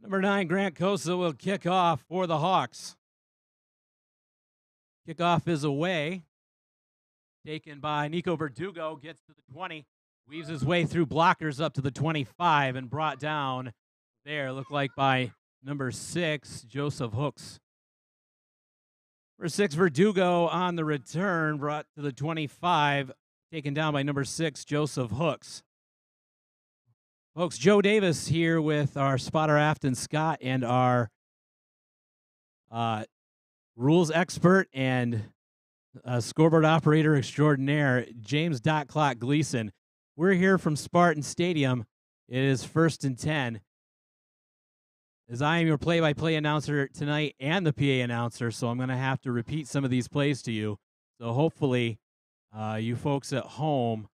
Number 9, Grant Cosa will kick off for the Hawks. Kickoff is away. Taken by Nico Verdugo, gets to the 20, weaves his way through blockers up to the 25 and brought down there, looked like by number 6, Joseph Hooks. Number 6, Verdugo on the return, brought to the 25, taken down by number 6, Joseph Hooks. Folks, Joe Davis here with our spotter Afton Scott and our rules expert and scoreboard operator extraordinaire, James Dot Clock Gleason. We're here from Spartan Stadium. It is 1st and 10. As I am your play-by-play announcer tonight and the PA announcer, so I'm going to have to repeat some of these plays to you. So hopefully you folks at home,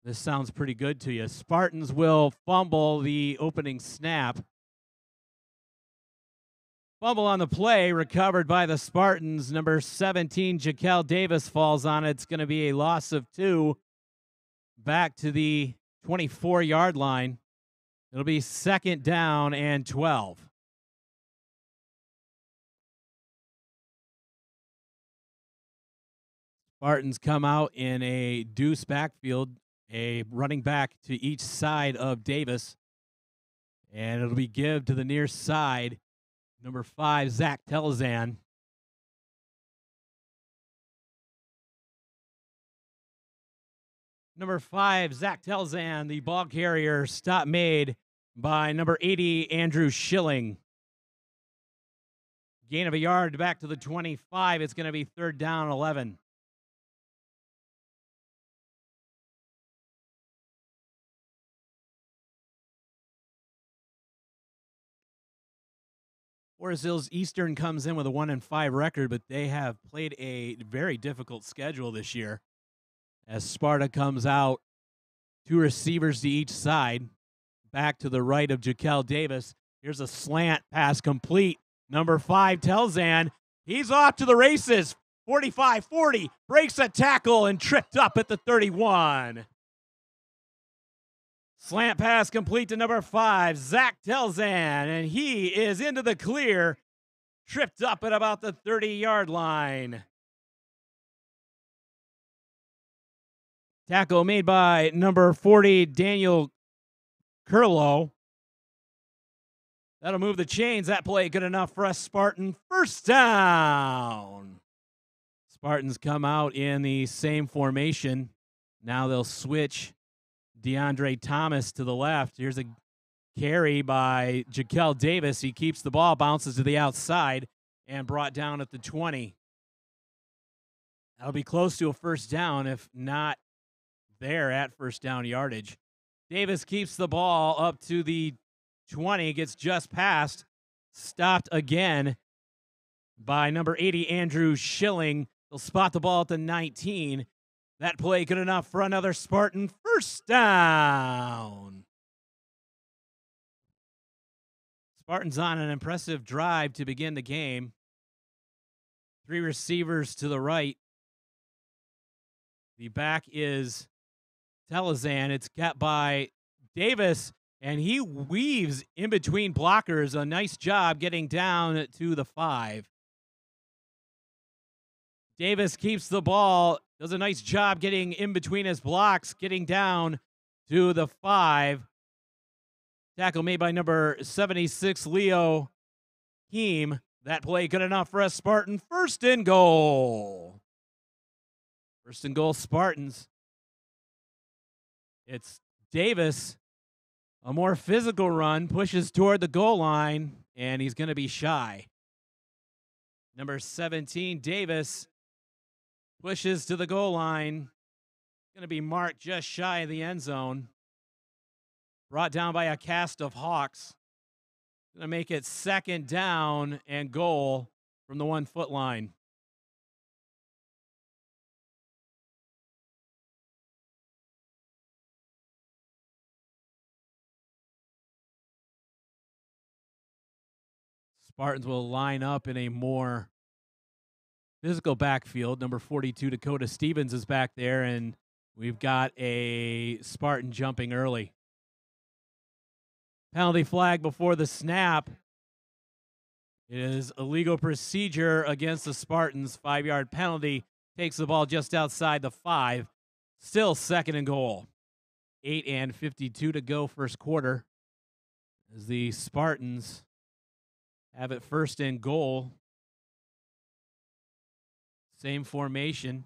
this sounds pretty good to you. Spartans will fumble the opening snap. Fumble on the play, recovered by the Spartans. Number 17, Jaquel Davis falls on it. It's going to be a loss of 2 back to the 24-yard line. It'll be 2nd down and 12. Spartans come out in a deuce backfield, a running back to each side of Davis. And it'll be give to the near side. Number 5, Zach Telezan. Number 5, Zach Telezan, the ball carrier, stop made by number 80, Andrew Schilling. Gain of a yard back to the 25. It's going to be 3rd down, 11. Forest Hills Eastern comes in with a 1-5 record, but they have played a very difficult schedule this year. As Sparta comes out, 2 receivers to each side, back to the right of Jaquel Davis. Here's a slant pass complete. Number 5, Telzan. He's off to the races. 45-40, breaks a tackle and tripped up at the 31. Slant pass complete to number 5, Zach Telzan, and he is into the clear, tripped up at about the 30-yard line. Tackle made by number 40, Daniel Curlow. That'll move the chains. That play good enough for us, Spartan. 1st down. Spartans come out in the same formation. Now they'll switch DeAndre Thomas to the left. Here's a carry by Jaquel Davis. He keeps the ball, bounces to the outside, and brought down at the 20. That'll be close to a 1st down, if not there at 1st down yardage. Davis keeps the ball up to the 20, gets just past, stopped again by number 80, Andrew Schilling. They'll spot the ball at the 19. That play good enough for another Spartan 1st down. Spartans on an impressive drive to begin the game. 3 receivers to the right. The back is Telezan. It's kept by Davis, and he weaves in between blockers. A nice job getting down to the 5. Davis keeps the ball, does a nice job getting in between his blocks, getting down to the 5. Tackle made by number 76, Leo Heem. That play good enough for us, Spartan. 1st and goal. 1st and goal, Spartans. It's Davis. A more physical run, pushes toward the goal line, and he's going to be shy. Number 17, Davis, pushes to the goal line. Going to be marked just shy of the end zone. Brought down by a cast of Hawks. Going to make it 2nd down and goal from the 1-foot line. Spartans will line up in a more physical backfield. Number 42, Dakota Stevens, is back there, and we've got a Spartan jumping early. Penalty flag before the snap. It is illegal procedure against the Spartans. 5-yard penalty. Takes the ball just outside the 5. Still 2nd and goal. 8:52 to go first quarter. As the Spartans have it 1st and goal. Same formation.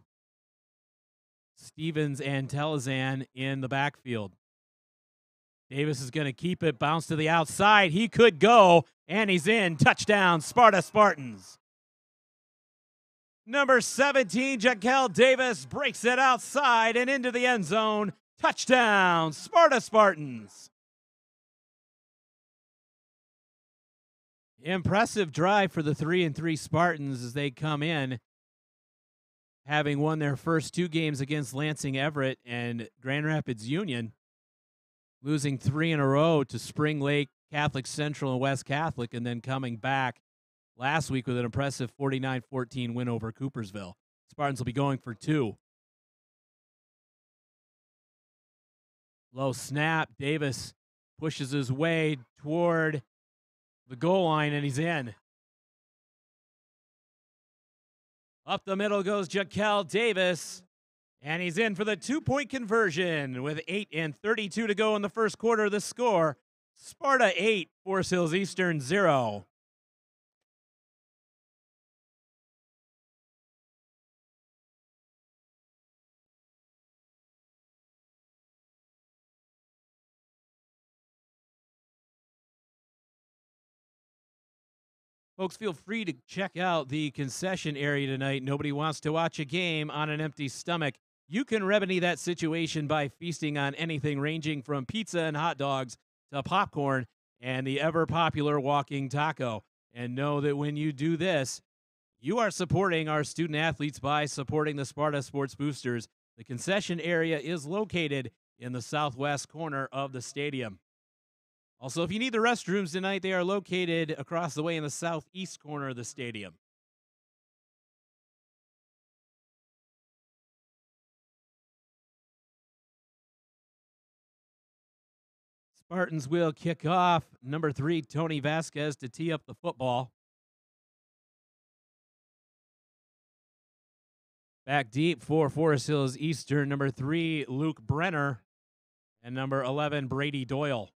Stevens and Telezan in the backfield. Davis is going to keep it. Bounce to the outside. He could go, and he's in. Touchdown, Sparta Spartans. Number 17, Jaquel Davis breaks it outside and into the end zone. Touchdown, Sparta Spartans. Impressive drive for the 3-3 Spartans as they come in, having won their first 2 games against Lansing Everett and Grand Rapids Union, losing 3 in a row to Spring Lake, Catholic Central, and West Catholic, and then coming back last week with an impressive 49-14 win over Coopersville. Spartans will be going for 2. Low snap. Davis pushes his way toward the goal line, and he's in. Up the middle goes Jaquel Davis, and he's in for the 2-point conversion with 8:32 to go in the first quarter. The score, Sparta 8, Forest Hills Eastern 0. Folks, feel free to check out the concession area tonight. Nobody wants to watch a game on an empty stomach. You can remedy that situation by feasting on anything ranging from pizza and hot dogs to popcorn and the ever-popular walking taco. And know that when you do this, you are supporting our student-athletes by supporting the Sparta Sports Boosters. The concession area is located in the southwest corner of the stadium. Also, if you need the restrooms tonight, they are located across the way in the southeast corner of the stadium. Spartans will kick off. Number 3, Tony Vasquez, to tee up the football. Back deep for Forest Hills Eastern, number 3, Luke Brenner, and number 11, Brady Doyle.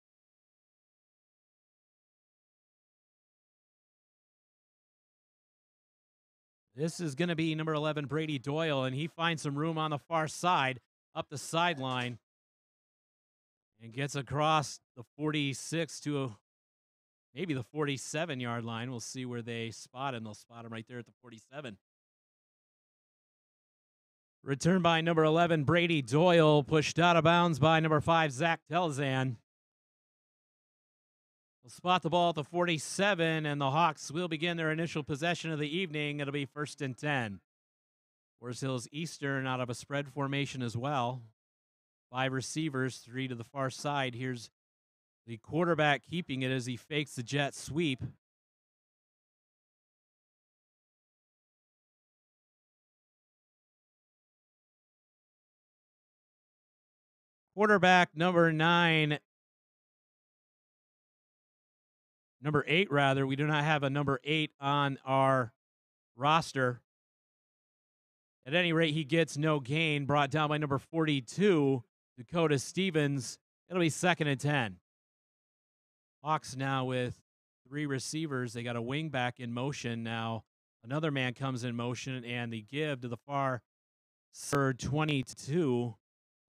This is going to be number 11, Brady Doyle, and he finds some room on the far side, up the sideline, and gets across the 46 to maybe the 47-yard line. We'll see where they spot him. They'll spot him right there at the 47. Return by number 11, Brady Doyle, pushed out of bounds by number 5, Zach Telzan. They'll spot the ball at the 47, and the Hawks will begin their initial possession of the evening. It'll be 1st and 10. Forest Hills Eastern out of a spread formation as well. 5 receivers, 3 to the far side. Here's the quarterback keeping it as he fakes the jet sweep. Quarterback number 8 rather. We do not have a number 8 on our roster. At any rate, he gets no gain, brought down by number 42, Dakota Stevens. It'll be 2nd and 10. Hawks now with 3 receivers. They got a wing back in motion now. Another man comes in motion, and the give to the far 22,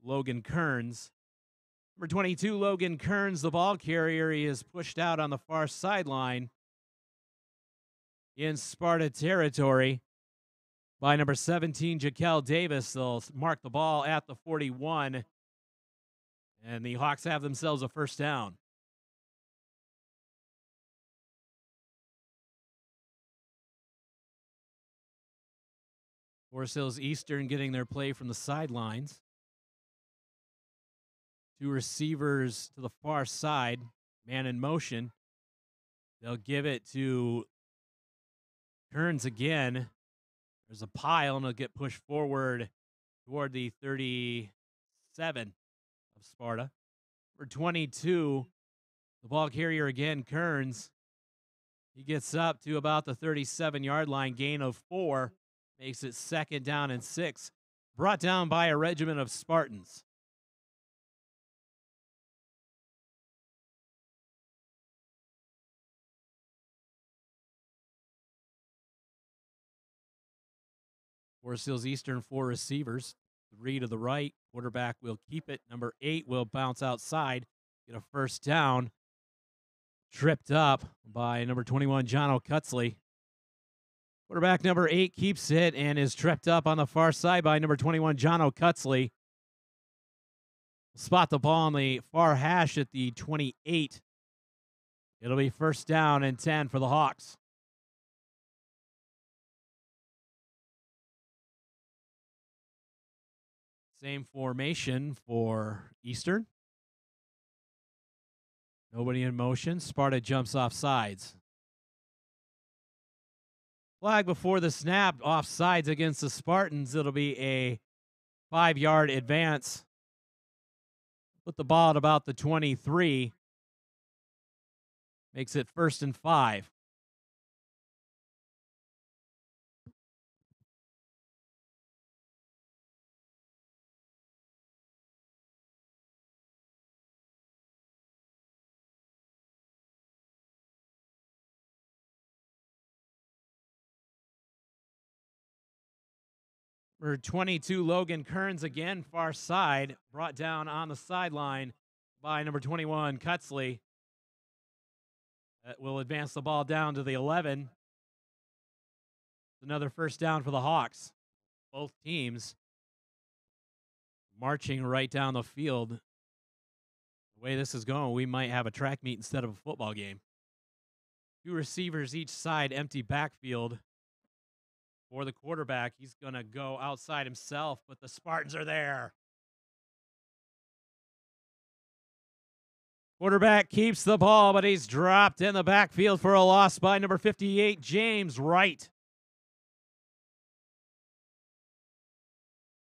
Logan Kearns. Number 22, Logan Kearns, the ball carrier. He is pushed out on the far sideline in Sparta territory by number 17, Jaquel Davis. They'll mark the ball at the 41, and the Hawks have themselves a 1st down. Forest Hills Eastern getting their play from the sidelines. 2 receivers to the far side, man in motion. They'll give it to Kearns again. There's a pile, and it'll get pushed forward toward the 37 of Sparta. For 22, The ball carrier again, Kearns. He gets up to about the 37-yard line, gain of 4. Makes it 2nd down and 6. Brought down by a regiment of Spartans. Forest Hills Eastern, 4 receivers. 3 to the right. Quarterback will keep it. Number 8 will bounce outside. Get a first down. Tripped up by number 21, John O'Cutsley. Quarterback number 8 keeps it and is tripped up on the far side by number 21, John O'Cutsley. Spot the ball on the far hash at the 28. It'll be 1st down and 10 for the Hawks. Same formation for Eastern. Nobody in motion. Sparta jumps off sides. Flag before the snap, off sides against the Spartans. It'll be a 5-yard advance. Put the ball at about the 23. Makes it 1st and 5. Number 22, Logan Kearns again, far side, brought down on the sideline by number 21, Cutsley. That will advance the ball down to the 11. Another 1st down for the Hawks. Both teams marching right down the field. The way this is going, we might have a track meet instead of a football game. 2 receivers each side, empty backfield. For the quarterback, he's going to go outside himself, but the Spartans are there. Quarterback keeps the ball, but he's dropped in the backfield for a loss by number 58, James Wright.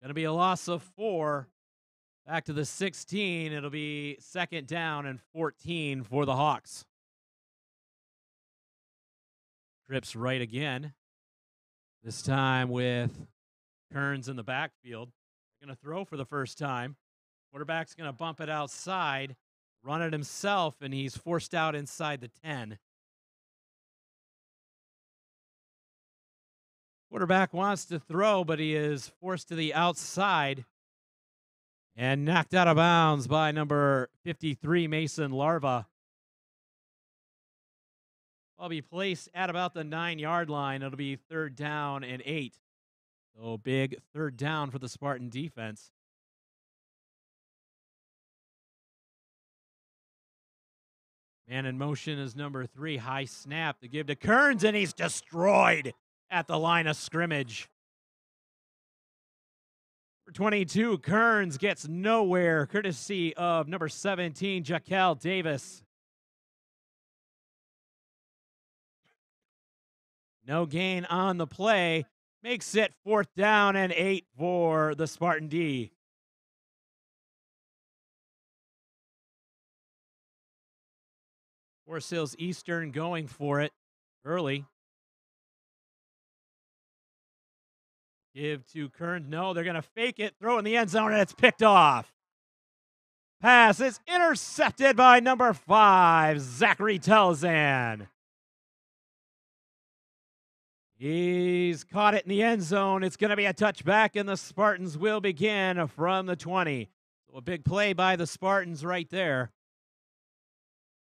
Going to be a loss of 4. Back to the 16. It'll be 2nd down and 14 for the Hawks. Trips right again. This time with Kearns in the backfield. Going to throw for the first time. Quarterback's going to bump it outside, run it himself, and he's forced out inside the 10. Quarterback wants to throw, but he is forced to the outside and knocked out of bounds by number 53, Mason Larva. I'll be placed at about the 9-yard line. It'll be 3rd down and 8. So big 3rd down for the Spartan defense. Man in motion is number 3. High snap to give to Kearns, and he's destroyed at the line of scrimmage. For 22, Kearns gets nowhere, courtesy of number 17, Jaquel Davis. No gain on the play. Makes it 4th down and 8 for the Spartan D. Forest Hills Eastern going for it early. Give to Kearns. No, they're going to fake it. Throw in the end zone, and it's picked off. Pass is intercepted by number 5, Zachary Telzan. He's caught it in the end zone. It's going to be a touchback, and the Spartans will begin from the 20. So a big play by the Spartans right there.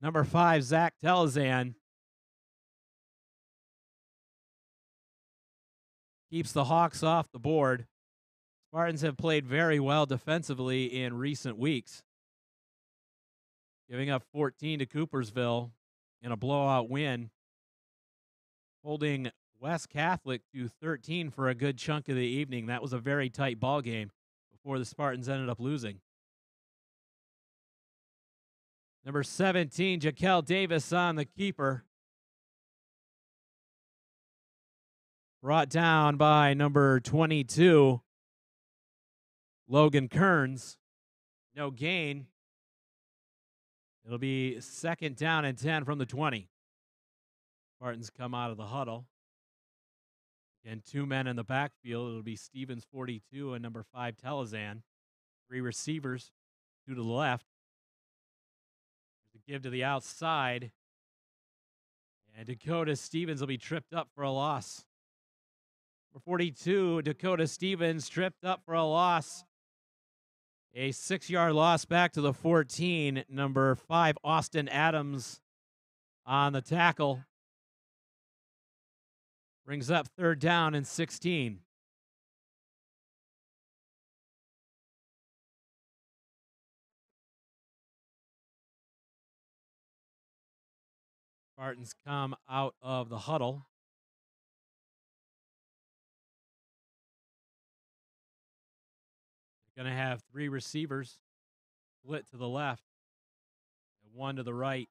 Number 5, Zach Telzan. Keeps the Hawks off the board. Spartans have played very well defensively in recent weeks, giving up 14 to Coopersville in a blowout win, holding West Catholic to 13 for a good chunk of the evening. That was a very tight ball game before the Spartans ended up losing. Number 17, Jaquel Davis on the keeper. Brought down by number 22, Logan Kearns. No gain. It'll be 2nd down and 10 from the 20. Spartans come out of the huddle. And 2 men in the backfield. It'll be Stevens, 42, and number 5, Telezan. 3 receivers, 2 to the left. To give to the outside. And Dakota Stevens will be tripped up for a loss. Number 42, Dakota Stevens tripped up for a loss. A 6-yard loss back to the 14. Number 5, Austin Adams on the tackle. Brings up 3rd down and 16. Spartans come out of the huddle. They're going to have 3 receivers split to the left and 1 to the right.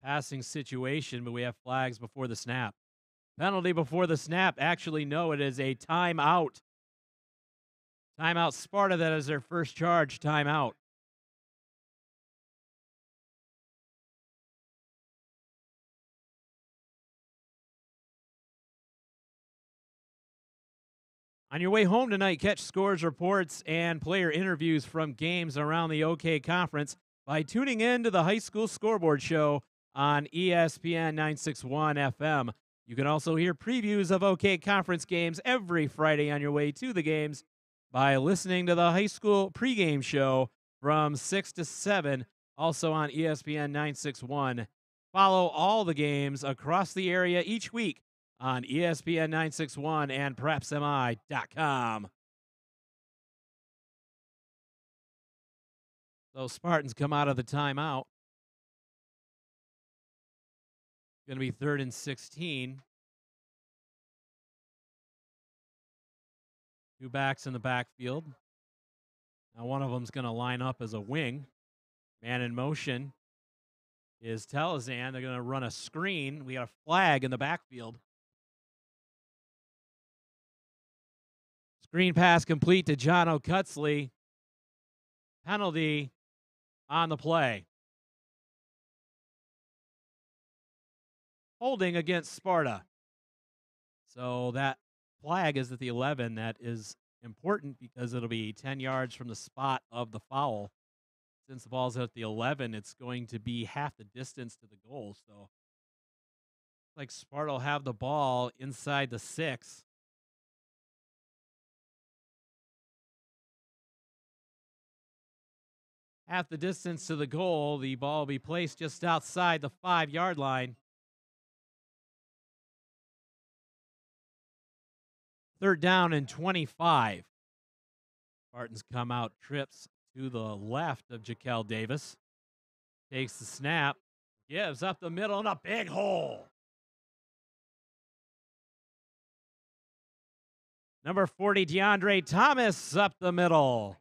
Passing situation, but we have flags before the snap. Penalty before the snap. Actually, no, it is a timeout. Timeout Sparta. That is their first charge. Timeout. On your way home tonight, catch scores, reports, and player interviews from games around the OK Conference by tuning in to the High School Scoreboard Show on ESPN 961 FM. You can also hear previews of OK Conference games every Friday on your way to the games by listening to the High School pregame show from 6 to 7, also on ESPN 961. Follow all the games across the area each week on ESPN 961 and PrepsMI.com. So Spartans come out of the timeout. Going to be 3rd and 16. 2 backs in the backfield. Now one of them's going to line up as a wing. Man in motion is Telezan. They're going to run a screen. We got a flag in the backfield. Screen pass complete to John O'Cutsley. Penalty on the play. Holding against Sparta. So that flag is at the 11. That is important because it'll be 10 yards from the spot of the foul. Since the ball's at the 11, it's going to be half the distance to the goal. So like Sparta will have the ball inside the 6. Half the distance to the goal. The ball will be placed just outside the 5-yard line. 3rd down and 25. Spartans come out, trips to the left of Jaquel Davis. Takes the snap, gives up the middle, and a big hole. Number 40, DeAndre Thomas up the middle.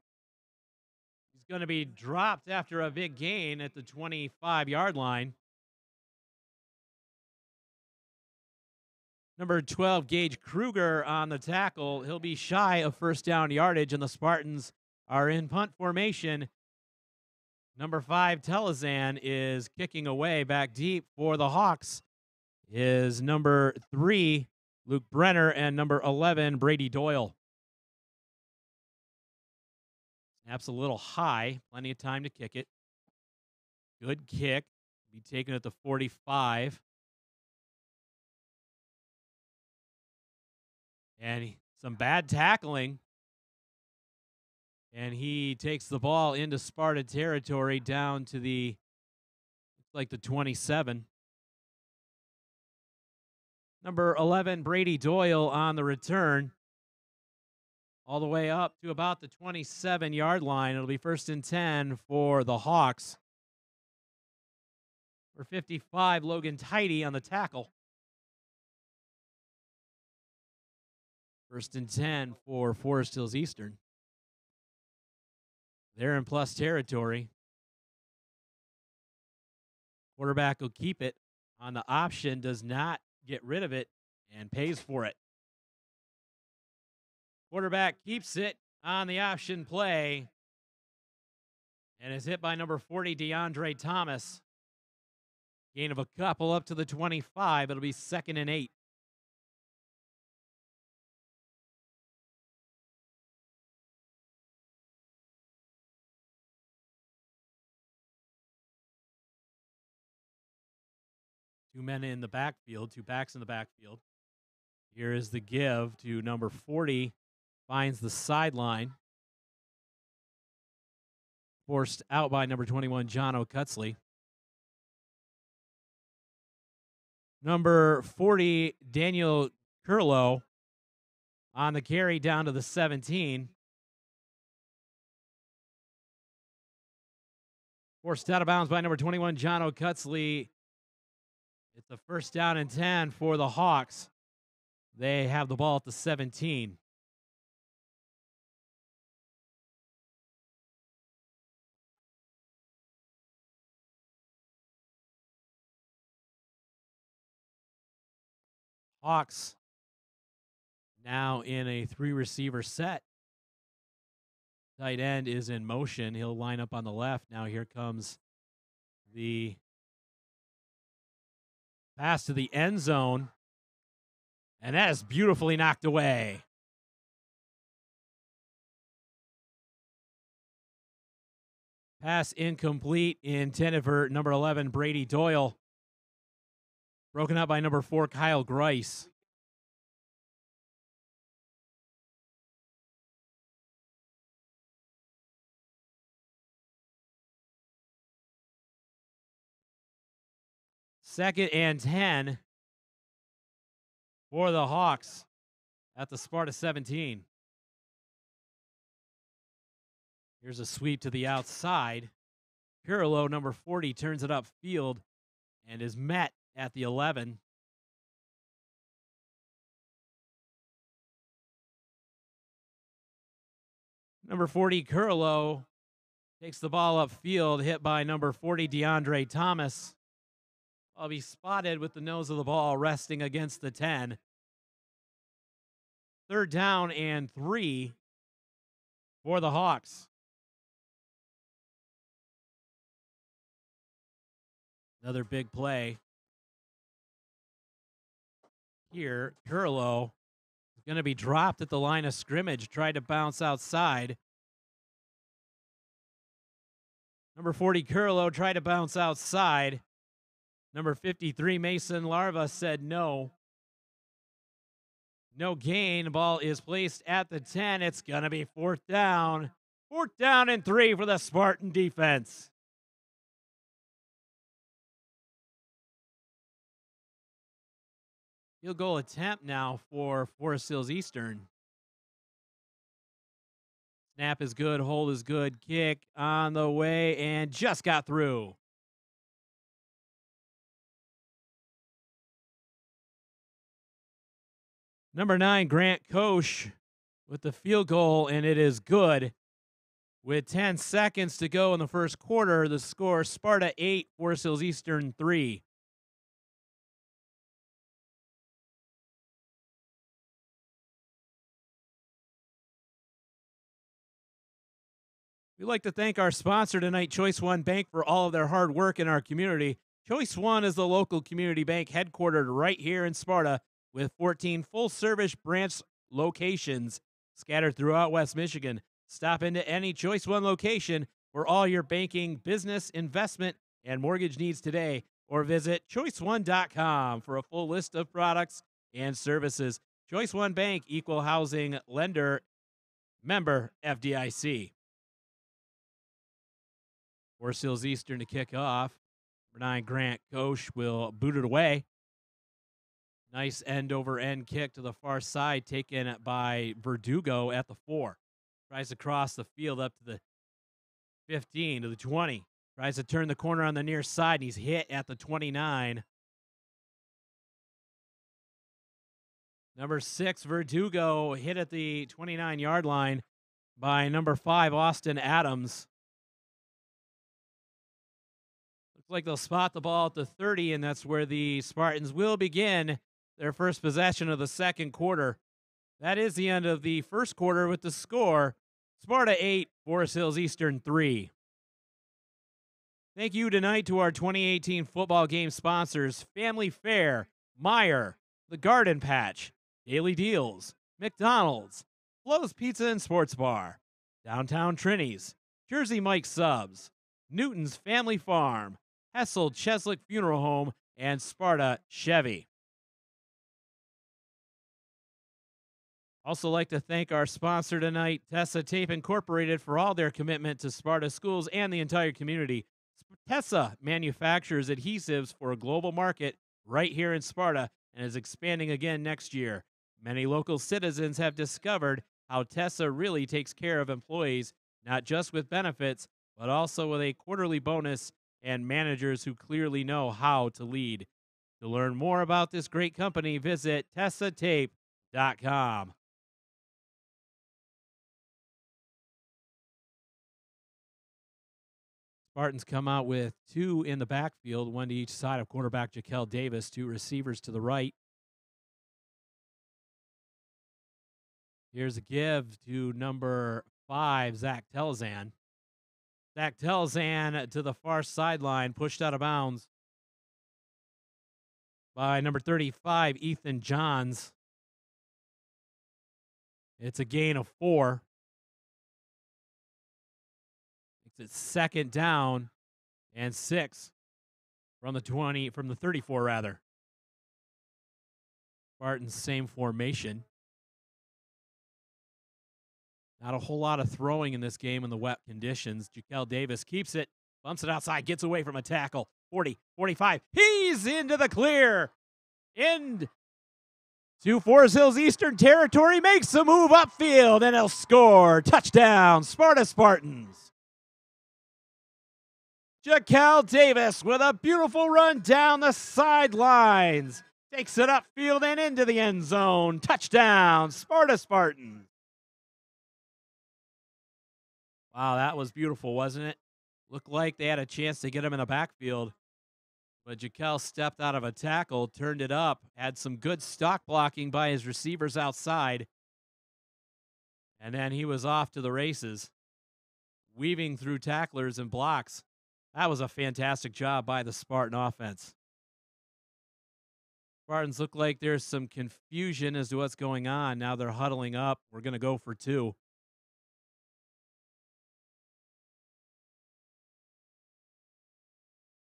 He's going to be dropped after a big gain at the 25-yard line. Number 12, Gage Kruger on the tackle. He'll be shy of 1st down yardage, and the Spartans are in punt formation. Number 5, Telezan is kicking away back deep for the Hawks. Is number 3, Luke Brenner, and number 11, Brady Doyle. Snap's a little high. Plenty of time to kick it. Good kick. Be taken at the 45. And some bad tackling. And he takes the ball into Sparta territory down to the, looks like the 27. Number 11, Brady Doyle on the return. All the way up to about the 27-yard line. It'll be 1st and 10 for the Hawks. For 55, Logan Tidy on the tackle. 1st and 10 for Forest Hills Eastern. They're in plus territory. Quarterback will keep it on the option, does not get rid of it, and pays for it. Quarterback keeps it on the option play. and is hit by number 40, DeAndre Thomas. Gain of a couple up to the 25. It'll be 2nd and 8. Two men in the backfield, two backs in the backfield. Here is the give to number 40. Finds the sideline. Forced out by number 21, John O'Cutsley. Number 40, Daniel Curlow on the carry down to the 17. Forced out of bounds by number 21, John O'Cutsley. It's a 1st down and 10 for the Hawks. They have the ball at the 17. Hawks now in a 3-receiver set. Tight end is in motion. He'll line up on the left. Now here comes the pass to the end zone. And that is beautifully knocked away. Pass incomplete, intended for number 11, Brady Doyle. Broken up by number 4, Kyle Grice. Second and 10 for the Hawks at the Sparta 17. Here's a sweep to the outside. Pirlo, number 40, turns it upfield and is met at the 11. Number 40, Curlow, takes the ball upfield, hit by number 40, DeAndre Thomas. I'll be spotted with the nose of the ball resting against the 10. 3rd down and 3 for the Hawks. Another big play. Here, Curlow is going to be dropped at the line of scrimmage. Tried to bounce outside. Number 40, Curlow, tried to bounce outside. Number 53, Mason Larva, said no. No gain. The ball is placed at the 10. It's going to be 4th down. 4th down and 3 for the Spartan defense. Field goal attempt now for Forest Hills Eastern. Snap is good. Hold is good. Kick on the way and just got through. Number 9, Grant Koch with the field goal, and it is good. With 10 seconds to go in the first quarter, the score, Sparta 8, Forest Hills Eastern 3. We'd like to thank our sponsor tonight, Choice One Bank, for all of their hard work in our community. Choice One is the local community bank headquartered right here in Sparta, with 14 full-service branch locations scattered throughout West Michigan. Stop into any Choice One location for all your banking, business, investment, and mortgage needs today, or visit choiceone.com for a full list of products and services. Choice One Bank, equal housing lender, member FDIC. Forest Hills Eastern to kick off. Number 9, Grant Koch will boot it away. Nice end-over-end kick to the far side, taken by Verdugo at the 4. Tries to cross the field up to the 15, to the 20. Tries to turn the corner on the near side, and he's hit at the 29. Number 6, Verdugo, hit at the 29-yard line by number 5, Austin Adams. Looks like they'll spot the ball at the 30, and that's where the Spartans will begin their first possession of the second quarter. That is the end of the first quarter with the score, Sparta 8, Forest Hills Eastern 3. Thank you tonight to our 2018 football game sponsors, Family Fare, Meijer, The Garden Patch, Daily Deals, McDonald's, Flo's Pizza and Sports Bar, Downtown Trini's, Jersey Mike Subs, Newton's Family Farm, Hessel Cheslick Funeral Home, and Sparta Chevy. Also like to thank our sponsor tonight, Tessa Tape Incorporated, for all their commitment to Sparta schools and the entire community. Tessa manufactures adhesives for a global market right here in Sparta and is expanding again next year. Many local citizens have discovered how Tessa really takes care of employees, not just with benefits, but also with a quarterly bonus and managers who clearly know how to lead. To learn more about this great company, visit tessatape.com. Spartans come out with two in the backfield, one to each side of quarterback Jaquel Davis, two receivers to the right. Here's a give to number 5, Zach Telzan. Zach Telzan to the far sideline, pushed out of bounds by number 35, Ethan Johns. It's a gain of 4. It's 2nd down and 6 from the 34 rather. Spartans same formation. Not a whole lot of throwing in this game in the wet conditions. Jaquel Davis keeps it, bumps it outside, gets away from a tackle. 40, 45. He's into the clear. Into Forest Hills Eastern Territory, makes a move upfield, and he'll score. Touchdown, Sparta Spartans. Jaquel Davis with a beautiful run down the sidelines. Takes it upfield and into the end zone. Touchdown, Sparta Spartans. Wow, that was beautiful, wasn't it? Looked like they had a chance to get him in the backfield. But Jaquel stepped out of a tackle, turned it up, had some good stock blocking by his receivers outside. And then he was off to the races, weaving through tacklers and blocks. That was a fantastic job by the Spartan offense. Spartans look like there's some confusion as to what's going on. Now they're huddling up. We're going to go for 2.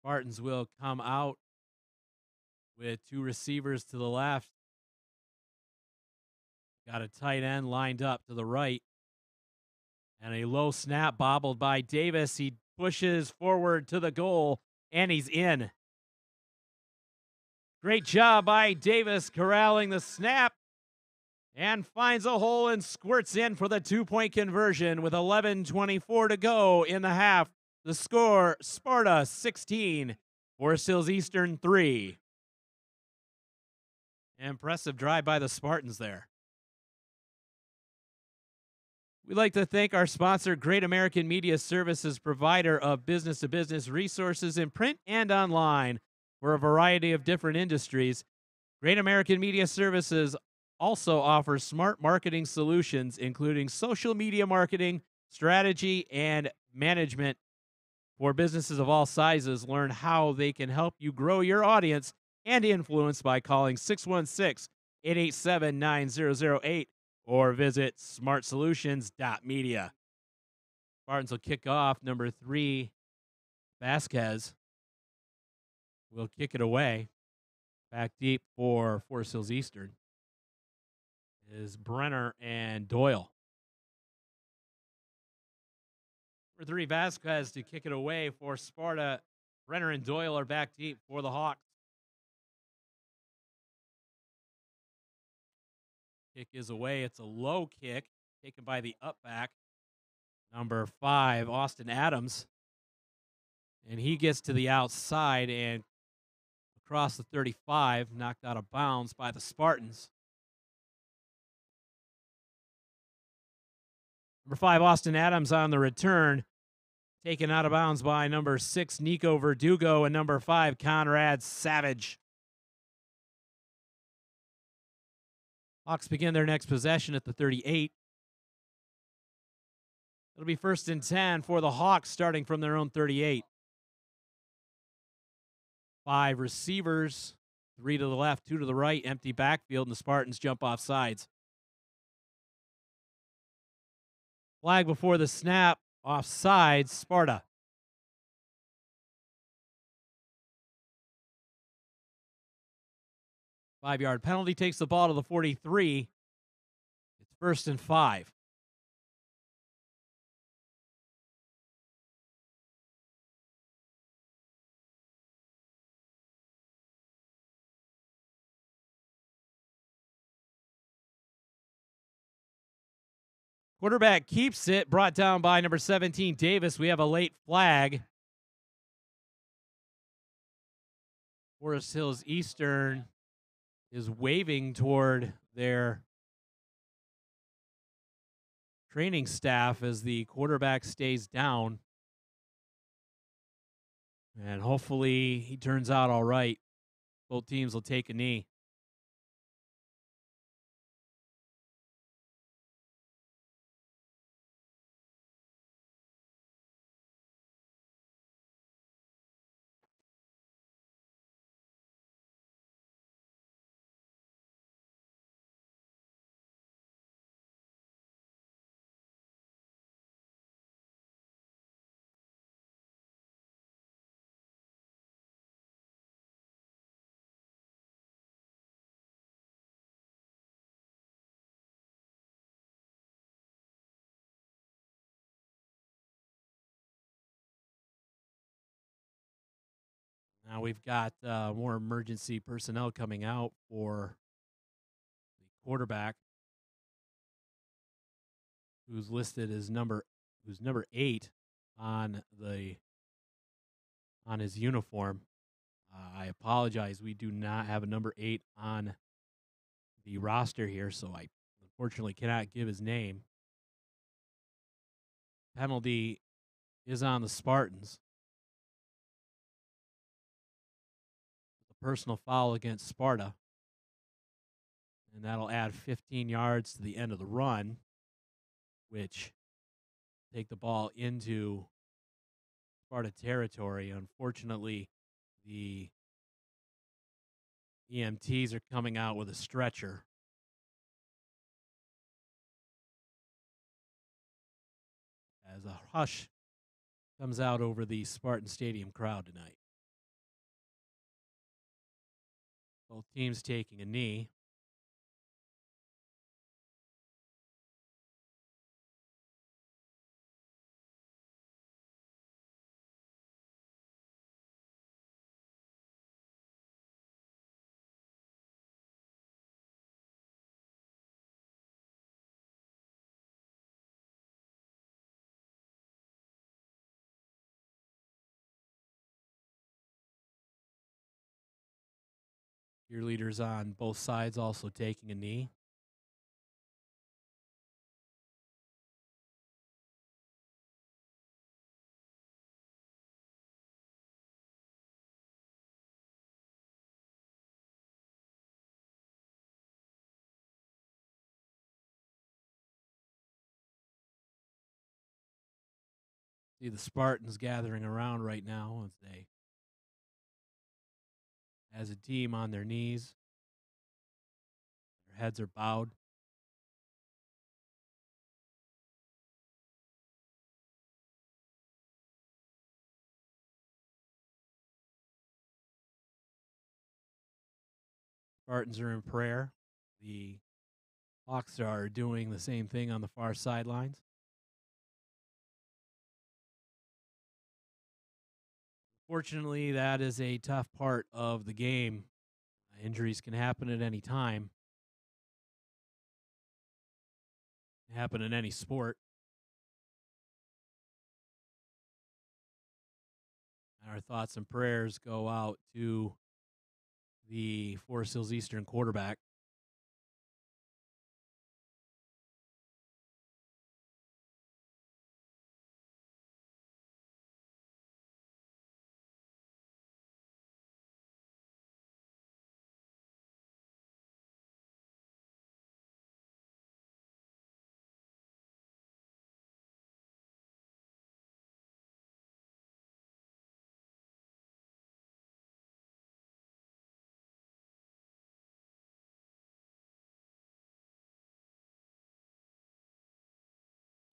Spartans will come out with 2 receivers to the left. Got a tight end lined up to the right. And a low snap bobbled by Davis. He pushes forward to the goal, and he's in. Great job by Davis corralling the snap and finds a hole and squirts in for the 2-point conversion with 11:24 to go in the half. The score, Sparta 16, Forest Hills Eastern 3. Impressive drive by the Spartans there. We'd like to thank our sponsor, Great American Media Services, provider of business-to-business resources in print and online for a variety of different industries. Great American Media Services also offers smart marketing solutions, including social media marketing, strategy, and management for businesses of all sizes. Learn how they can help you grow your audience and influence by calling 616-887-9008 or visit smartsolutions.media. Spartans will kick off. Number 3, Vasquez will kick it away. Back deep for Forest Hills Eastern is Brenner and Doyle. Number 3, Vasquez to kick it away for Sparta. Brenner and Doyle are back deep for the Hawks. Kick is away. It's a low kick taken by the upback, number 5, Austin Adams. And he gets to the outside and across the 35, knocked out of bounds by the Spartans. Number 5, Austin Adams on the return. Taken out of bounds by number 6, Nico Verdugo, and number 5, Conrad Savage. Hawks begin their next possession at the 38. It'll be 1st and 10 for the Hawks starting from their own 38. 5 receivers, 3 to the left, 2 to the right, empty backfield, and the Spartans jump off sides. Flag before the snap, offsides, Sparta. Five-yard penalty takes the ball to the 43. It's 1st and 5. Quarterback keeps it, brought down by number 17, Davis. We have a late flag. Forest Hills Eastern is waving toward their training staff as the quarterback stays down. And hopefully he turns out all right. Both teams will take a knee. Now we've got more emergency personnel coming out for the quarterback, who's listed as number 8 on his uniform. I apologize. We do not have a number 8 on the roster here, so I unfortunately cannot give his name. Penalty is on the Spartans. The personal foul against Sparta. And that'll add 15 yards to the end of the run, which take the ball into Sparta territory. Unfortunately, the EMTs are coming out with a stretcher. As a hush comes out over the Spartan Stadium crowd tonight. Both teams taking a knee. Cheerleaders on both sides also taking a knee. See the Spartans gathering around right now as a team on their knees. Their heads are bowed. Spartans are in prayer. The Hawks are doing the same thing on the far sidelines. Fortunately, that is a tough part of the game. Injuries can happen at any time. Happen in any sport. Our thoughts and prayers go out to the Forest Hills Eastern quarterback.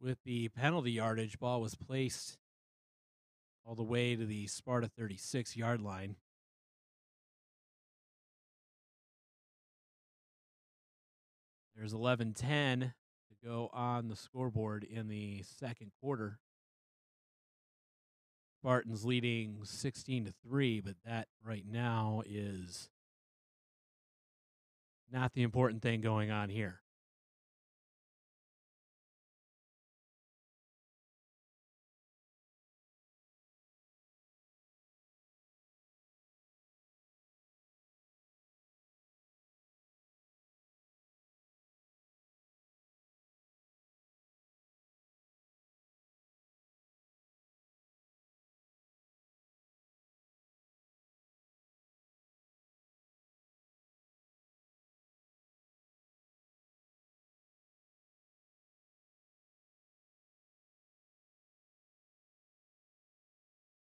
With the penalty yardage, ball was placed all the way to the Sparta 36-yard line. There's 11:10 to go on the scoreboard in the second quarter. Spartans leading 16-3, but that right now is not the important thing going on here.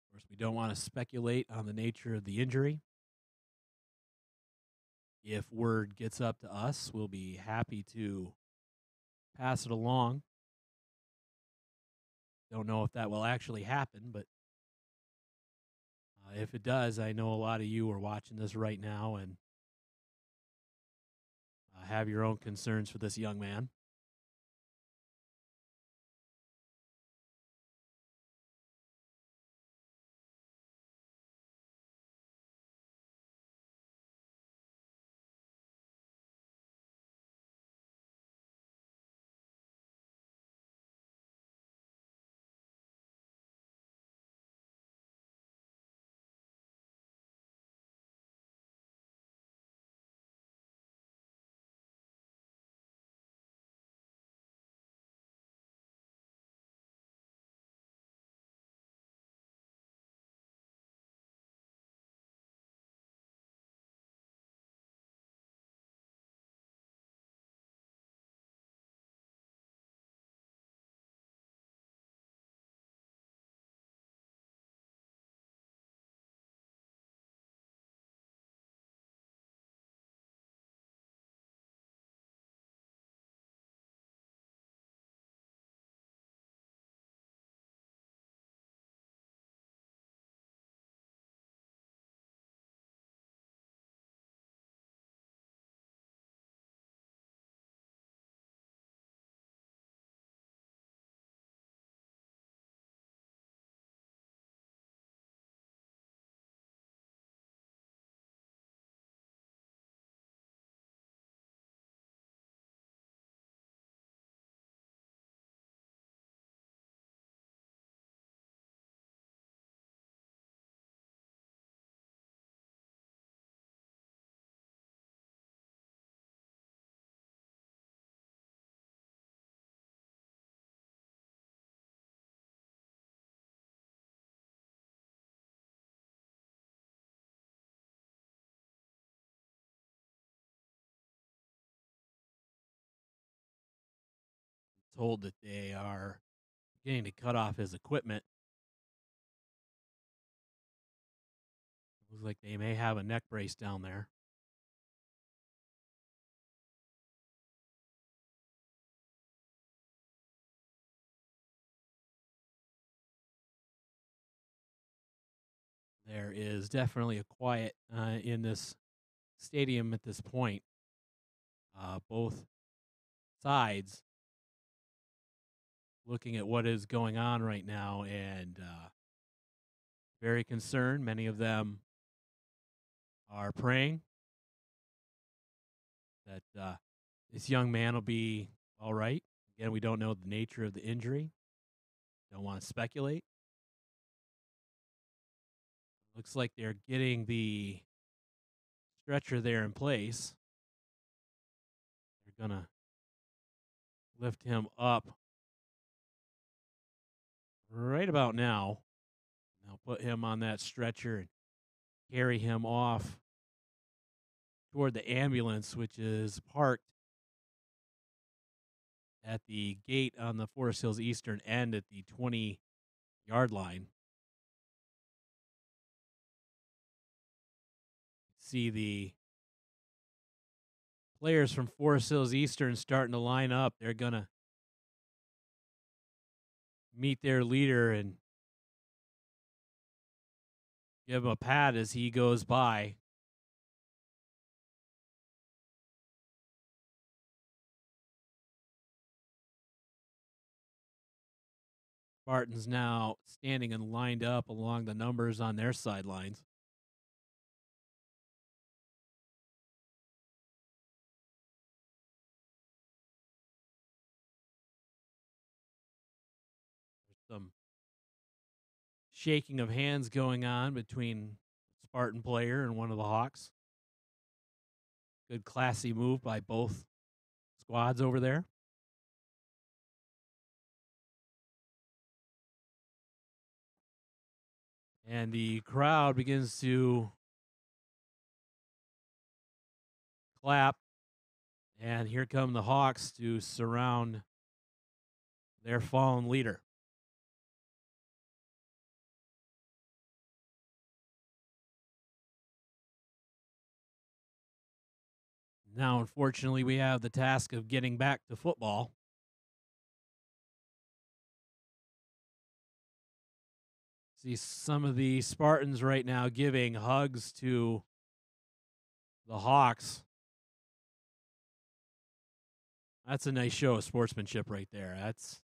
Of course, we don't want to speculate on the nature of the injury. If word gets up to us, we'll be happy to pass it along. Don't know if that will actually happen, but if it does, I know a lot of you are watching this right now and have your own concerns for this young man. Told that they are beginning to cut off his equipment. Looks like they may have a neck brace down there. There is definitely a quiet in this stadium at this point. Both sides looking at what is going on right now and very concerned. Many of them are praying that this young man will be all right. Again, we don't know the nature of the injury. Don't want to speculate. Looks like they're getting the stretcher there in place. They're going to lift him up right about now. Now put him on that stretcher and carry him off toward the ambulance, which is parked at the gate on the Forest Hills Eastern end at the 20-yard line. See the players from Forest Hills Eastern starting to line up. They're going to meet their leader and give him a pat as he goes by. Spartans now standing and lined up along the numbers on their sidelines. There's some shaking of hands going on between Spartan player and one of the Hawks. Good classy move by both squads over there. And the crowd begins to clap. And here come the Hawks to surround their fallen leader. Now, unfortunately, we have the task of getting back to football. See some of the Spartans right now giving hugs to the Hawks. That's a nice show of sportsmanship right there. That's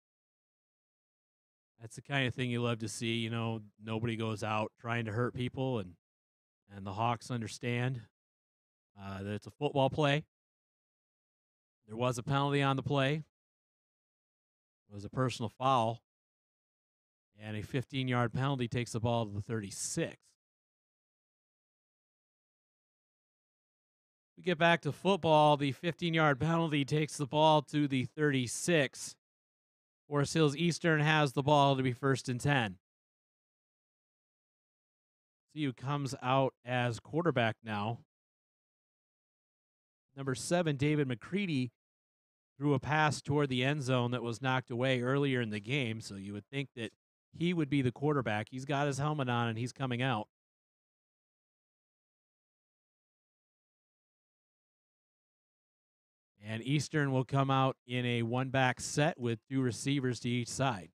the kind of thing you love to see. You know, nobody goes out trying to hurt people, and the Hawks understand that it's a football play. There was a penalty on the play. It was a personal foul, and a 15-yard penalty takes the ball to the 36. We get back to football. The 15-yard penalty takes the ball to the 36. Forest Hills Eastern has the ball to be 1st and 10. See who comes out as quarterback now. Number 7, David McCready, threw a pass toward the end zone that was knocked away earlier in the game, so you would think that he would be the quarterback. He's got his helmet on, and he's coming out. And Eastern will come out in a one-back set with 2 receivers to each side.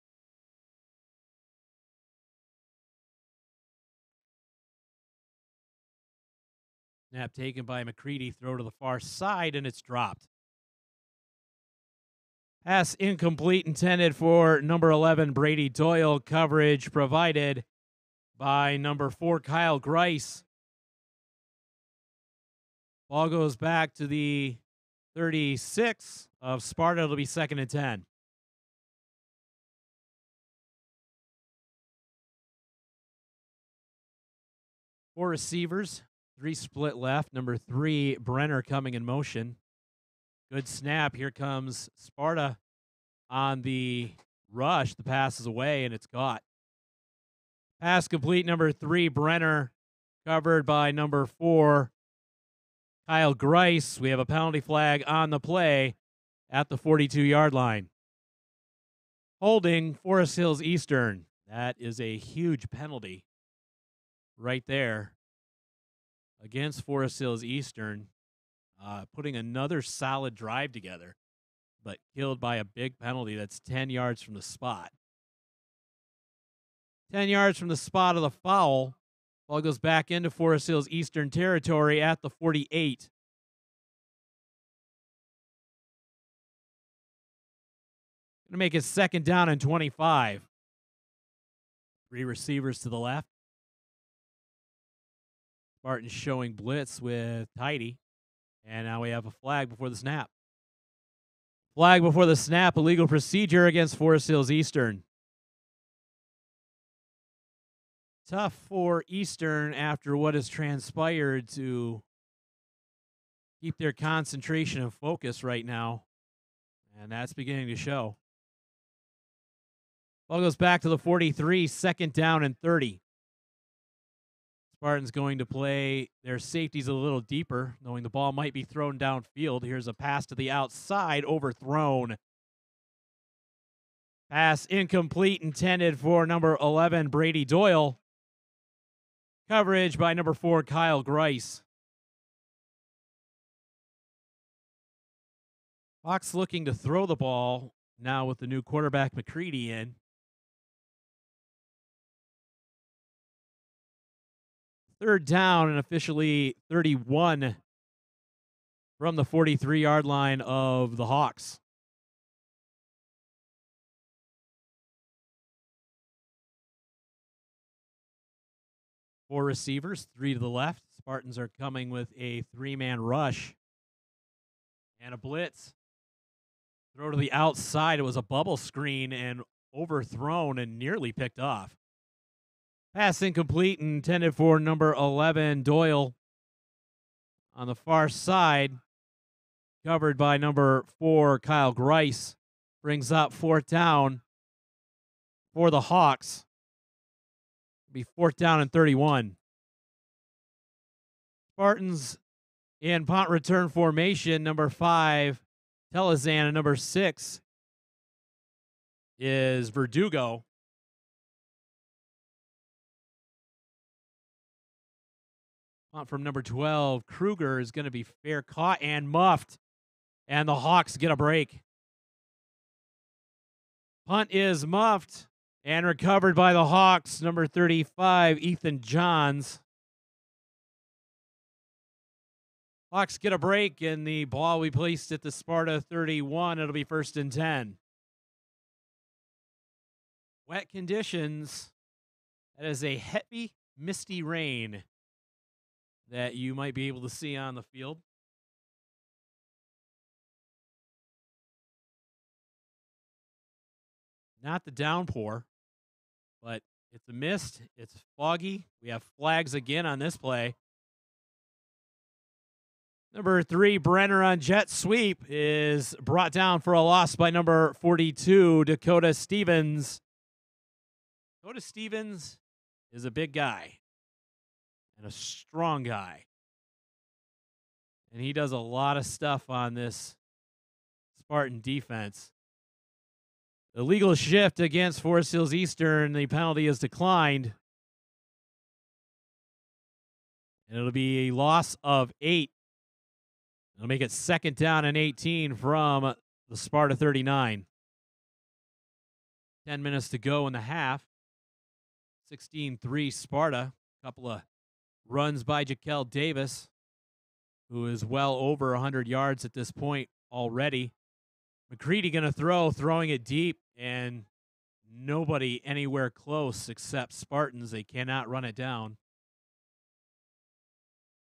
Snap taken by McCready, throw to the far side, and it's dropped. Pass incomplete, intended for number 11, Brady Doyle. Coverage provided by number 4, Kyle Grice. Ball goes back to the 36 of Sparta. It'll be 2nd and 10. Four receivers, 3 split left. Number 3, Brenner coming in motion. Good snap. Here comes Sparta on the rush. The pass is away, and it's caught. Pass complete. Number 3, Brenner, covered by number 4, Kyle Grice. We have a penalty flag on the play at the 42-yard line. Holding Forest Hills Eastern. That is a huge penalty right there against Forest Hills Eastern, putting another solid drive together, but killed by a big penalty. That's 10 yards from the spot. 10 yards from the spot of the foul. Ball goes back into Forest Hills Eastern territory at the 48. Going to make it 2nd down and 25. 3 receivers to the left. Spartans showing blitz with Tidy. And now we have a flag before the snap. Flag before the snap, illegal procedure against Forest Hills Eastern. Tough for Eastern after what has transpired to keep their concentration and focus right now. And that's beginning to show. Ball goes back to the 43, 2nd down and 30. Spartans going to play their safeties a little deeper, knowing the ball might be thrown downfield. Here's a pass to the outside, overthrown. Pass incomplete, intended for number 11, Brady Doyle. Coverage by number 4, Kyle Grice. Fox looking to throw the ball now with the new quarterback McCready in. Third down and officially 31 from the 43-yard line of the Hawks. Four receivers, three to the left. Spartans are coming with a three-man rush and a blitz. Throw to the outside. It was a bubble screen and overthrown and nearly picked off. Pass incomplete, intended for number 11, Doyle. On the far side, covered by number 4, Kyle Grice. Brings up fourth down for the Hawks. It'll be fourth down and 31. Spartans in punt return formation, number 5, Telezan, and number 6 is Verdugo. Punt from number 12, Kruger, is going to be fair caught and muffed, and the Hawks get a break. Punt is muffed and recovered by the Hawks, number 35, Ethan Johns. Hawks get a break, and the ball we placed at the Sparta 31. It'll be first and 10. Wet conditions. That is a heavy, misty rain that you might be able to see on the field. Not the downpour, but it's a mist. It's foggy. We have flags again on this play. Number 3, Brenner on jet sweep, is brought down for a loss by number 42, Dakota Stevens. Dakota Stevens is a big guy and a strong guy. And he does a lot of stuff on this Spartan defense. Illegal shift against Forest Hills Eastern. The penalty is declined. And it'll be a loss of 8. It'll make it second down and 18 from the Sparta 39. 10 minutes to go in the half. 16-3 Sparta. A couple of runs by Jaquel Davis, who is well over 100 yards at this point already. McCready going to throwing it deep, and nobody anywhere close except Spartans. They cannot run it down.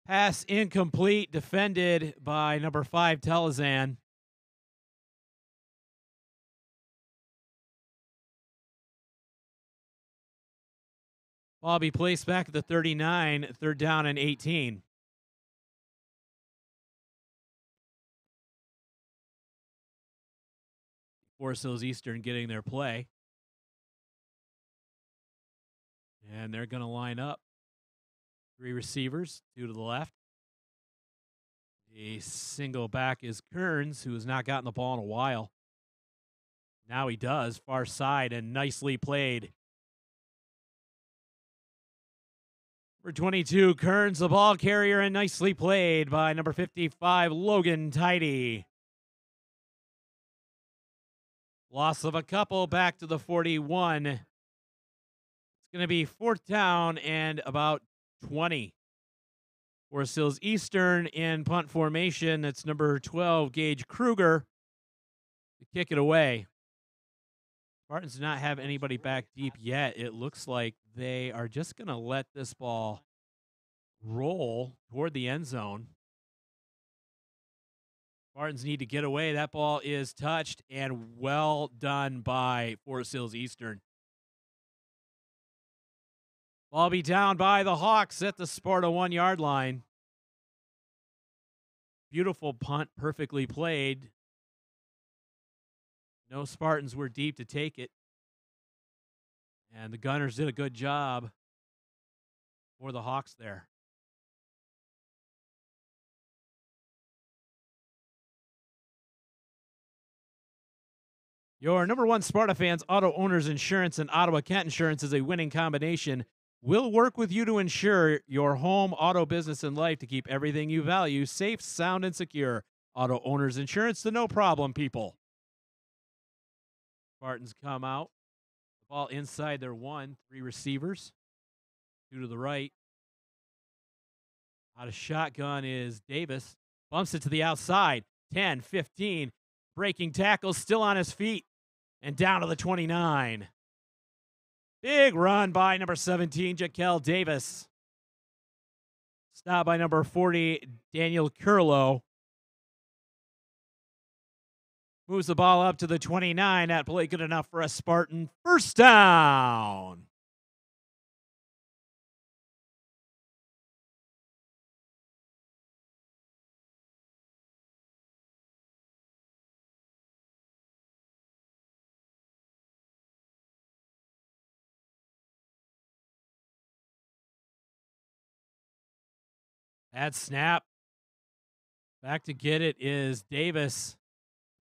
Pass incomplete, defended by number 5, Telezan. Ball be placed back at the 39, third down and 18. Forest Hills Eastern getting their play. And they're going to line up. 3 receivers, 2 to the left. A single back is Kearns, who has not gotten the ball in a while. Now he does, far side, and nicely played. For 22, Kearns, the ball carrier, and nicely played by number 55, Logan Tidy. Loss of a couple, back to the 41. It's going to be fourth down and about 20. Forest Hills Eastern in punt formation. That's number 12, Gage Kruger, to kick it away. Spartans do not have anybody back deep yet. It looks like they are just going to let this ball roll toward the end zone. Spartans need to get away. That ball is touched, and well done by Forest Hills Eastern. Ball be down by the Hawks at the Sparta 1-yard line. Beautiful punt, perfectly played. No Spartans were deep to take it. And the Gunners did a good job for the Hawks there. Your number 1 Sparta fans, Auto Owners Insurance and Ottawa Kent Insurance is a winning combination. We'll work with you to ensure your home, auto, business, and life to keep everything you value safe, sound, and secure. Auto Owners Insurance, the no problem people. Spartans come out. The ball inside their 1, 3 receivers. 2 to the right. Out of shotgun is Davis. Bumps it to the outside. 10, 15. Breaking tackle, still on his feet. And down to the 29. Big run by number 17, Jaquel Davis. Stop by number 40, Daniel Curlow. Moves the ball up to the 29. That play good enough for a Spartan first down. That snap. Back to get it is Davis.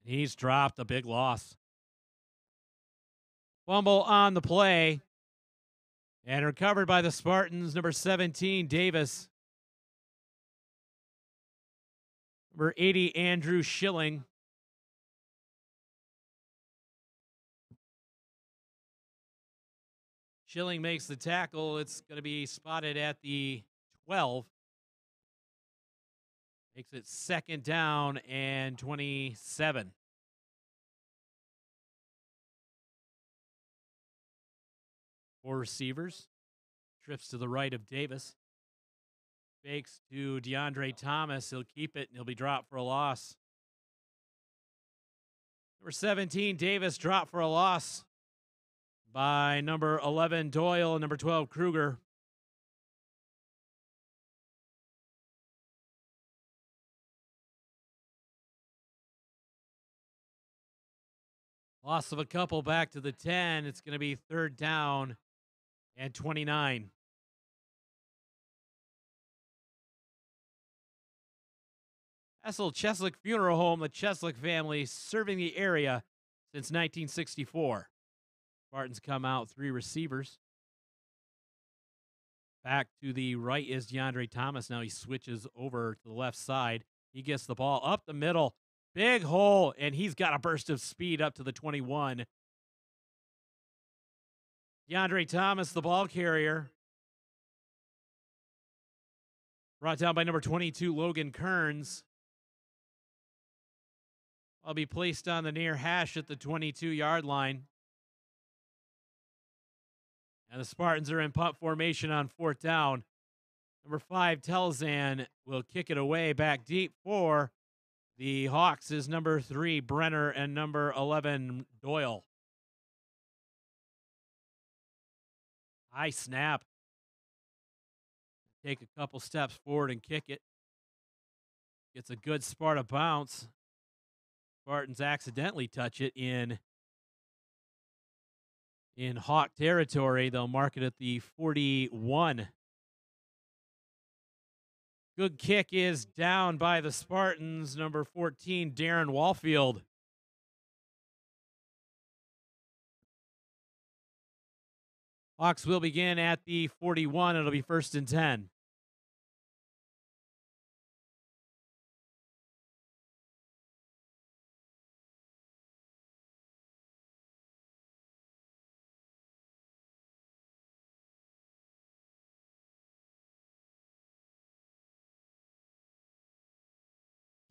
He's dropped a big loss. Fumble on the play. And recovered by the Spartans, number 17, Davis. Number 80, Andrew Schilling. Schilling makes the tackle. It's going to be spotted at the 12. Makes it second down and 27. Four receivers. Trips to the right of Davis. Fakes to DeAndre Thomas. He'll keep it, and he'll be dropped for a loss. Number 17, Davis, dropped for a loss by number 11, Doyle, and number 12, Kruger. Loss of a couple back to the 10. It's going to be third down and 29. Essel Cheslick Funeral Home, the Cheslick family serving the area since 1964. Spartans come out, three receivers. Back to the right is DeAndre Thomas. Now he switches over to the left side. He gets the ball up the middle. Big hole, and he's got a burst of speed up to the 21. DeAndre Thomas, the ball carrier. Brought down by number 22, Logan Kearns. I'll be placed on the near hash at the 22-yard line. And the Spartans are in punt formation on fourth down. Number 5, Telzan, will kick it away back deep for the Hawks is number 3, Brenner, and number 11, Doyle. High snap. Take a couple steps forward and kick it. Gets a good Sparta bounce. Spartans accidentally touch it in Hawk territory. They'll mark it at the 41. Good kick is down by the Spartans. Number 14, Darren Walfield. Hawks will begin at the 41. It'll be first and 10.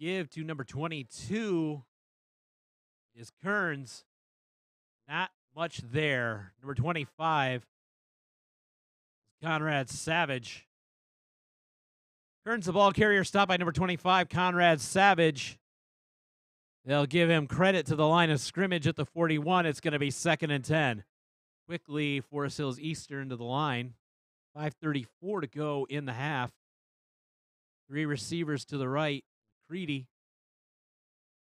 Give to number 22 is Kearns. Not much there. Number 25 is Conrad Savage. Kearns, the ball carrier, stopped by number 25, Conrad Savage. They'll give him credit to the line of scrimmage at the 41. It's going to be second and 10. Quickly, Forest Hills Eastern to the line. 5:34 to go in the half. Three receivers to the right. Creedy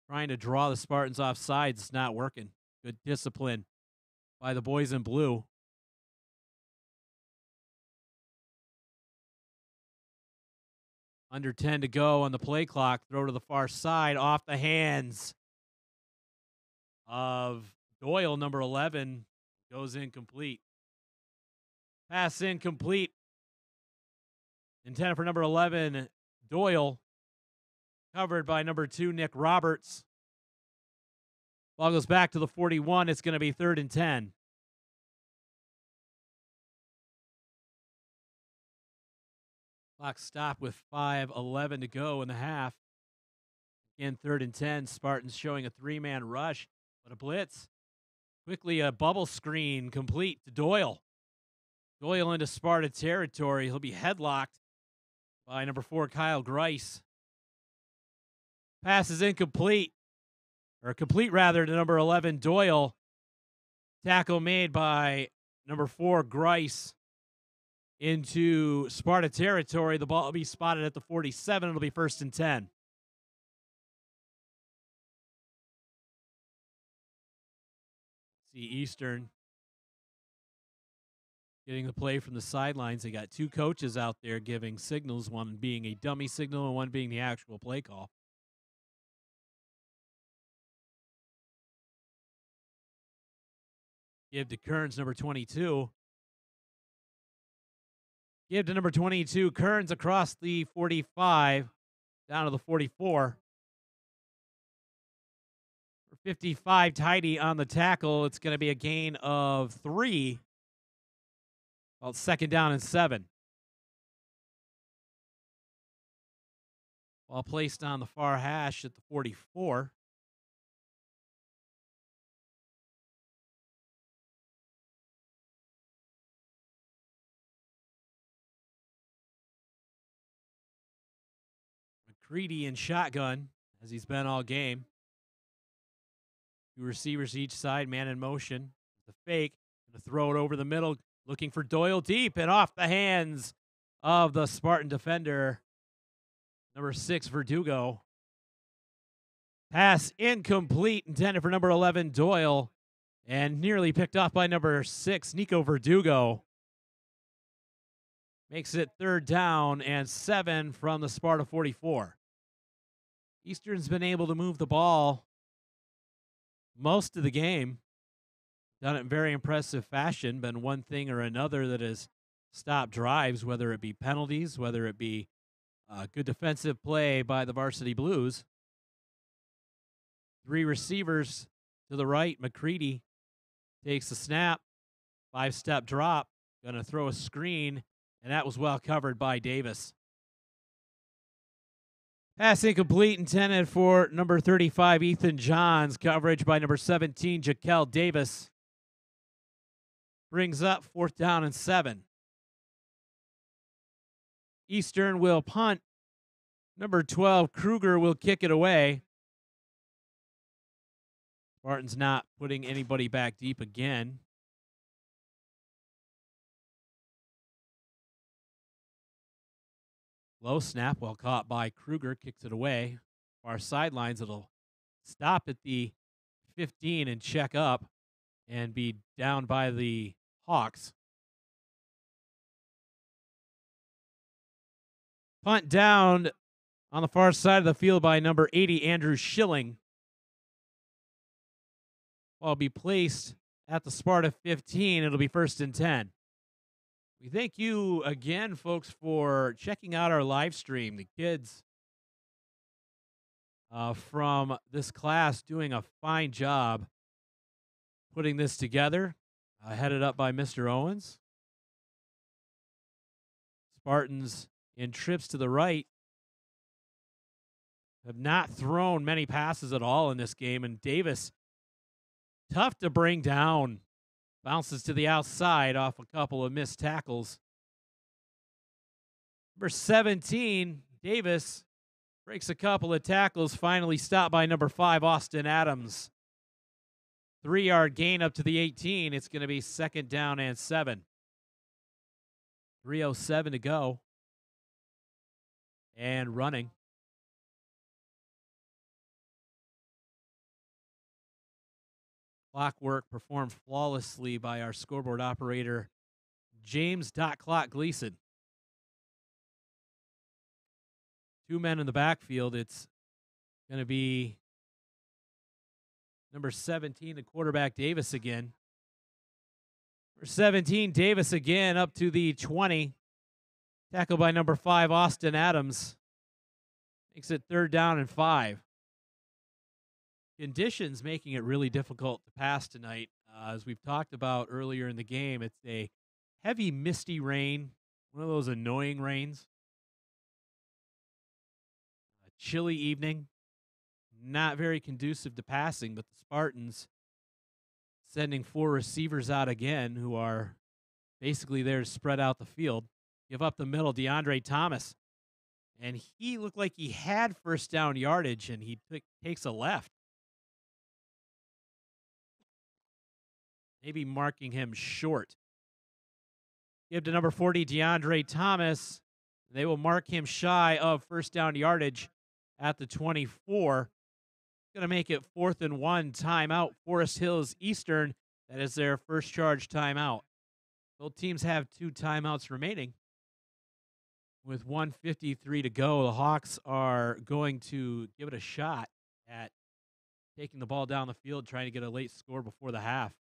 trying to draw the Spartans off sides. It's not working. Good discipline by the boys in blue. Under 10 to go on the play clock. Throw to the far side off the hands of Doyle, number 11. Goes incomplete. Pass incomplete. Intended for number 11, Doyle. Covered by number 2, Nick Roberts. Ball goes back to the 41. It's going to be third and 10. Clock stopped with 5:11 to go in the half. Again, 3rd and 10. Spartans showing a 3-man rush, but a blitz. Quickly, a bubble screen complete to Doyle. Doyle into Sparta territory. He'll be headlocked by number 4, Kyle Grice. Pass is incomplete, or complete rather, to number 11, Doyle. Tackle made by number 4, Grice into Sparta territory. The ball will be spotted at the 47. It'll be 1st and 10. See Eastern getting the play from the sidelines. They got 2 coaches out there giving signals, one being a dummy signal and one being the actual play call. Give to Kearns, number 22. Give to number 22, Kearns, across the 45, down to the 44. 55 tidy on the tackle. It's going to be a gain of 3. Well, 2nd down and 7. Ball placed on the far hash at the 44. McCready in shotgun, as he's been all game. 2 receivers each side, man in motion. The fake, going to throw it over the middle, looking for Doyle deep, and off the hands of the Spartan defender, number 6, Verdugo. Pass incomplete, intended for number 11, Doyle, and nearly picked off by number 6, Nico Verdugo. Makes it 3rd down and 7 from the Sparta 44. Eastern's been able to move the ball most of the game. Done it in very impressive fashion. Been one thing or another that has stopped drives, whether it be penalties, whether it be good defensive play by the Varsity Blues. 3 receivers to the right. McCready takes the snap. 5-step drop. Going to throw a screen, and that was well covered by Davis. Pass incomplete, intended for number 35, Ethan Johns. Coverage by number 17, Jaquel Davis. Brings up 4th down and 7. Eastern will punt. Number 12, Kruger, will kick it away. Spartans not putting anybody back deep again. Low snap, well caught by Kruger, kicks it away. Far sidelines, it'll stop at the 15 and check up and be down by the Hawks. Punt down on the far side of the field by number 80, Andrew Schilling. Ball will be placed at the Sparta 15. It'll be 1st and 10. We thank you again, folks, for checking out our live stream. The kids from this class doing a fine job putting this together, headed up by Mr. Owens. Spartans in trips to the right have not thrown many passes at all in this game, and Davis, tough to bring down. Bounces to the outside off a couple of missed tackles. Number 17, Davis, breaks a couple of tackles, finally stopped by number 5, Austin Adams. 3-yard gain up to the 18. It's going to be 2nd down and 7. 3:07 to go. And running. Clockwork performed flawlessly by our scoreboard operator, James Clock Gleason. 2 men in the backfield. It's going to be number 17, the quarterback, Davis again. Number 17, Davis again, up to the 20. Tackled by number 5, Austin Adams. Makes it 3rd down and 5. Conditions making it really difficult to pass tonight. As we've talked about earlier in the game, it's a heavy, misty rain, one of those annoying rains. chilly evening, not very conducive to passing, but the Spartans sending 4 receivers out again who are basically there to spread out the field. Give up the middle, DeAndre Thomas. And he looked like he had first down yardage, and he takes a left. Maybe marking him short. Give to number 40, DeAndre Thomas. They will mark him shy of first down yardage at the 24. Going to make it 4th and 1, timeout. Forest Hills Eastern. That is their first charge timeout. Both teams have 2 timeouts remaining. With 1:53 to go, the Hawks are going to give it a shot at taking the ball down the field, trying to get a late score before the half.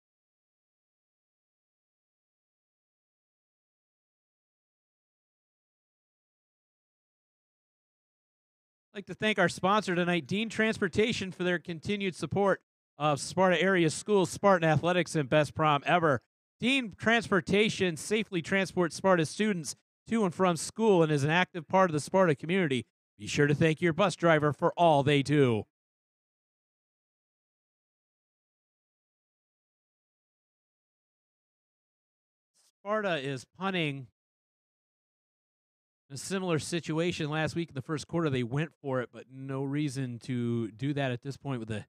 I'd like to thank our sponsor tonight, Dean Transportation, for their continued support of Sparta area schools, Spartan athletics, and best prom ever. Dean Transportation safely transports Sparta students to and from school and is an active part of the Sparta community. Be sure to thank your bus driver for all they do. Sparta is punting a similar situation last week in the first quarter. They went for it, but no reason to do that at this point with a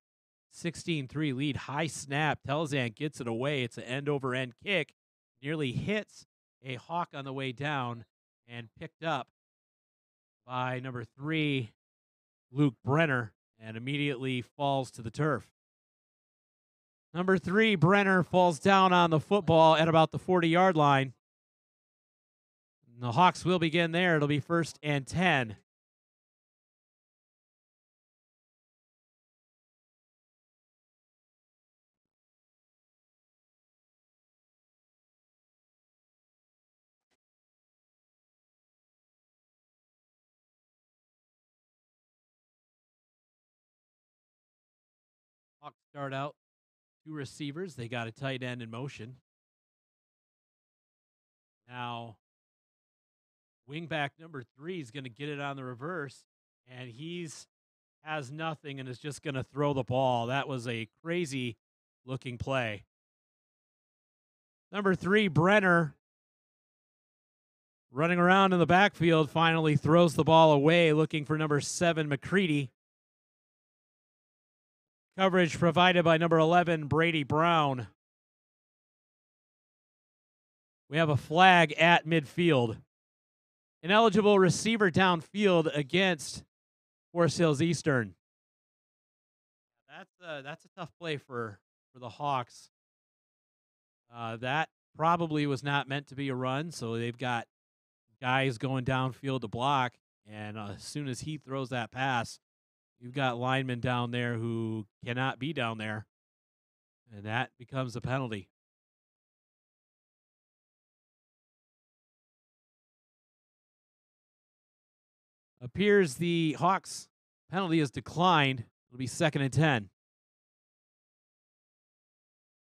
16-3 lead. High snap. Telzan gets it away. It's an end-over-end kick. Nearly hits a Hawk on the way down and picked up by number 3, Luke Brenner, and immediately falls to the turf. Number 3, Brenner, falls down on the football at about the 40-yard line. And the Hawks will begin there. It'll be 1st and 10. Hawks start out 2 receivers. They got a tight end in motion. Now, wingback number 3 is going to get it on the reverse, and has nothing and is just going to throw the ball. That was a crazy looking play. Number 3, Brenner, running around in the backfield, finally throws the ball away, looking for number 7, McCready. Coverage provided by number 11, Brady Brown. We have a flag at midfield. An eligible receiver downfield against Forest Hills Eastern. That's a tough play for the Hawks. That probably was not meant to be a run, so they've got guys going downfield to block, and as soon as he throws that pass, you've got linemen down there who cannot be down there, and that becomes a penalty. Appears the Hawks penalty is declined. It'll be 2nd and 10.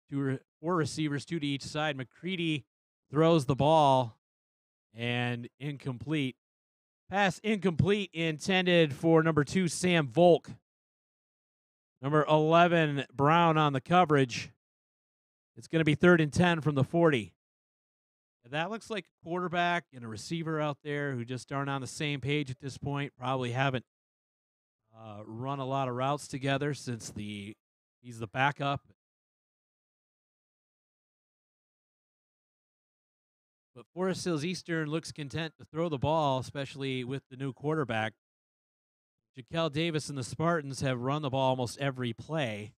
4 receivers, 2 to each side. McCready throws the ball, and incomplete. Pass incomplete, intended for number 2, Sam Volk. Number 11, Brown on the coverage. It's going to be 3rd and 10 from the 40. And that looks like a quarterback and a receiver out there who just aren't on the same page at this point. Probably haven't run a lot of routes together since he's the backup. But Forest Hills Eastern looks content to throw the ball, especially with the new quarterback. Jaquel Davis and the Spartans have run the ball almost every play,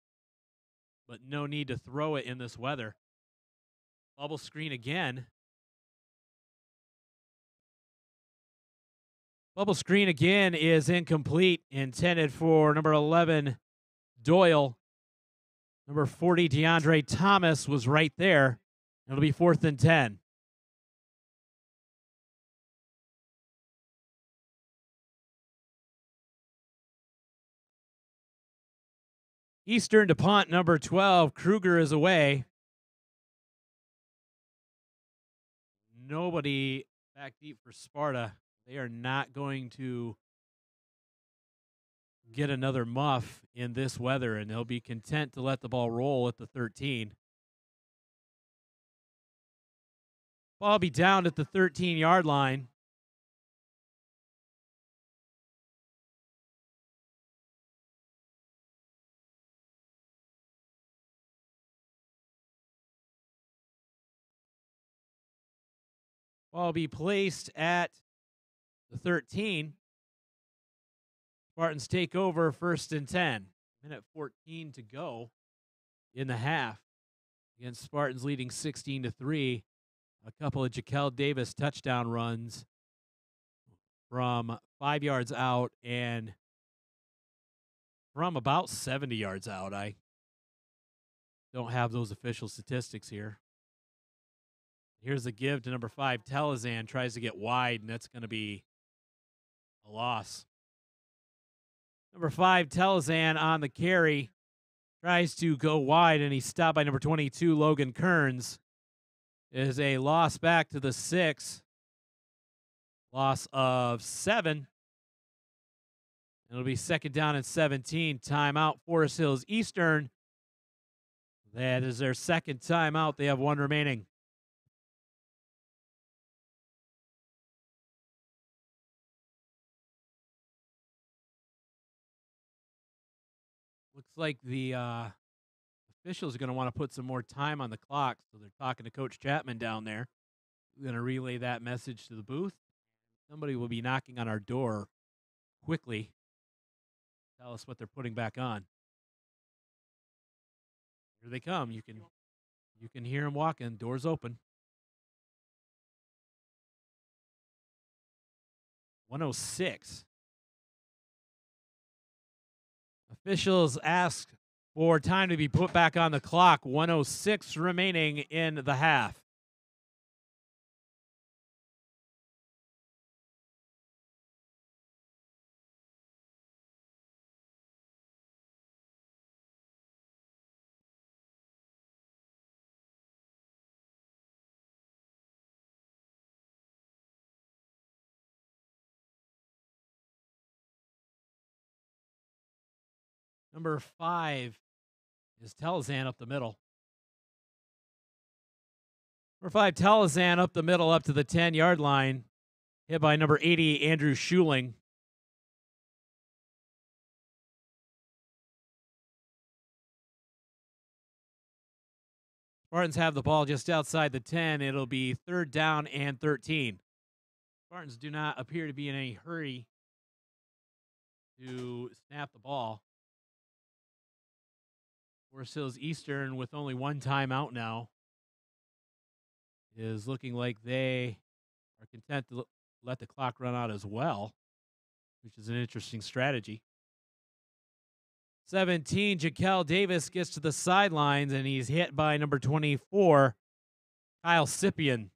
but no need to throw it in this weather. Bubble screen again. Bubble screen again is incomplete, intended for number 11, Doyle. Number 40, DeAndre Thomas, was right there. It'll be 4th and 10. Eastern to punt, number 12, Kruger is away. Nobody back deep for Sparta. They are not going to get another muff in this weather, and they'll be content to let the ball roll at the 13. Ball be down at the 13-yard line. Ball be placed at the 13. Spartans take over 1st and 10. Minute 14 to go in the half. Against Spartans leading 16-3. A couple of Jaquel Davis touchdown runs from 5 yards out and from about 70 yards out. I don't have those official statistics here. Here's a give to number 5, Telezan. Tries to get wide, and that's going to be a loss. Number 5, Telezan on the carry. Tries to go wide, and he's stopped by number 22, Logan Kearns. Is a loss back to the 6. Loss of 7. It'll be 2nd down and 17. Timeout, Forest Hills Eastern. That is their 2nd timeout. They have 1 remaining. Looks like the officials are going to want to put some more time on the clock, so they're talking to Coach Chapman down there. We're going to relay that message to the booth. Somebody will be knocking on our door quickly. Tell us what they're putting back on. Here they come. You can hear them walking. Doors open. 106. Officials ask for time to be put back on the clock. 106 remaining in the half. Number 5 is Telezan up the middle. Number 5, Telezan up the middle up to the 10-yard line. Hit by number 80, Andrew Schuling. Spartans have the ball just outside the 10. It'll be 3rd down and 13. Spartans do not appear to be in any hurry to snap the ball. Forest Hills Eastern, with only 1 timeout now, is looking like they are content to let the clock run out as well, which is an interesting strategy. 17, Jaquel Davis gets to the sidelines, and he's hit by number 24, Kyle Scypian.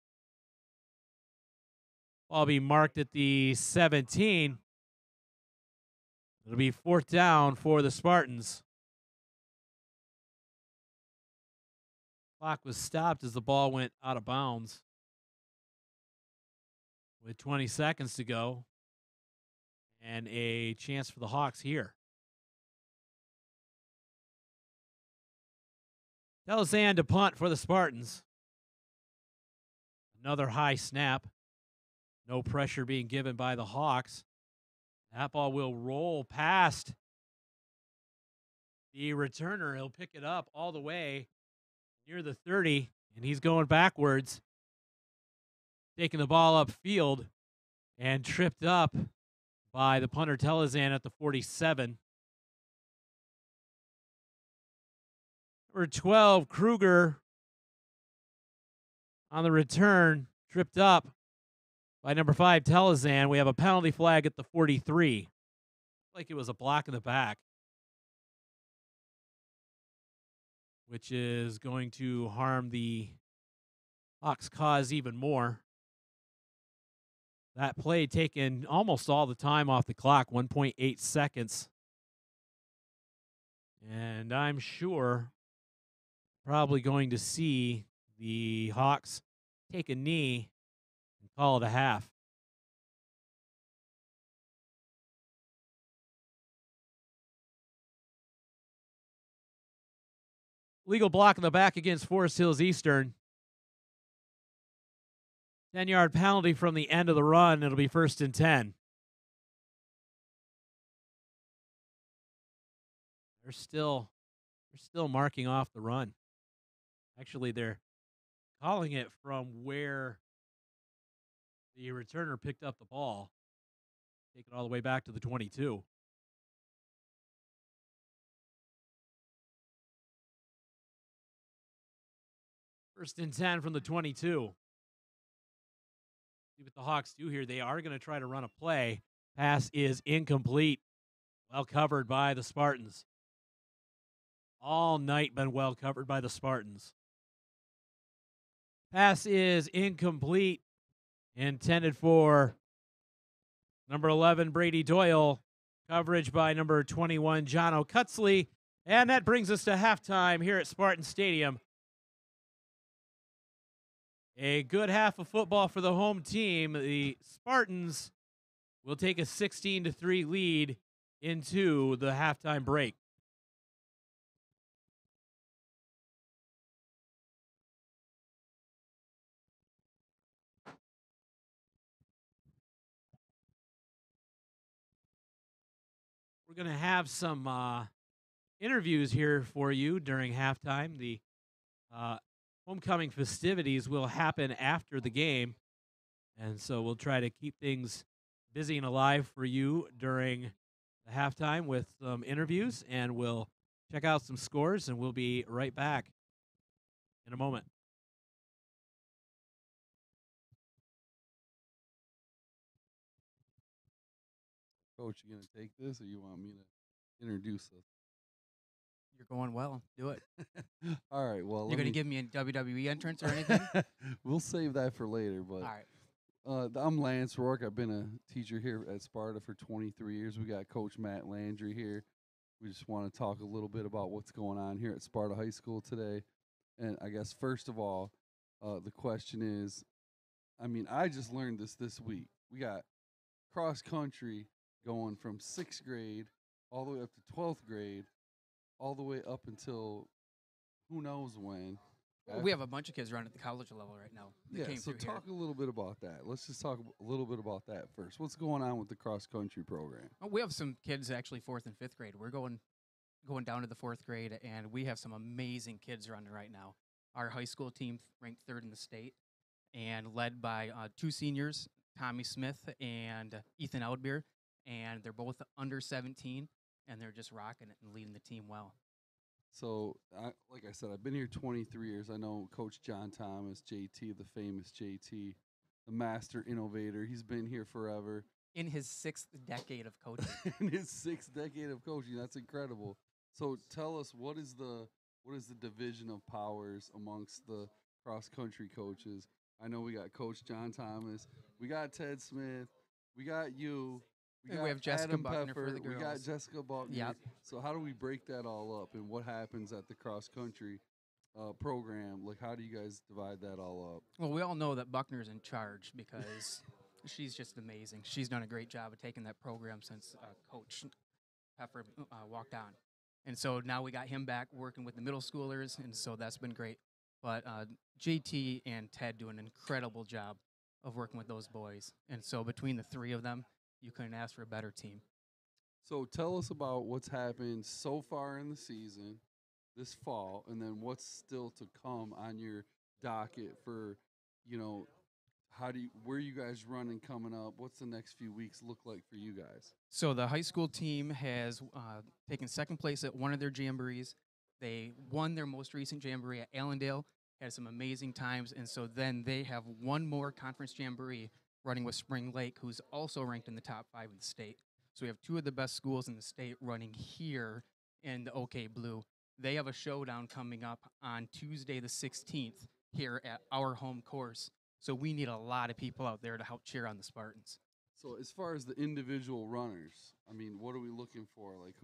Ball be marked at the 17. It'll be 4th down for the Spartans. Clock was stopped as the ball went out of bounds with 20 seconds to go, and a chance for the Hawks here. Telezan to punt for the Spartans. Another high snap. No pressure being given by the Hawks. That ball will roll past the returner. He'll pick it up all the way near the 30, and he's going backwards, taking the ball upfield, and tripped up by the punter Telezan at the 47. Number 12, Kruger, on the return, tripped up by number 5, Telezan. We have a penalty flag at the 43. Like it was a block in the back, which is going to harm the Hawks' cause even more. That play taken almost all the time off the clock, 1.8 seconds. And I'm sure probably going to see the Hawks take a knee and call it a half. Legal block in the back against Forest Hills Eastern. 10-yard penalty from the end of the run. It'll be 1st and 10. They're still marking off the run. Actually, they're calling it from where the returner picked up the ball. Take it all the way back to the 22. First and 10 from the 22. See what the Hawks do here. They are going to try to run a play. Pass is incomplete. Well covered by the Spartans. All night been well covered by the Spartans. Pass is incomplete. Intended for number 11, Brady Doyle. Coverage by number 21, John O'Cutsley. And that brings us to halftime here at Spartan Stadium. A good half of football for the home team. The Spartans will take a 16-3 lead into the halftime break. We're going to have some interviews here for you during halftime. The homecoming festivities will happen after the game, and so we'll try to keep things busy and alive for you during the halftime with some interviews, and we'll check out some scores, and we'll be right back in a moment. Coach, you gonna take this, or you want me to introduce us? You're going well. Do it. All right. Well, You're going to give me a WWE entrance or anything? We'll save that for later. But All right. I'm Lance Rourke. I've been a teacher here at Sparta for 23 years. We got Coach Matt Landry here. We just want to talk a little bit about what's going on here at Sparta High School today. And I guess first of all, the question is, I mean, I just learned this week. We got cross country going from 6th grade all the way up to 12th grade, all the way up until who knows when. Well, we have a bunch of kids running at the college level right now. Yeah, so talk a little bit about that. Let's just talk a little bit about that first. What's going on with the cross country program? Oh, we have some kids actually 4th and 5th grade. We're going down to the 4th grade, and we have some amazing kids running right now. Our high school team ranked 3rd in the state, and led by 2 seniors, Tommy Smith and Ethan Outbeer, and they're both under 17, and they're just rocking it and leading the team well. So, like I said, I've been here 23 years. I know Coach John Thomas, JT, the famous JT, the master innovator. He's been here forever. In his 6th decade of coaching. In his 6th decade of coaching, that's incredible. So, tell us, what is the division of powers amongst the cross country coaches? I know we got Coach John Thomas, we got Ted Smith, we got you. We have Jessica Adam Buckner Pepper, for the girls. We got Jessica Buckner. Yep. So how do we break that all up, and what happens at the cross country program? Like, how do you guys divide that all up? Well, we all know that Buckner's in charge because she's just amazing. She's done a great job of taking that program since Coach Pepper walked on. And so now we got him back working with the middle schoolers, and so that's been great. But JT and Ted do an incredible job of working with those boys. And so between the 3 of them, you couldn't ask for a better team. So tell us about what's happened so far in the season this fall, and then what's still to come on your docket for, where you guys running coming up? What's the next few weeks look like for you guys? So the high school team has taken 2nd place at one of their jamborees. They won their most recent jamboree at Allendale, had some amazing times, and so then they have one more conference jamboree running with Spring Lake, who's also ranked in the top 5 in the state. So we have 2 of the best schools in the state running here in the OK Blue. They have a showdown coming up on Tuesday the 16th here at our home course. So we need a lot of people out there to help cheer on the Spartans. So as far as the individual runners, I mean, what are we looking for? Like,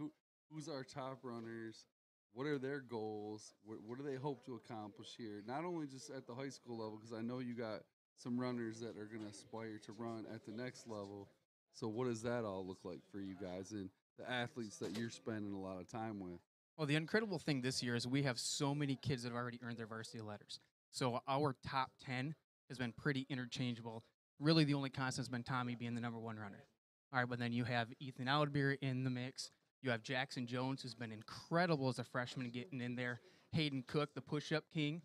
who's our top runners? What are their goals? What do they hope to accomplish here? Not only just at the high school level, because I know you got some runners that are going to aspire to run at the next level. So what does that all look like for you guys and the athletes that you're spending a lot of time with? Well, the incredible thing this year is we have so many kids that have already earned their varsity letters. So our top 10 has been pretty interchangeable. Really, the only constant has been Tommy being the #1 runner. All right, but then you have Ethan Outbeer in the mix. You have Jackson Jones, who's been incredible as a freshman getting in there. Hayden Cook, the push-up king.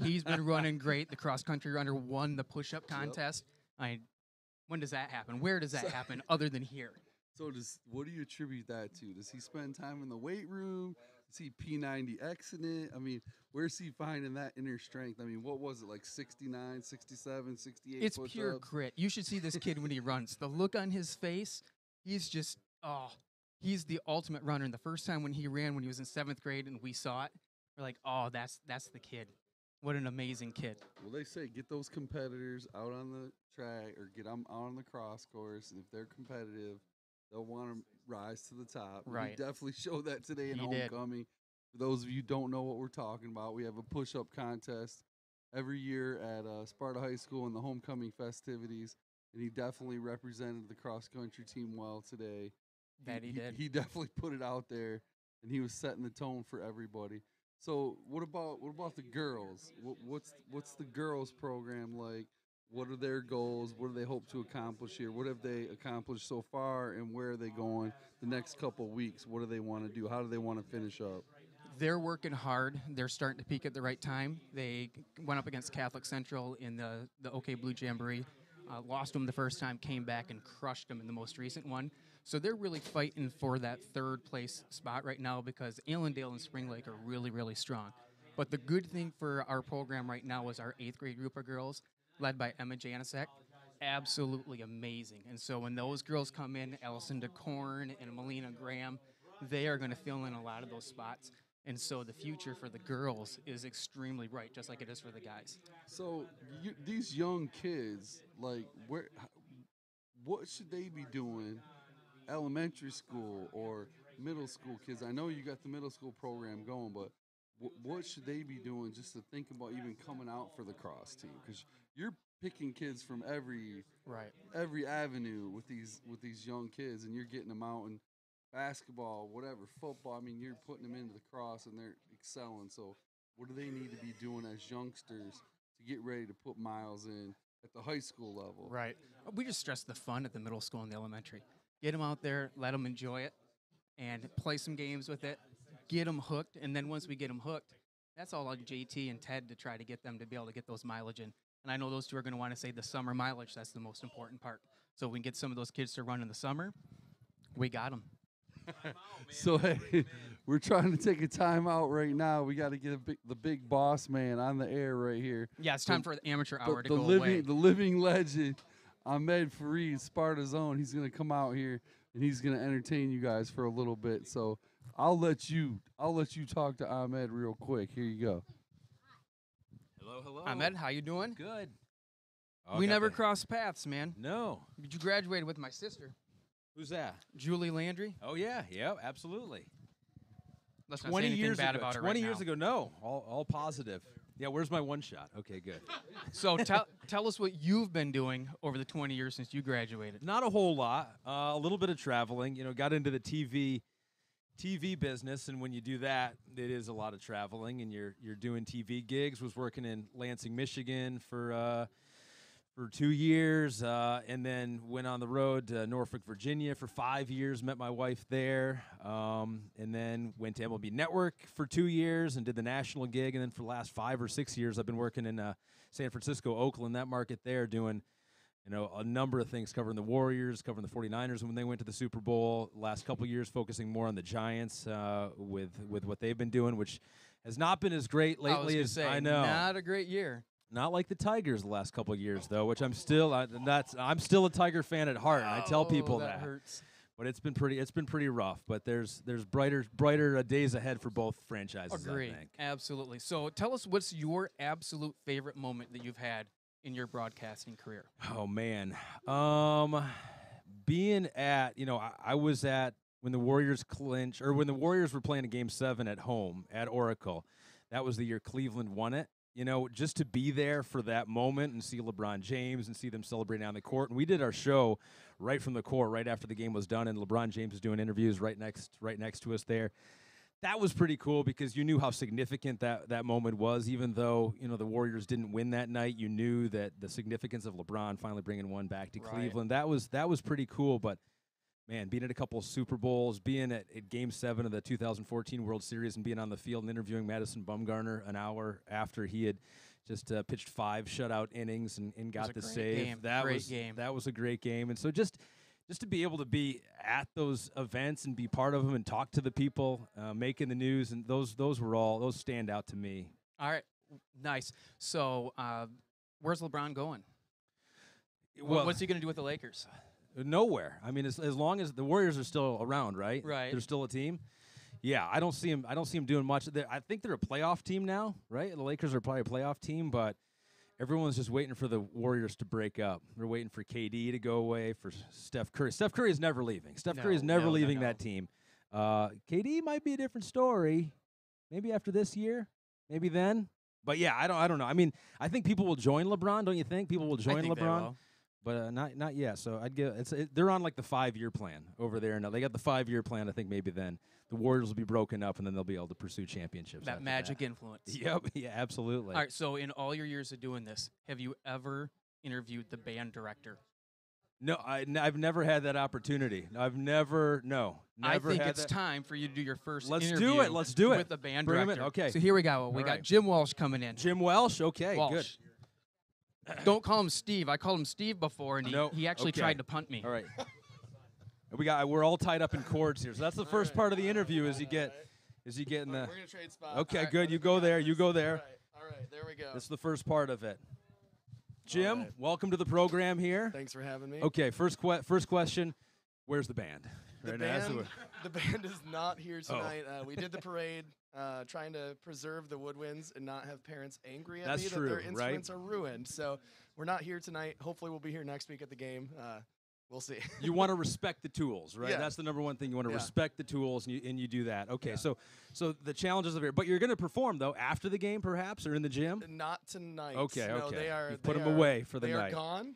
He's been running great. The cross-country runner won the push-up contest. When does that happen? Where does that happen other than here? So what do you attribute that to? Does he spend time in the weight room? Is he P90X in it? I mean, where's he finding that inner strength? I mean, what was it, like 69, 67, 68 It's push-ups? pure grit. You should see this kid when he runs. The look on his face, he's just, he's the ultimate runner. And the first time when he ran when he was in 7th grade and we saw it, we're like, oh, that's the kid. What an amazing kid. Well, they say get those competitors out on the track or get them out on the cross course, and if they're competitive, they'll want to rise to the top. Right. He definitely showed that today in He did. homecoming. For those of you who don't know what we're talking about, we have a push-up contest every year at Sparta High School in the homecoming festivities, and he definitely represented the cross-country team well today. That he did. He definitely put it out there, and he was setting the tone for everybody. So what about the girls? What's the girls program like? What are their goals? What do they hope to accomplish here? What have they accomplished so far, and where are they going the next couple of weeks? What do they want to do? How do they want to finish up? They're working hard. They're starting to peak at the right time. They went up against Catholic Central in the OK Blue Jamboree, lost them the first time, came back and crushed them in the most recent one. So they're really fighting for that 3rd place spot right now because Allendale and Spring Lake are really, really strong. But the good thing for our program right now is our 8th grade group of girls, led by Emma Janicek, absolutely amazing. And so when those girls come in, Allison DeCorn and Melina Graham, they are going to fill in a lot of those spots. And so the future for the girls is extremely bright, just like it is for the guys. So these young kids, like, what should they be doing? Elementary school or middle school kids? I know you got the middle school program going, but what should they be doing just to think about even coming out for the cross team? Because you're picking kids from every avenue with these young kids, and you're getting them out in basketball, whatever, football. I mean, you're putting them into the cross, and they're excelling. So what do they need to be doing as youngsters to get ready to put miles in at the high school level? Right. We just stress the fun at the middle school and the elementary. Get them out there, let them enjoy it, and play some games with it. Get them hooked, and then once we get them hooked, that's all on JT and Ted to try to get them to be able to get those mileage in. And I know those two are going to want to say the summer mileage. That's the most important part. So if we can get some of those kids to run in the summer, we got them. So, hey, we're trying to take a timeout right now. We got to get the big boss man on the air right here. Yeah, it's time for the amateur hour to the go living, away. The living legend, Ahmed Fareed, Sparta's own. He's going to come out here, and he's going to entertain you guys for a little bit. So I'll let you talk to Ahmed real quick. Here you go. Hello. Ahmed, how you doing? Good. We never crossed paths, man. No. You graduated with my sister, Who's that? Julie Landry. Oh yeah, absolutely. Let's not say anything bad about her 20 right years now. ago, no. All positive. Yeah, where's my one shot? Okay, good. So tell us what you've been doing over the 20 years since you graduated. Not a whole lot. A little bit of traveling. Got into the TV business, and when you do that, it is a lot of traveling, and you're doing TV gigs. Was working in Lansing, Michigan for 2 years, and then went on the road to Norfolk, Virginia for 5 years, met my wife there, and then went to MLB Network for 2 years and did the national gig, and then for the last 5 or 6 years, I've been working in San Francisco, Oakland, that market there, doing a number of things, covering the Warriors, covering the 49ers when they went to the Super Bowl. Last couple of years, focusing more on the Giants with what they've been doing, which has not been as great lately as I know. Not a great year. Not like the Tigers the last couple of years, though, which I'm still a Tiger fan at heart. And I tell people that hurts. But it's been pretty rough. But there's brighter days ahead for both franchises. Agree. I think. Absolutely. So tell us, what's your absolute favorite moment that you've had in your broadcasting career? Oh man, being at I was at when the Warriors when the Warriors were playing a Game 7 at home at Oracle. That was the year Cleveland won it. Just to be there for that moment and see LeBron James and see them celebrating on the court. And we did our show right from the court right after the game was done, and LeBron James was doing interviews right next to us there. that was pretty cool because you knew how significant that moment was. Even though the Warriors didn't win that night, you knew that the significance of LeBron finally bringing one back to Cleveland. That was pretty cool. But man, being at a couple of Super Bowls, being at Game 7 of the 2014 World Series, and being on the field and interviewing Madison Bumgarner an hour after he had just pitched 5 shutout innings and got the save. That was a great game. And so just to be able to be at those events and be part of them and talk to the people making the news, and those stand out to me. All right, nice. So where's LeBron going? Well, what's he going to do with the Lakers? Nowhere. I mean, as long as the Warriors are still around, right? Right. They're still a team. Yeah, I don't see him doing much. I think they're a playoff team now, right? The Lakers are probably a playoff team, but everyone's just waiting for the Warriors to break up. They're waiting for KD to go away, for Steph Curry. Steph Curry is never leaving. Curry is never leaving that team. KD might be a different story. Maybe after this year, maybe then. But yeah, I don't know. I mean, I think people will join LeBron. Don't you think people will join LeBron? They will. But not yet. So I'd give they're on like the 5-year plan over there now. They got the 5-year plan. I think maybe then the Warriors will be broken up, and then they'll be able to pursue championships. That magic influence. Yep. Yeah, absolutely. All right. So in all your years of doing this, have you ever interviewed the band director? No, I've never had that opportunity. I think it's time for you to do your first Let's interview do it. Let's do it. with the band Bring him director. in. Okay. So here we go. We got Jim Walsh coming in. Jim Welsh? Okay, Walsh. good. Don't call him Steve. I called him Steve before, and he actually tried to punt me. All right. We're all tied up in cords here. So that's the first part of the interview is you get in the. We're gonna trade spots. Okay, right, good. You go there. You go there. All right, there we go. That's the first part of it. Jim, welcome to the program here. Thanks for having me. Okay, first question. Where's the band? The band is not here tonight. We did the parade, trying to preserve the woodwinds and not have parents angry at me that their instruments are ruined. So we're not here tonight. Hopefully we'll be here next week at the game. We'll see. You want to respect the tools, right? Yeah. That's the number one thing. You want to respect the tools, and you do that. Okay, so the challenges of it. But you're going to perform, though, after the game, perhaps, or in the gym? Not tonight. Okay, no, okay. They are. You've put them away for the they night. They are gone.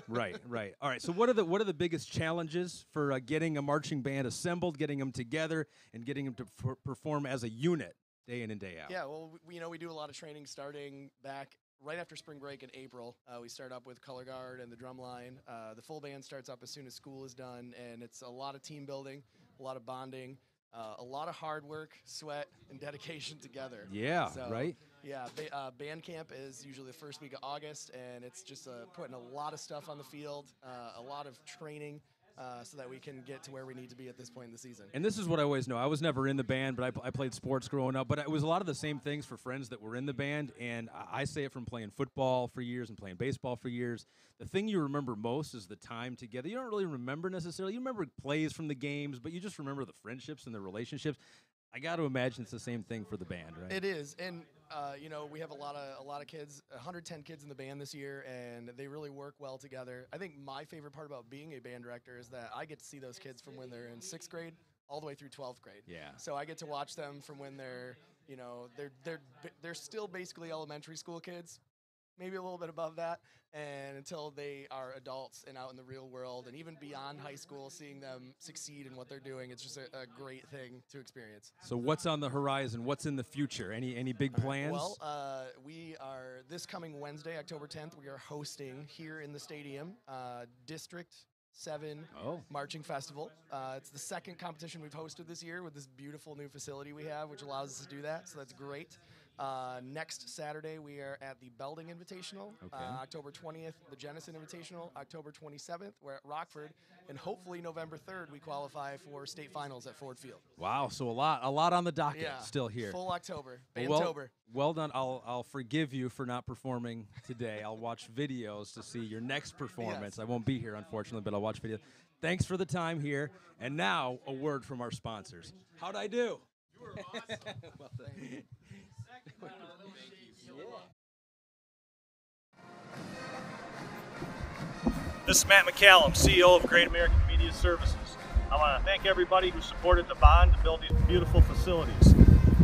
Right. All right. So what are the biggest challenges for getting a marching band assembled, getting them together, and getting them to perform as a unit day in and day out? Yeah. Well, we do a lot of training starting back right after spring break in April. We start up with color guard and the drum line. The full band starts up as soon as school is done, and it's a lot of team building, a lot of bonding, a lot of hard work, sweat, and dedication together. Yeah. So, right. Yeah, band camp is usually the first week of August, and it's just putting a lot of stuff on the field, a lot of training, so that we can get to where we need to be at this point in the season. And this is what I always know. I was never in the band, but I played sports growing up. But it was a lot of the same things for friends that were in the band, and I say it from playing football for years and playing baseball for years. The thing you remember most is the time together. You don't really remember necessarily. You remember plays from the games, but you just remember the friendships and the relationships. I got to imagine it's the same thing for the band, right? It is, and we have a lot of kids, 110 kids in the band this year, and they really work well together. I think my favorite part about being a band director is that I get to see those kids from when they're in 6th grade all the way through 12th grade. Yeah. So I get to watch them from when they're still basically elementary school kids, maybe a little bit above that, and until they are adults and out in the real world, and even beyond high school, seeing them succeed in what they're doing, it's just a great thing to experience. So what's on the horizon? What's in the future? Any big plans? Well, we are, this coming Wednesday, October 10th, we are hosting here in the stadium District 7 Marching Festival. It's the second competition we've hosted this year with this beautiful new facility we have, which allows us to do that, so that's great. Next Saturday, we are at the Belding Invitational. October 20th, the Jennison Invitational. October 27th, we're at Rockford. And hopefully November 3rd, we qualify for state finals at Ford Field. Wow, so a lot on the docket still here. Full October. Bandtober. Well done. I'll forgive you for not performing today. I'll watch videos to see your next performance. Yes. I won't be here, unfortunately, but I'll watch videos. Thanks for the time here. And now, a word from our sponsors. How'd I do? You were awesome. Well done. This is Matt McCallum, CEO of Great American Media Services. I want to thank everybody who supported the bond to build these beautiful facilities.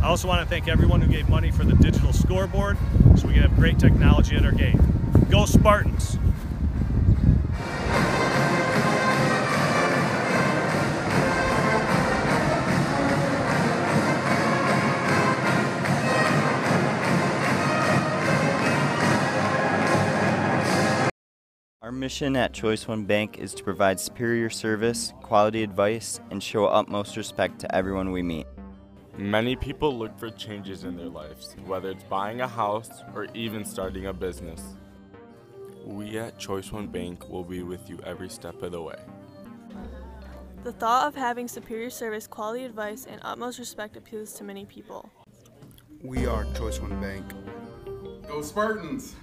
I also want to thank everyone who gave money for the digital scoreboard so we can have great technology at our game. Go Spartans! mission at Choice One Bank is to provide superior service, quality advice, and show utmost respect to everyone we meet. Many people look for changes in their lives, whether it's buying a house or even starting a business. We at Choice One Bank will be with you every step of the way. The thought of having superior service, quality advice, and utmost respect appeals to many people. We are Choice One Bank. Go Spartans!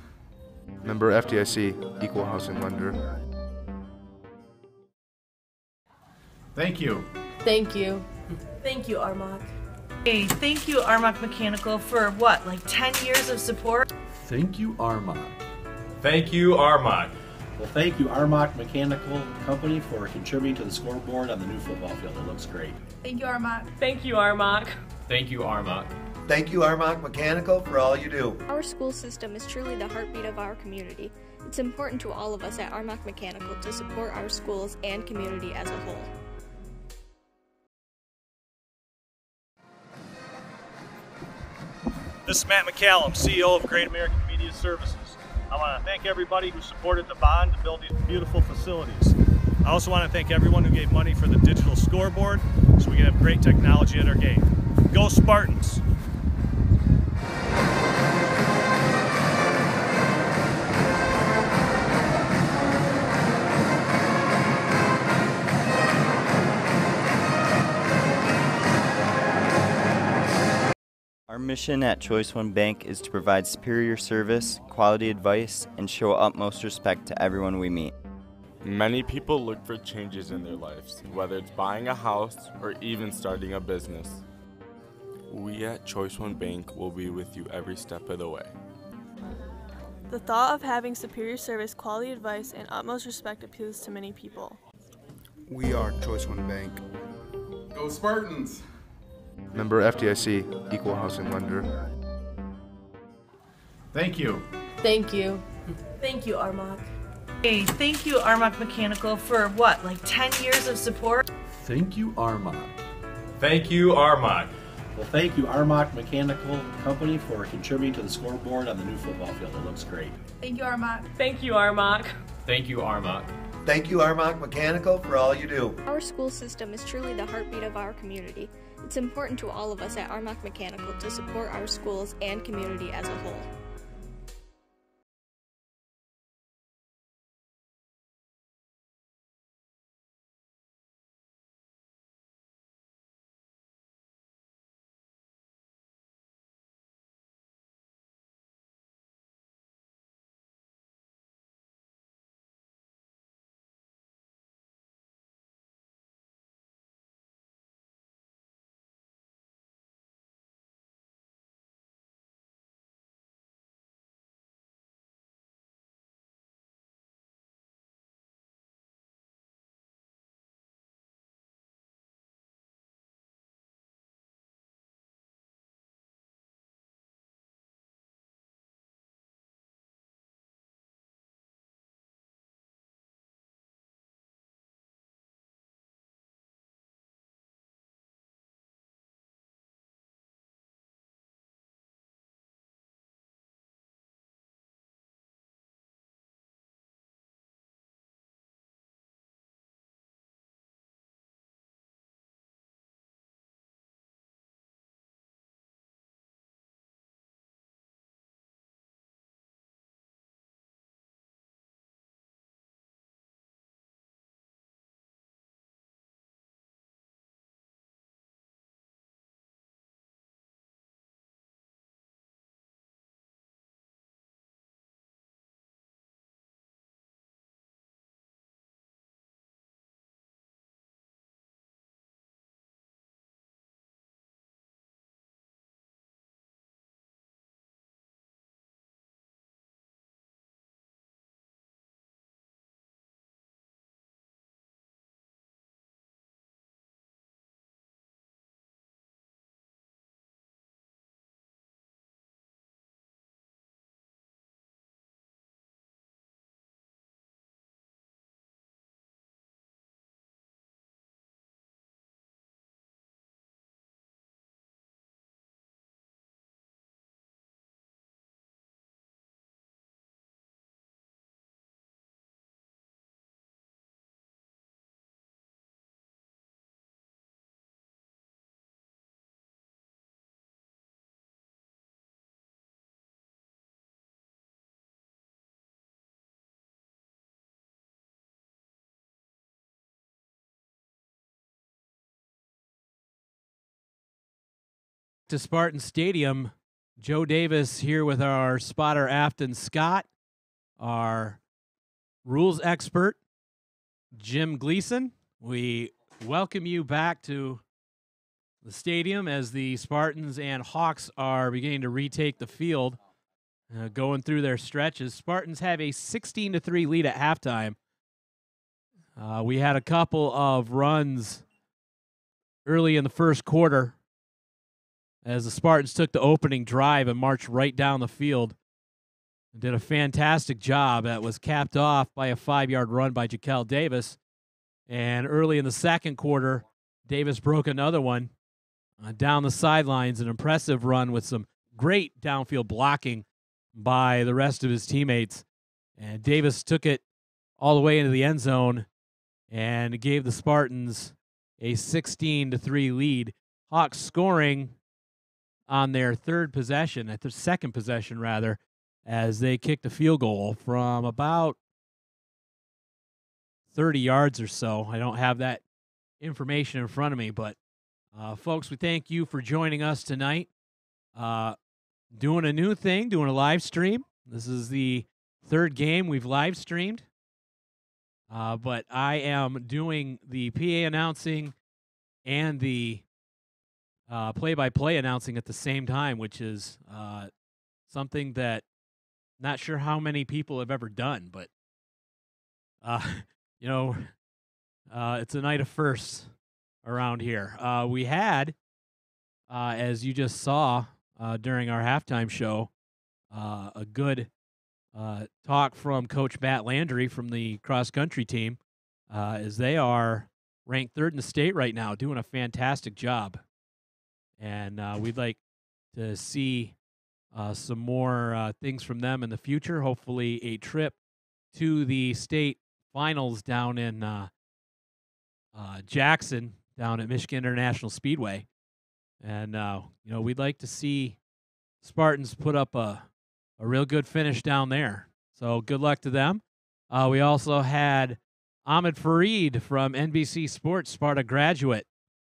Member FDIC, equal housing lender. Thank you. Thank you. Thank you, Armok. Hey, thank you, Armok Mechanical, for what, like 10 years of support? Thank you, Armok. Thank you, Armok. Well, thank you, Armok Mechanical Company, for contributing to the scoreboard on the new football field. It looks great. Thank you, Armok. Thank you, Armok. Thank you, Armok. Thank you, Armok Mechanical, for all you do. Our school system is truly the heartbeat of our community. It's important to all of us at Armok Mechanical to support our schools and community as a whole. This is Matt McCallum, CEO of Great American Media Services. I want to thank everybody who supported the bond to build these beautiful facilities. I also want to thank everyone who gave money for the digital scoreboard so we can have great technology at our game. Go Spartans! Our mission at Choice One Bank is to provide superior service, quality advice, and show utmost respect to everyone we meet. Many people look for changes in their lives, whether it's buying a house or even starting a business. We at Choice One Bank will be with you every step of the way. The thought of having superior service, quality advice, and utmost respect appeals to many people. We are Choice One Bank. Go Spartans! Member FDIC, equal housing lender. Thank you. Thank you. Thank you, Armok. Hey, thank you, Armok Mechanical, for what, like 10 years of support? Thank you, Armok. Thank you, Armok. Well, thank you, Armok Mechanical Company, for contributing to the scoreboard on the new football field. It looks great. Thank you, Armok. Thank you, Armok. Thank you, Armok. Thank you, Armok Mechanical, for all you do. Our school system is truly the heartbeat of our community. It's important to all of us at Armok Mechanical to support our schools and community as a whole. To Spartan Stadium, Joe Davis here with our spotter Afton Scott, our rules expert Jim Gleason. We welcome you back to the stadium as the Spartans and Hawks are beginning to retake the field, going through their stretches. Spartans have a 16-3 lead at halftime. We had a couple of runs early in the first quarter as the Spartans took the opening drive and marched right down the field. Did a fantastic job. That was capped off by a 5-yard run by Jaquel Davis. And early in the second quarter, Davis broke another one down the sidelines, an impressive run with some great downfield blocking by the rest of his teammates. And Davis took it all the way into the end zone and gave the Spartans a 16-3 lead. Hawks scoring on their second possession, as they kicked a field goal from about 30 yards or so. I don't have that information in front of me, but folks, we thank you for joining us tonight. Doing a new thing, doing a live stream. This is the third game we've live streamed, but I am doing the PA announcing and the play-by-play announcing at the same time, which is something that not sure how many people have ever done, but it's a night of firsts around here. We had, as you just saw during our halftime show, a good talk from Coach Matt Landry from the cross-country team, as they are ranked third in the state right now, doing a fantastic job. And we'd like to see some more things from them in the future, hopefully a trip to the state finals down in Jackson, down at Michigan International Speedway. And, we'd like to see Spartans put up a real good finish down there. So good luck to them. We also had Ahmed Fareed from NBC Sports, Sparta graduate,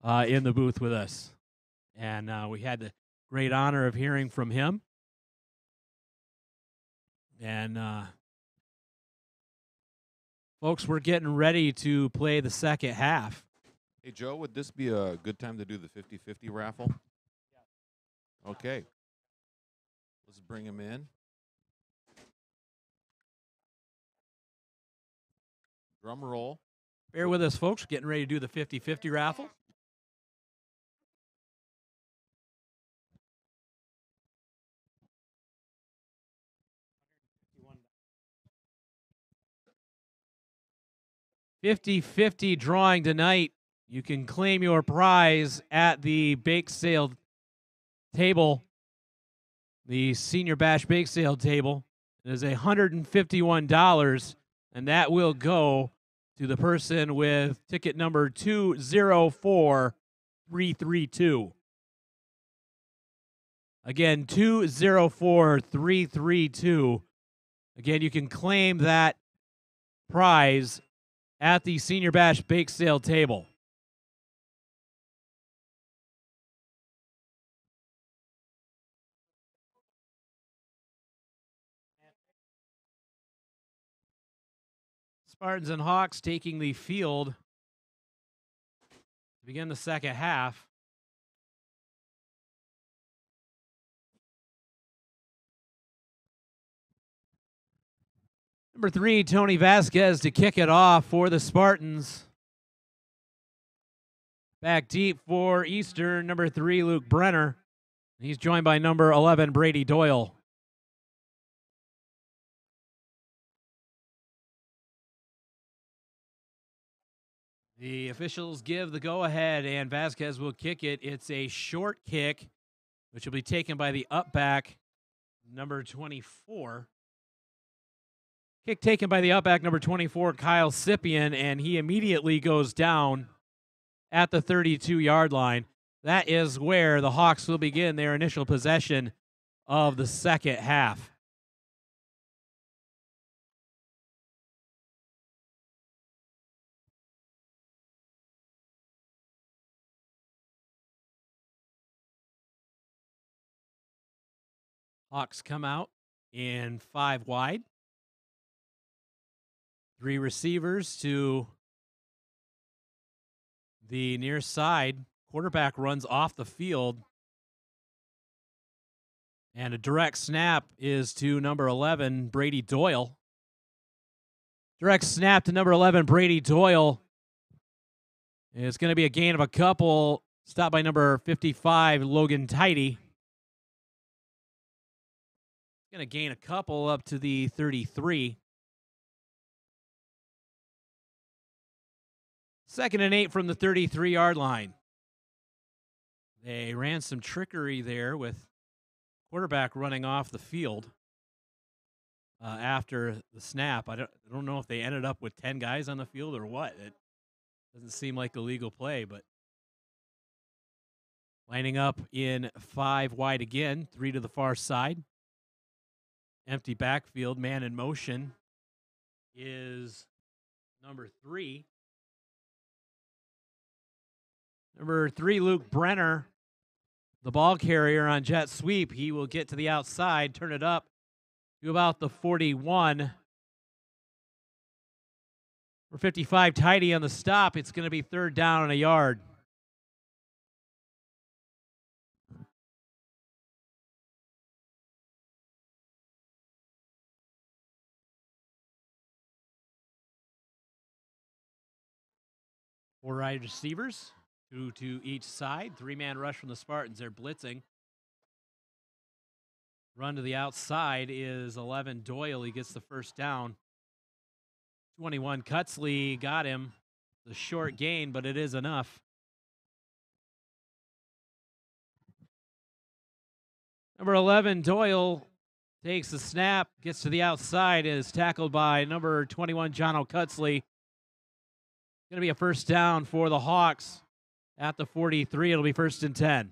in the booth with us. And we had the great honor of hearing from him. And, folks, we're getting ready to play the second half. Hey, Joe, would this be a good time to do the 50-50 raffle? Yeah. Okay. Let's bring him in. Drum roll. Bear with us, folks. We're getting ready to do the 50-50 raffle. $50-50 drawing tonight. You can claim your prize at the bake sale table, the Senior Bash bake sale table. It is $151, and that will go to the person with ticket number 204332. Again, 204332. Again, you can claim that prize at the Senior Bash bake sale table. Spartans and Hawks taking the field to begin the second half. Number 3, Tony Vasquez to kick it off for the Spartans. Back deep for Eastern, number 3, Luke Brenner. He's joined by number 11, Brady Doyle. The officials give the go-ahead, and Vasquez will kick it. It's a short kick, which will be taken by the up-back, number 24. Kick taken by the up-back, number 24, Kyle Sipien, and he immediately goes down at the 32-yard line. That is where the Hawks will begin their initial possession of the second half. Hawks come out in 5 wide. 3 receivers to the near side. Quarterback runs off the field. And a direct snap is to number 11, Brady Doyle. Direct snap to number 11, Brady Doyle. It's going to be a gain of a couple. Stopped by number 55, Logan Tidy. Going to gain a couple up to the 33. 2nd and 8 from the 33-yard line. They ran some trickery there with quarterback running off the field after the snap. I don't know if they ended up with 10 guys on the field or what. It doesn't seem like a legal play, but lining up in 5 wide again, 3 to the far side. Empty backfield, man in motion is number 3. Number 3, Luke Brenner, the ball carrier on jet sweep. He will get to the outside, turn it up to about the 41. For 55, Tidy on the stop. It's going to be 3rd down and a yard. Four wide receivers, 2 to each side. 3-man rush from the Spartans. They're blitzing. Run to the outside is 11 Doyle. He gets the first down. 21 Cutsley got him. The short gain, but it is enough. Number 11 Doyle takes the snap, gets to the outside, is tackled by number 21 Jono Cutsley. Going to be a first down for the Hawks at the 43. It'll be 1st and 10.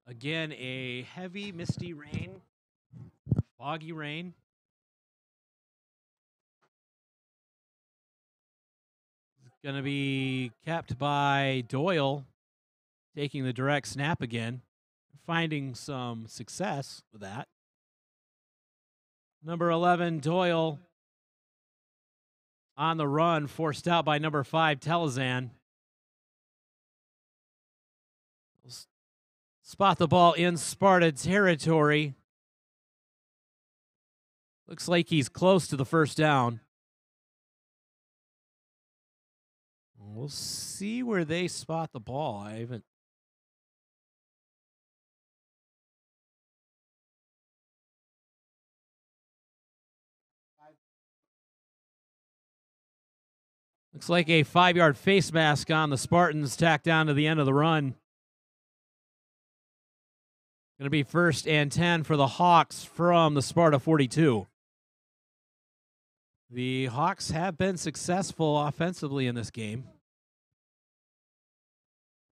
Again, a heavy, misty rain, foggy rain. It's going to be kept by Doyle, taking the direct snap again, finding some success with that. Number 11, Doyle, on the run, forced out by number 5, Telezan. Spot the ball in Sparta territory. Looks like he's close to the first down. We'll see where they spot the ball. I haven't. Looks like a 5-yard face mask on the Spartans tacked down to the end of the run. Going to be 1st and 10 for the Hawks from the Sparta 42. The Hawks have been successful offensively in this game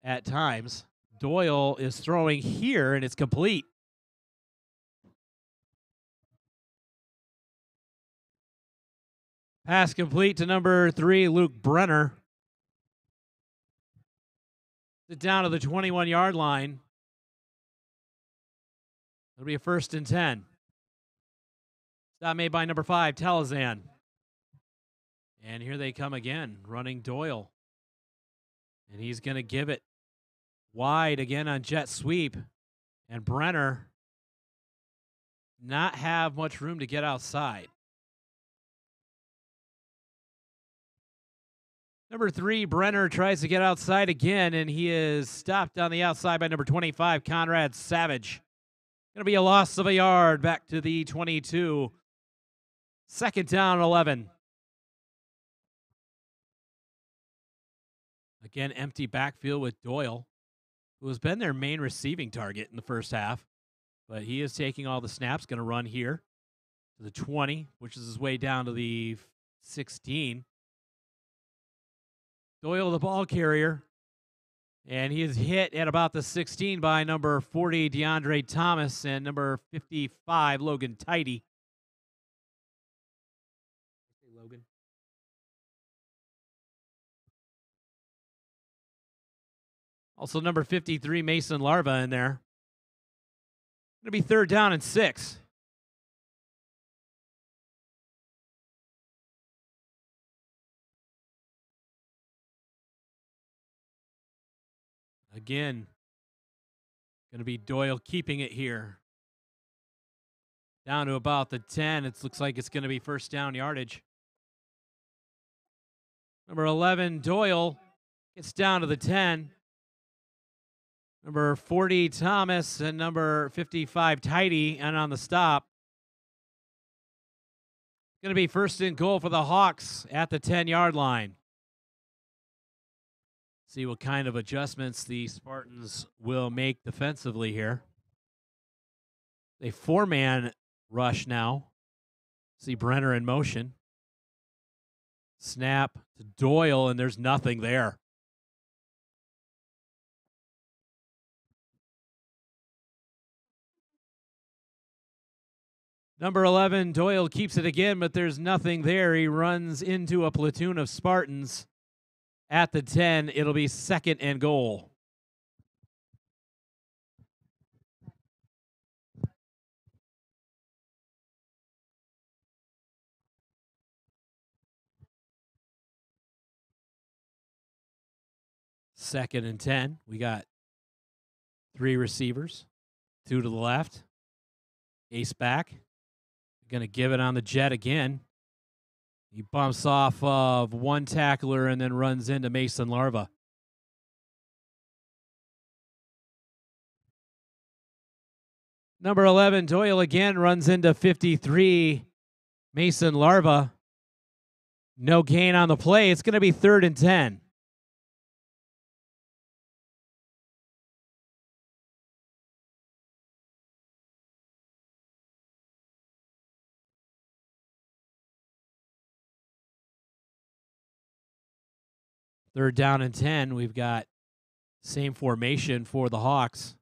at times. Doyle is throwing here, and it's complete. Pass complete to number 3, Luke Brenner. Down to the 21-yard line. It'll be a 1st and 10. Stop made by number 5, Telezan. And here they come again, running Doyle. And he's going to give it wide again on jet sweep. And Brenner not have much room to get outside. Number 3, Brenner tries to get outside again, and he is stopped on the outside by number 25, Conrad Savage. Going to be a loss of a yard back to the 22. 2nd down, 11. Again, empty backfield with Doyle, who has been their main receiving target in the first half. But he is taking all the snaps, going to run here to the 20, which is his way down to the 16. Doyle, the ball carrier, and he is hit at about the 16 by number 40, DeAndre Thomas, and number 55, Logan Tidy. Logan. Also, number 53, Mason Larva in there. Going to be 3rd down and 6. Again, going to be Doyle keeping it here. Down to about the 10. It looks like it's going to be 1st down yardage. Number 11, Doyle, gets down to the 10. Number 40, Thomas, and number 55, Tidy, and on the stop. Going to be 1st and goal for the Hawks at the 10-yard line. See what kind of adjustments the Spartans will make defensively here. A 4-man rush now. See Brenner in motion. Snap to Doyle, and there's nothing there. Number 11, Doyle keeps it again, but there's nothing there. He runs into a platoon of Spartans at the 10. It'll be 2nd and goal. Second and 10. We got 3 receivers, 2 to the left. Ace back. Going to give it on the jet again. He bumps off of 1 tackler and then runs into Mason Larva. Number 11, Doyle again runs into 53, Mason Larva. No gain on the play. It's going to be 3rd and 10. Third down and 10. We've got same formation for the Hawks.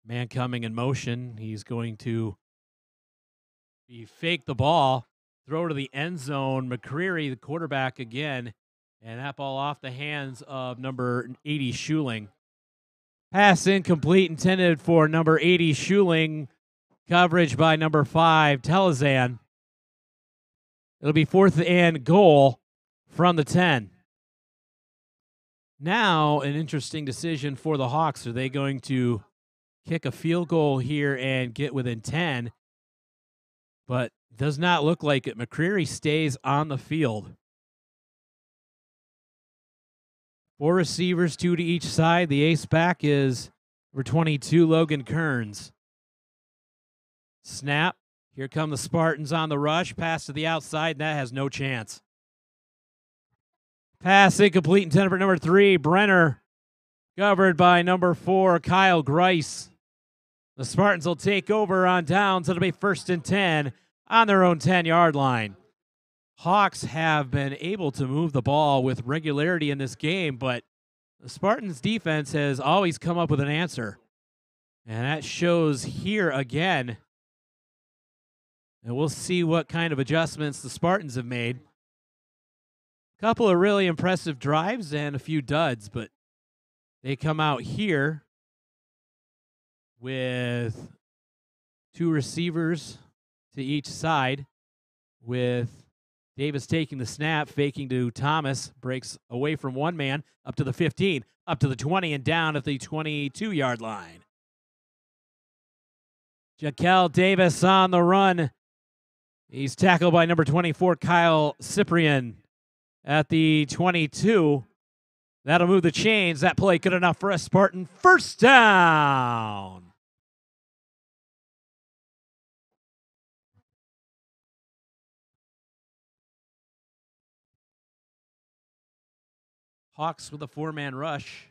Man coming in motion. He's going to fake the ball, throw to the end zone. McCreary, the quarterback again, and that ball off the hands of number 80, Schuling. Pass incomplete, intended for number 80, Schuling. Coverage by number 5, Telezan. It'll be 4th and goal from the 10. Now, an interesting decision for the Hawks. Are they going to kick a field goal here and get within 10? But does not look like it. McCreary stays on the field. 4 receivers, 2 to each side. The ace back is number 22, Logan Kearns. Snap. Here come the Spartans on the rush. Pass to the outside, and that has no chance. Pass incomplete, intended for number 3, Brenner. Covered by number 4, Kyle Grice. The Spartans will take over on downs. It'll be 1st and 10 on their own 10-yard line. Hawks have been able to move the ball with regularity in this game, but the Spartans' defense has always come up with an answer. And that shows here again. And we'll see what kind of adjustments the Spartans have made. Couple of really impressive drives and a few duds, but they come out here with 2 receivers to each side, with Davis taking the snap, faking to Thomas, breaks away from 1 man, up to the 15, up to the 20, and down at the 22-yard line. Jaquel Davis on the run. He's tackled by number 24, Kyle Cyprian. At the 22, that'll move the chains. That play good enough for a Spartan 1st down. Hawks with a 4-man rush.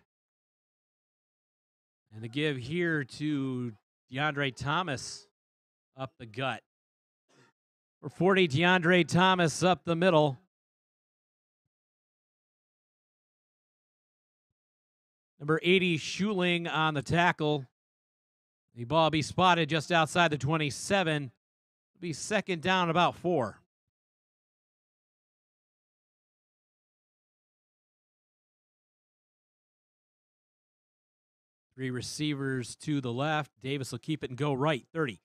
And the give here to DeAndre Thomas up the gut. For 40, DeAndre Thomas up the middle. Number 80, Schuling on the tackle. The ball be spotted just outside the 27. It'll be 2nd down, about 4. 3 receivers to the left. Davis will keep it and go right. 30.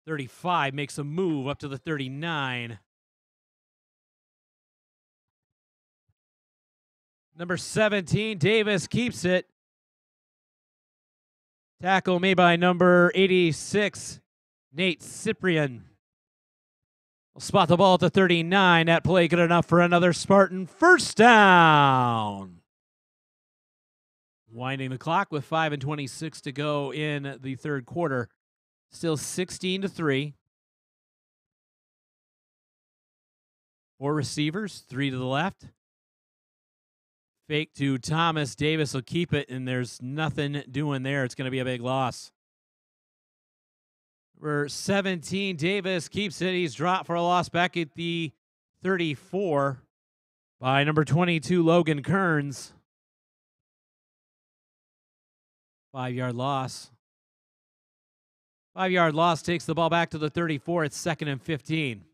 35 makes a move up to the 39. Number 17, Davis keeps it. Tackle made by number 86, Nate Cyprian. Will spot the ball at the 39. That play good enough for another Spartan first down. Winding the clock with 5:26 to go in the third quarter. Still 16-3. 4 receivers, 3 to the left. Fake to Thomas. Davis will keep it, and there's nothing doing there. It's going to be a big loss. Number 17, Davis keeps it. He's dropped for a loss back at the 34 by number 22, Logan Kearns. 5-yard loss. 5-yard loss takes the ball back to the 34. It's 2nd and 15.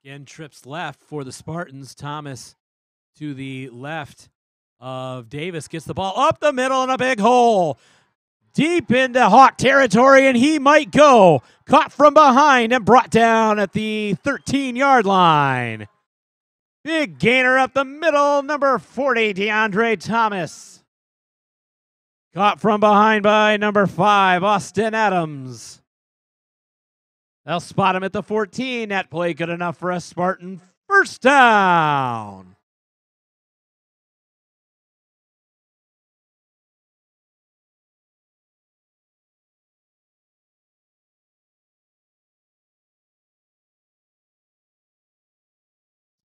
Again, trips left for the Spartans. Thomas to the left of Davis. Gets the ball up the middle in a big hole. Deep into Hawk territory, and he might go. Caught from behind and brought down at the 13-yard line. Big gainer up the middle, number 40, DeAndre Thomas. Caught from behind by number 5, Austin Adams. They'll spot him at the 14. That play good enough for a Spartan first down.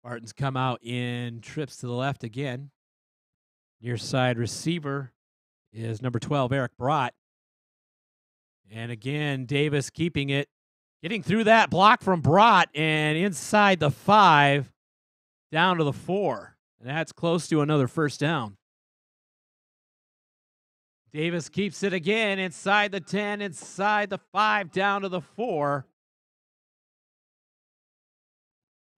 Spartans come out in trips to the left again. Near side receiver is number 12, Eric Brott. And again, Davis keeping it. Getting through that block from Brott and inside the 5, down to the 4. And that's close to another first down. Davis keeps it again inside the 10, inside the 5, down to the 4.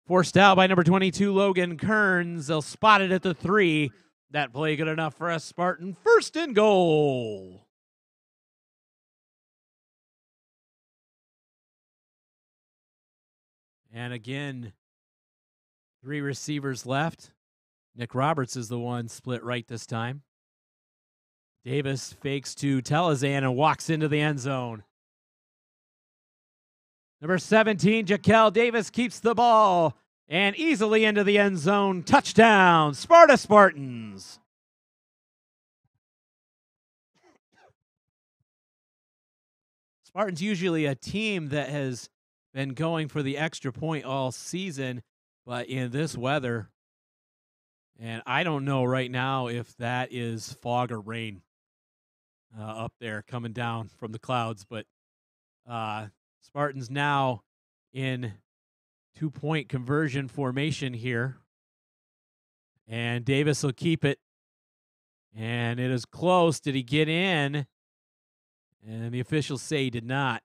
Forced out by number 22, Logan Kearns. They'll spot it at the 3. That play good enough for a Spartan first and goal. And again, 3 receivers left. Nick Roberts is the one split right this time. Davis fakes to Telezan and walks into the end zone. Number 17, Jaquel Davis keeps the ball and easily into the end zone. Touchdown, Sparta Spartans. Spartans usually a team that has been going for the extra point all season, but in this weather, and I don't know right now if that is fog or rain up there coming down from the clouds, but Spartans now in 2-point conversion formation here, and Davis will keep it, and it is close. Did he get in? And the officials say he did not.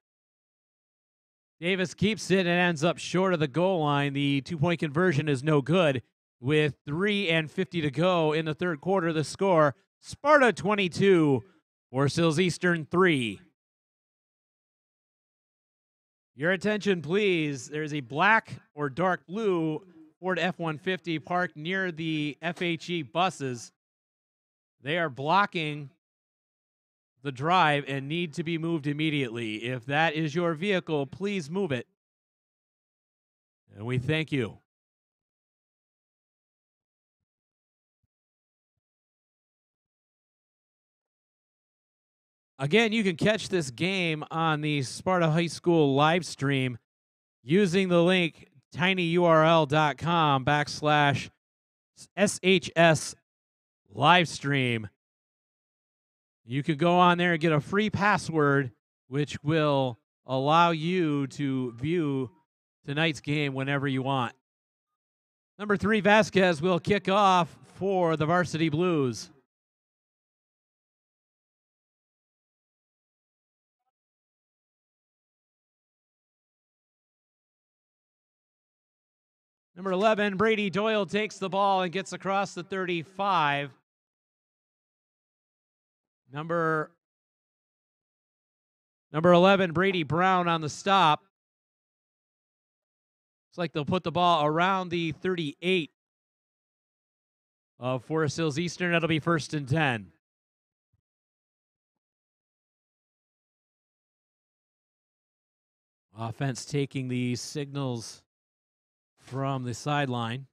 Davis keeps it and ends up short of the goal line. The 2-point conversion is no good. With 3:50 to go in the third quarter, the score, Sparta 22, Forest Hills Eastern 3. Your attention, please. There's a black or dark blue Ford F-150 parked near the FHE buses. They are blocking the drive and need to be moved immediately. If that is your vehicle, please move it. And we thank you. Again, you can catch this game on the Sparta High School live stream using the link tinyurl.com/SHS livestream. You can go on there and get a free password, which will allow you to view tonight's game whenever you want. Number 3, Vasquez will kick off for the Varsity Blues. Number 11, Brady Doyle takes the ball and gets across the 35. Number 11, Brady Brown on the stop. Looks like they'll put the ball around the 38 of Forest Hills Eastern. That'll be 1st and 10. Offense taking the signals from the sideline.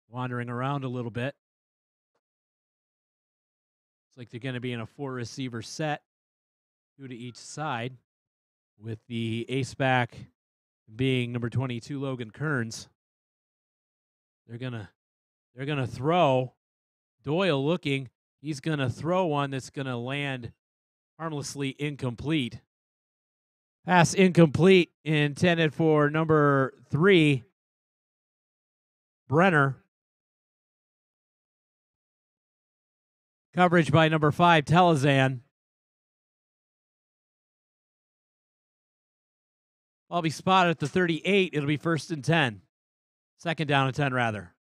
Wandering around a little bit. Looks like they're going to be in a 4-receiver set, 2 to each side, with the ace back being number 22, Logan Kearns. They're gonna throw. Doyle looking. He's gonna throw one that's gonna land harmlessly incomplete. Pass incomplete, intended for number 3, Brenner. Coverage by number 5, Telezan. I'll be spotted at the 38. It'll be 1st and 10. 2nd down and 10, rather.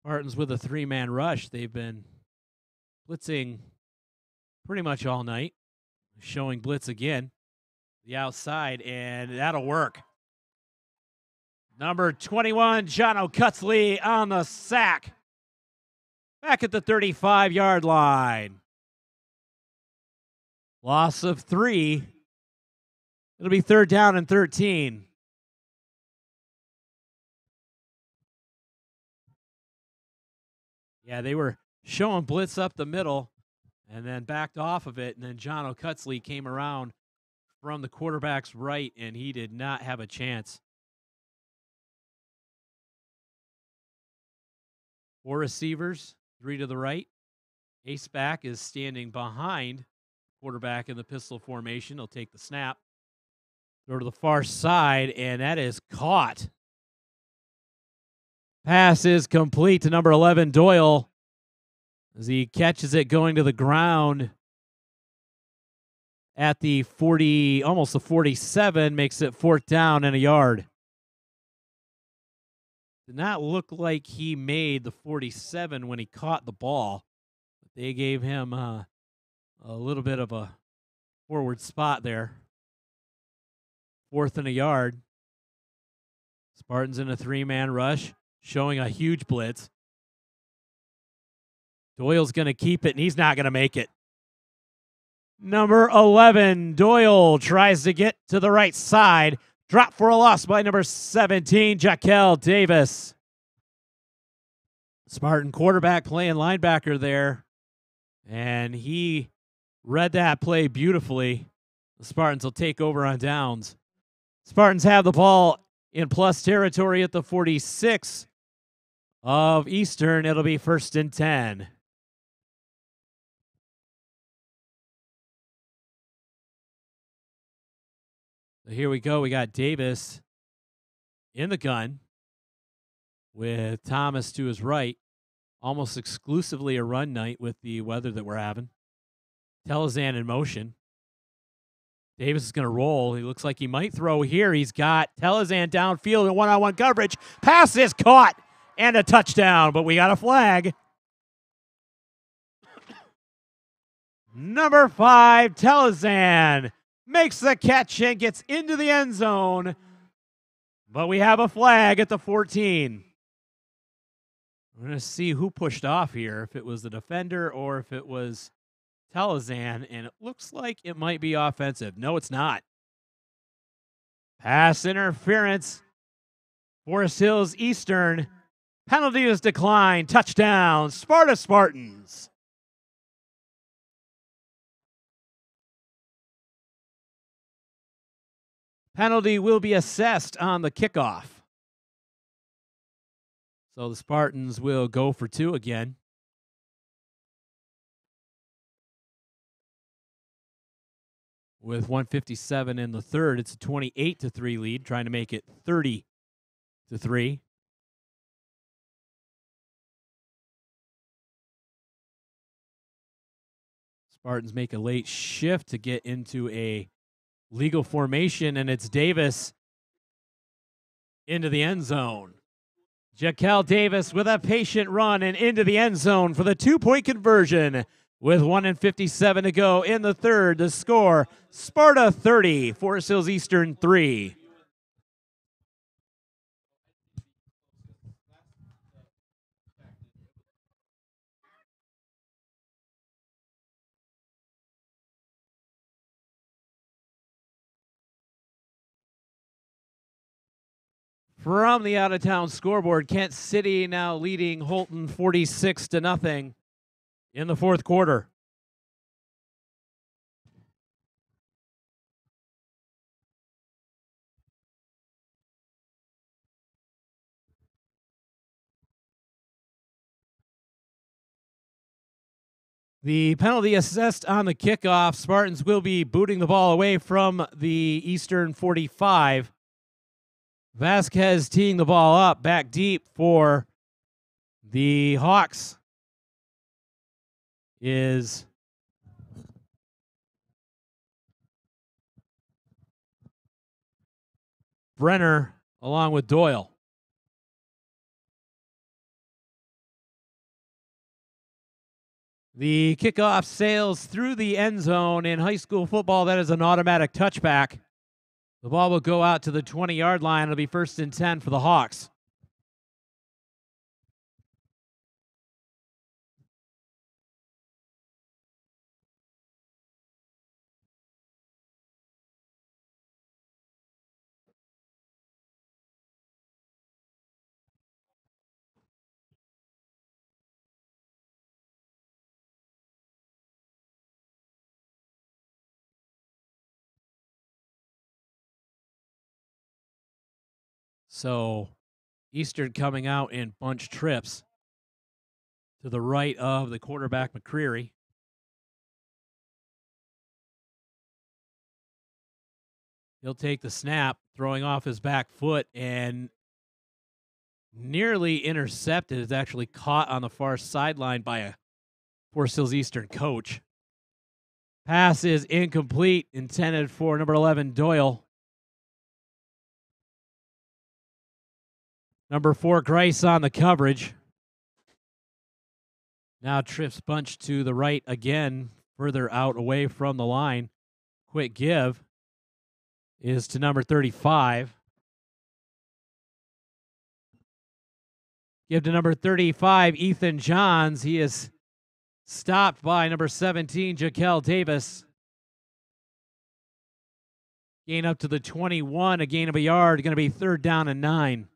Spartans with a 3-man rush. They've been blitzing pretty much all night. Showing blitz again. The outside, and that'll work. Number 21, Jono Cutsley on the sack. Back at the 35-yard line. Loss of 3. It'll be 3rd down and 13. Yeah, they were showing blitz up the middle and then backed off of it, and then Jono Cutsley came around from the quarterback's right, and he did not have a chance. 4 receivers, 3 to the right. Ace back is standing behind quarterback in the pistol formation. He'll take the snap. Throw to the far side, and that is caught. Pass is complete to number 11, Doyle, as he catches it going to the ground at the 40, almost the 47, makes it 4th down and a yard. Did not look like he made the 47 when he caught the ball. They gave him a little bit of a forward spot there. 4th and a yard. Spartans in a 3-man rush, showing a huge blitz. Doyle's going to keep it, and he's not going to make it. Number 11, Doyle tries to get to the right side. Drop for a loss by number 17, Jaquel Davis. Spartan quarterback playing linebacker there, and he read that play beautifully. The Spartans will take over on downs. Spartans have the ball in plus territory at the 46 of Eastern. It'll be 1st and 10. So here we go. We got Davis in the gun with Thomas to his right. Almost exclusively a run night with the weather that we're having. Telezan in motion. Davis is going to roll. He looks like he might throw here. He's got Telezan downfield in one-on-one coverage. Pass is caught and a touchdown, but we got a flag. Number 5, Telezan makes the catch and gets into the end zone, but we have a flag at the 14. We're going to see who pushed off here, if it was the defender or if it was Telezan, and it looks like it might be offensive. No, it's not. Pass interference. Forest Hills Eastern. Penalty is declined. Touchdown, Sparta Spartans. Penalty will be assessed on the kickoff. So the Spartans will go for 2 again. With 1:57 in the third, it's a 28-3 lead, trying to make it 30-3. Spartans make a late shift to get into a legal formation, and it's Davis into the end zone. Jaquel Davis with a patient run and into the end zone for the 2-point conversion with 1:57 to go in the third. The score, Sparta 30, Forest Hills Eastern 3. From the out-of-town scoreboard, Kent City now leading Holton 46-0 in the fourth quarter. The penalty assessed on the kickoff. Spartans will be booting the ball away from the Eastern 45. Vasquez teeing the ball up back deep for the Hawks is Brenner along with Doyle. The kickoff sails through the end zone. In high school football, that is an automatic touchback. The ball will go out to the 20-yard line. It'll be 1st and 10 for the Hawks. So Eastern coming out in bunch trips to the right of the quarterback, McCreary. He'll take the snap, throwing off his back foot, and nearly intercepted. Is actually caught on the far sideline by a Forest Hills Eastern coach. Pass is incomplete, intended for number 11, Doyle. Number 4, Grice on the coverage. Now trips bunch to the right again, further out away from the line. Quick give is to number 35. Give to number 35, Ethan Johns. He is stopped by number 17, Jaquel Davis. Gain up to the 21, a gain of a yard. Going to be 3rd down and 9.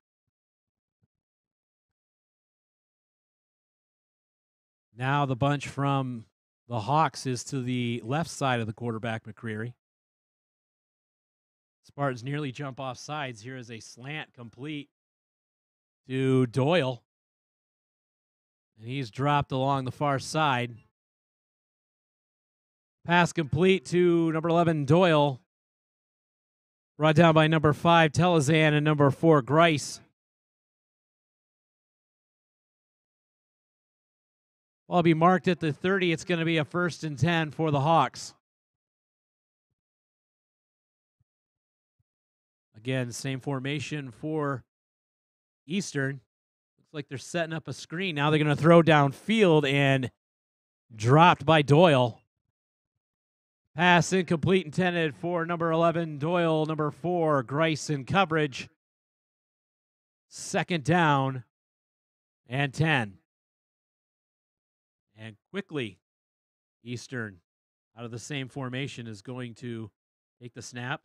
Now the bunch from the Hawks is to the left side of the quarterback, McCreary. Spartans nearly jump off sides. Here is a slant complete to Doyle. And he's dropped along the far side. Pass complete to number 11, Doyle. Brought down by number 5, Telezan, and number 4, Grice. Ball be marked at the 30. It's going to be a 1st and 10 for the Hawks. Again, same formation for Eastern. Looks like they're setting up a screen. Now they're going to throw downfield and dropped by Doyle. Pass incomplete, intended for number 11, Doyle. Number 4, Grice in coverage. 2nd down and 10. And quickly, Eastern, out of the same formation, is going to take the snap.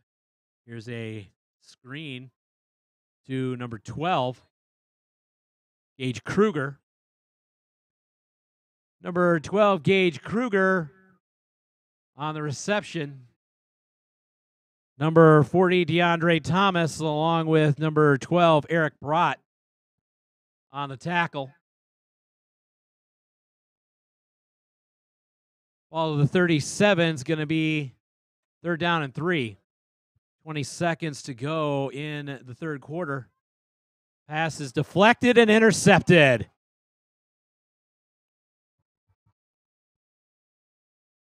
Here's a screen to number 12, Gage Kruger. Number 12, Gage Kruger on the reception. Number 40, DeAndre Thomas, along with number 12, Eric Brott on the tackle. Ball of the 37 is going to be 3rd down and 3. 20 seconds to go in the third quarter. Pass is deflected and intercepted.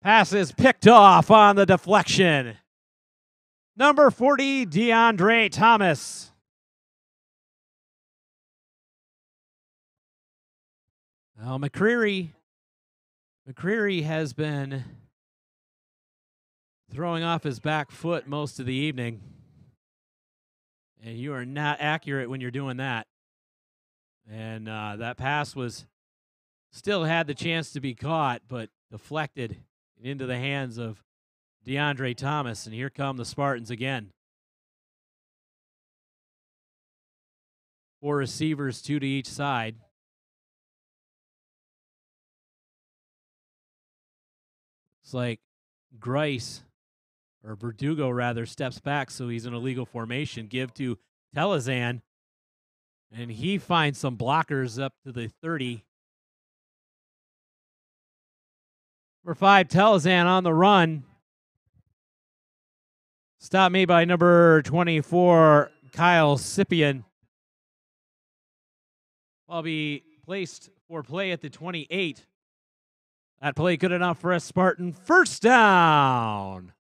Pass is picked off on the deflection. Number 40, DeAndre Thomas. Well, McCreary has been throwing off his back foot most of the evening. And you are not accurate when you're doing that. And that pass still had the chance to be caught, but deflected into the hands of DeAndre Thomas. And here come the Spartans again. 4 receivers, 2 to each side. It's like Grice, or Verdugo rather, steps back, so he's in a legal formation. Give to Telezan, and he finds some blockers up to the 30. Number 5, Telezan on the run. Stop made by number 24, Kyle Scipion. I'll be placed for play at the 28. That play good enough for a Spartan first down.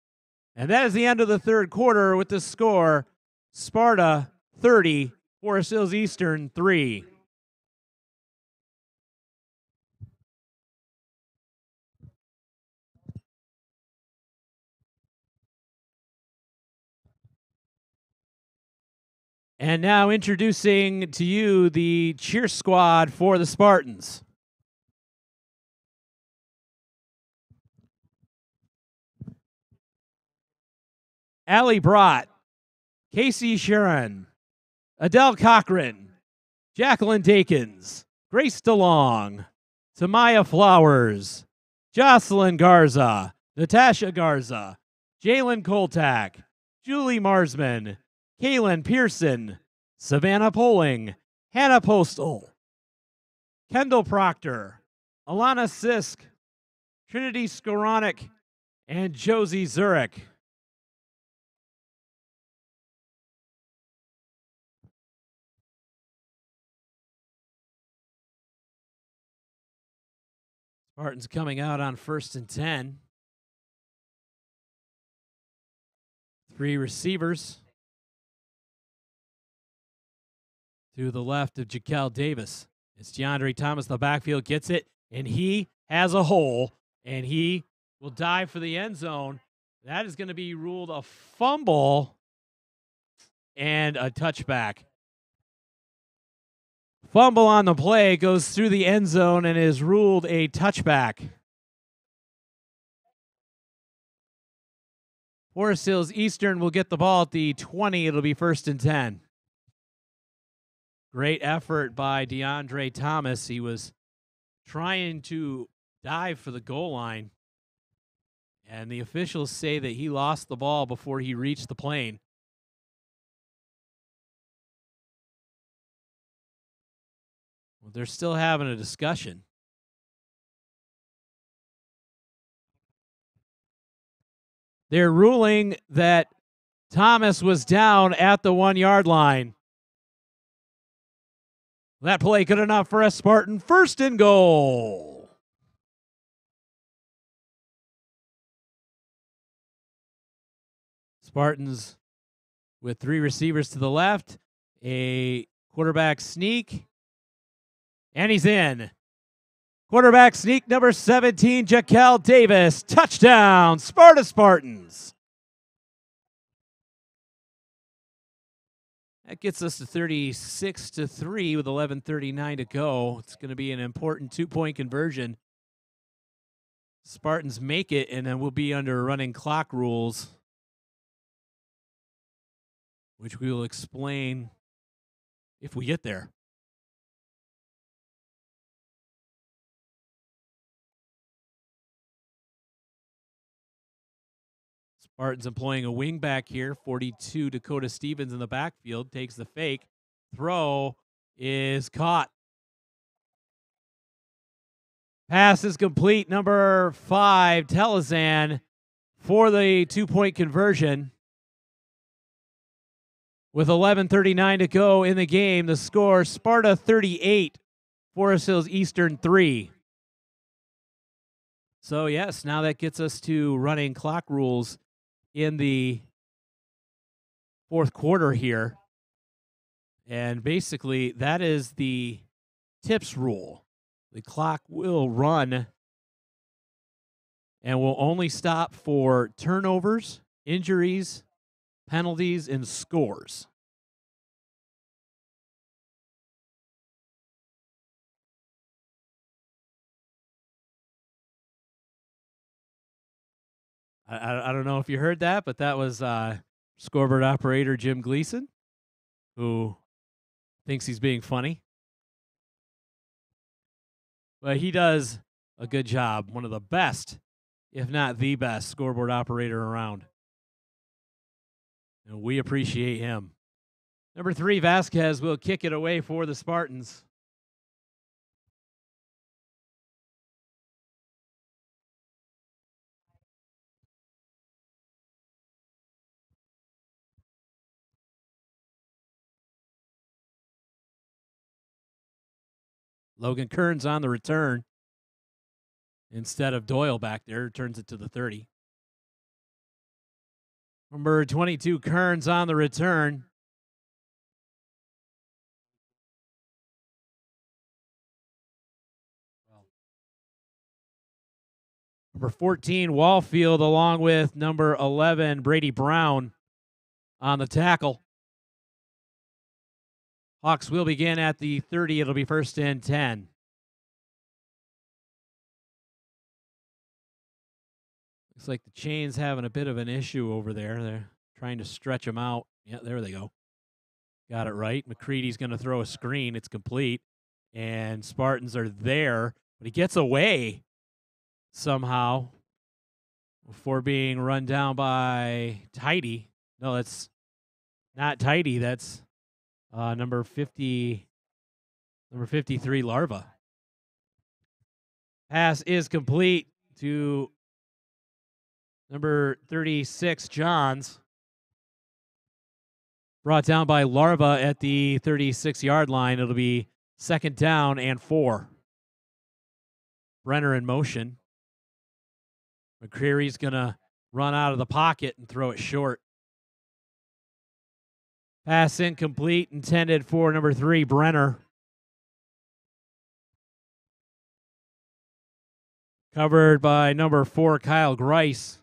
And that is the end of the third quarter with the score, Sparta 30, Forest Hills Eastern 3. And now introducing to you the cheer squad for the Spartans. Allie Brott, Casey Sharon, Adele Cochran, Jacqueline Dakins, Grace DeLong, Tamaya Flowers, Jocelyn Garza, Natasha Garza, Jalen Koltak, Julie Marsman, Kaylin Pearson, Savannah Poling, Hannah Postal, Kendall Proctor, Alana Sisk, Trinity Skoranek, and Josie Zurich. Spartans coming out on 1st and 10. 3 receivers. To the left of Jaquel Davis. It's DeAndre Thomas. The backfield gets it, and he has a hole, and he will dive for the end zone. That is going to be ruled a fumble and a touchback. Fumble on the play, goes through the end zone and is ruled a touchback. Forest Hills Eastern will get the ball at the 20. It'll be 1st and 10. Great effort by DeAndre Thomas. He was trying to dive for the goal line, and the officials say that he lost the ball before he reached the plane. Well, they're still having a discussion. They're ruling that Thomas was down at the 1-yard line. That play good enough for a Spartan 1st and goal. Spartans with 3 receivers to the left, a quarterback sneak, and he's in. Quarterback sneak number 17, Jaquel Davis. Touchdown, Sparta Spartans. That gets us to 36-3 with 11:39 to go. It's going to be an important 2-point conversion. Spartans make it, and then we'll be under running clock rules, which we will explain if we get there. Spartans employing a wing back here. 42, Dakota Stevens in the backfield. Takes the fake. Throw is caught. Pass is complete. Number 5, Telezan, for the 2-point conversion. With 11:39 to go in the game, the score, Sparta 38, Forest Hills Eastern 3. So, yes, now that gets us to running clock rules in the fourth quarter here. And basically, that is the tips rule. The clock will run and will only stop for turnovers, injuries, penalties, and scores. I don't know if you heard that, but that was scoreboard operator Jim Gleason, who thinks he's being funny. But he does a good job. One of the best, if not the best, scoreboard operator around. And we appreciate him. Number 3, Vasquez will kick it away for the Spartans. Logan Kearns on the return. Instead of Doyle back there, turns it to the 30. Number 22, Kearns on the return. Number 14, Wallfield, along with number 11, Brady Brown on the tackle. Hawks will begin at the 30. It'll be 1st and 10. Looks like the chain's having a bit of an issue over there. They're trying to stretch them out. Yeah, there they go. Got it right. McCready's going to throw a screen. It's complete. And Spartans are there. But he gets away somehow before being run down by Tidy. No, that's not Tidy. That's number 53, Larva. Pass is complete to number 36, Johns. Brought down by Larva at the 36-yard line. It'll be 2nd down and 4. Brenner in motion. McCreary's going to run out of the pocket and throw it short. Pass incomplete, intended for number 3, Brenner. Covered by number 4, Kyle Grice.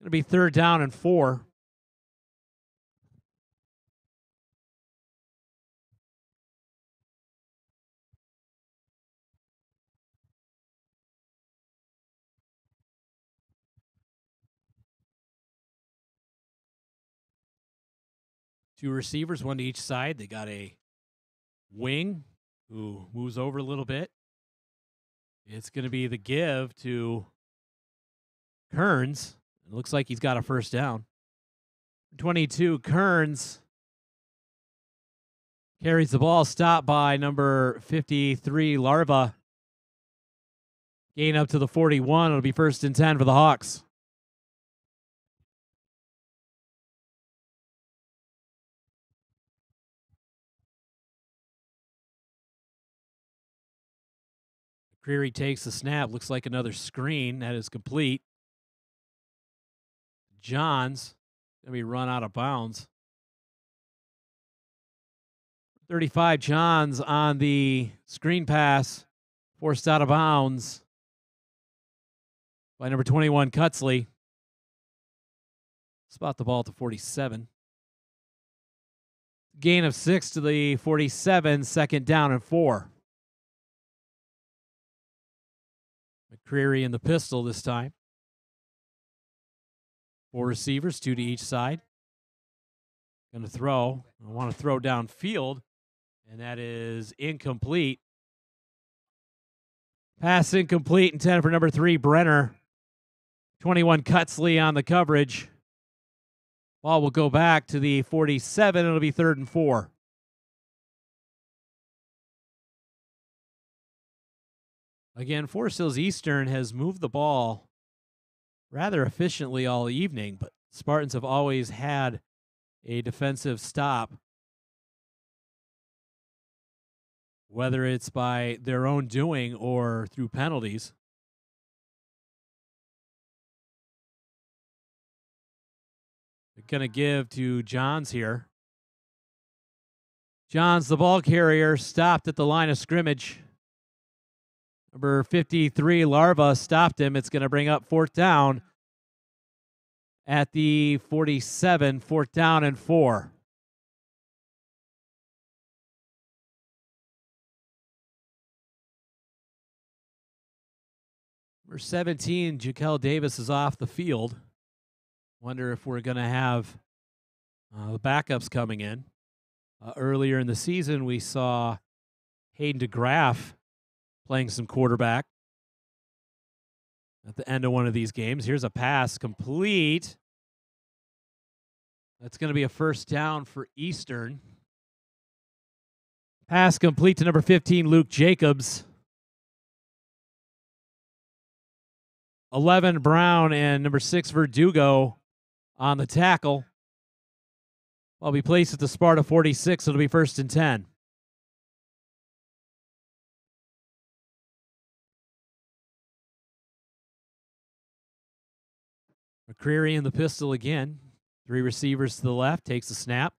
Going to be 3rd down and 4. Two receivers, one to each side. They got a wing who moves over a little bit. It's going to be the give to Kearns. It looks like he's got a 1st down. 22, Kearns carries the ball, stopped by number 53, Larva. Gain up to the 41. It'll be 1st and 10 for the Hawks. McCreary takes the snap. Looks like another screen. That is complete. Johns going to be run out of bounds. 35, Johns on the screen pass. Forced out of bounds by number 21, Cutsley. Spot the ball at the 47. Gain of 6 to the 47. 2nd down and 4. McCreary in the pistol this time. 4 receivers, 2 to each side. Going to throw. I want to throw downfield, and that is incomplete. Pass incomplete, intended for number 3, Brenner. 21, Cutsley on the coverage. Ball will go back to the 47. It'll be 3rd and 4. Again, Forest Hills Eastern has moved the ball rather efficiently all evening, but Spartans have always had a defensive stop, whether it's by their own doing or through penalties. going to give to Johns here. Johns, the ball carrier, stopped at the line of scrimmage. Number 53, Larva, stopped him. It's going to bring up 4th down at the 47, 4th down and 4. Number 17, Jaquel Davis is off the field. Wonder if we're going to have the backups coming in. Earlier in the season, we saw Hayden DeGraff playing some quarterback at the end of one of these games. Here's a pass complete. That's going to be a 1st down for Eastern. Pass complete to number 15, Luke Jacobs. 11, Brown, and number 6, Verdugo on the tackle. I'll be placed at the Sparta 46. It'll be 1st and 10. McCreary in the pistol again. 3 receivers to the left. Takes the snap.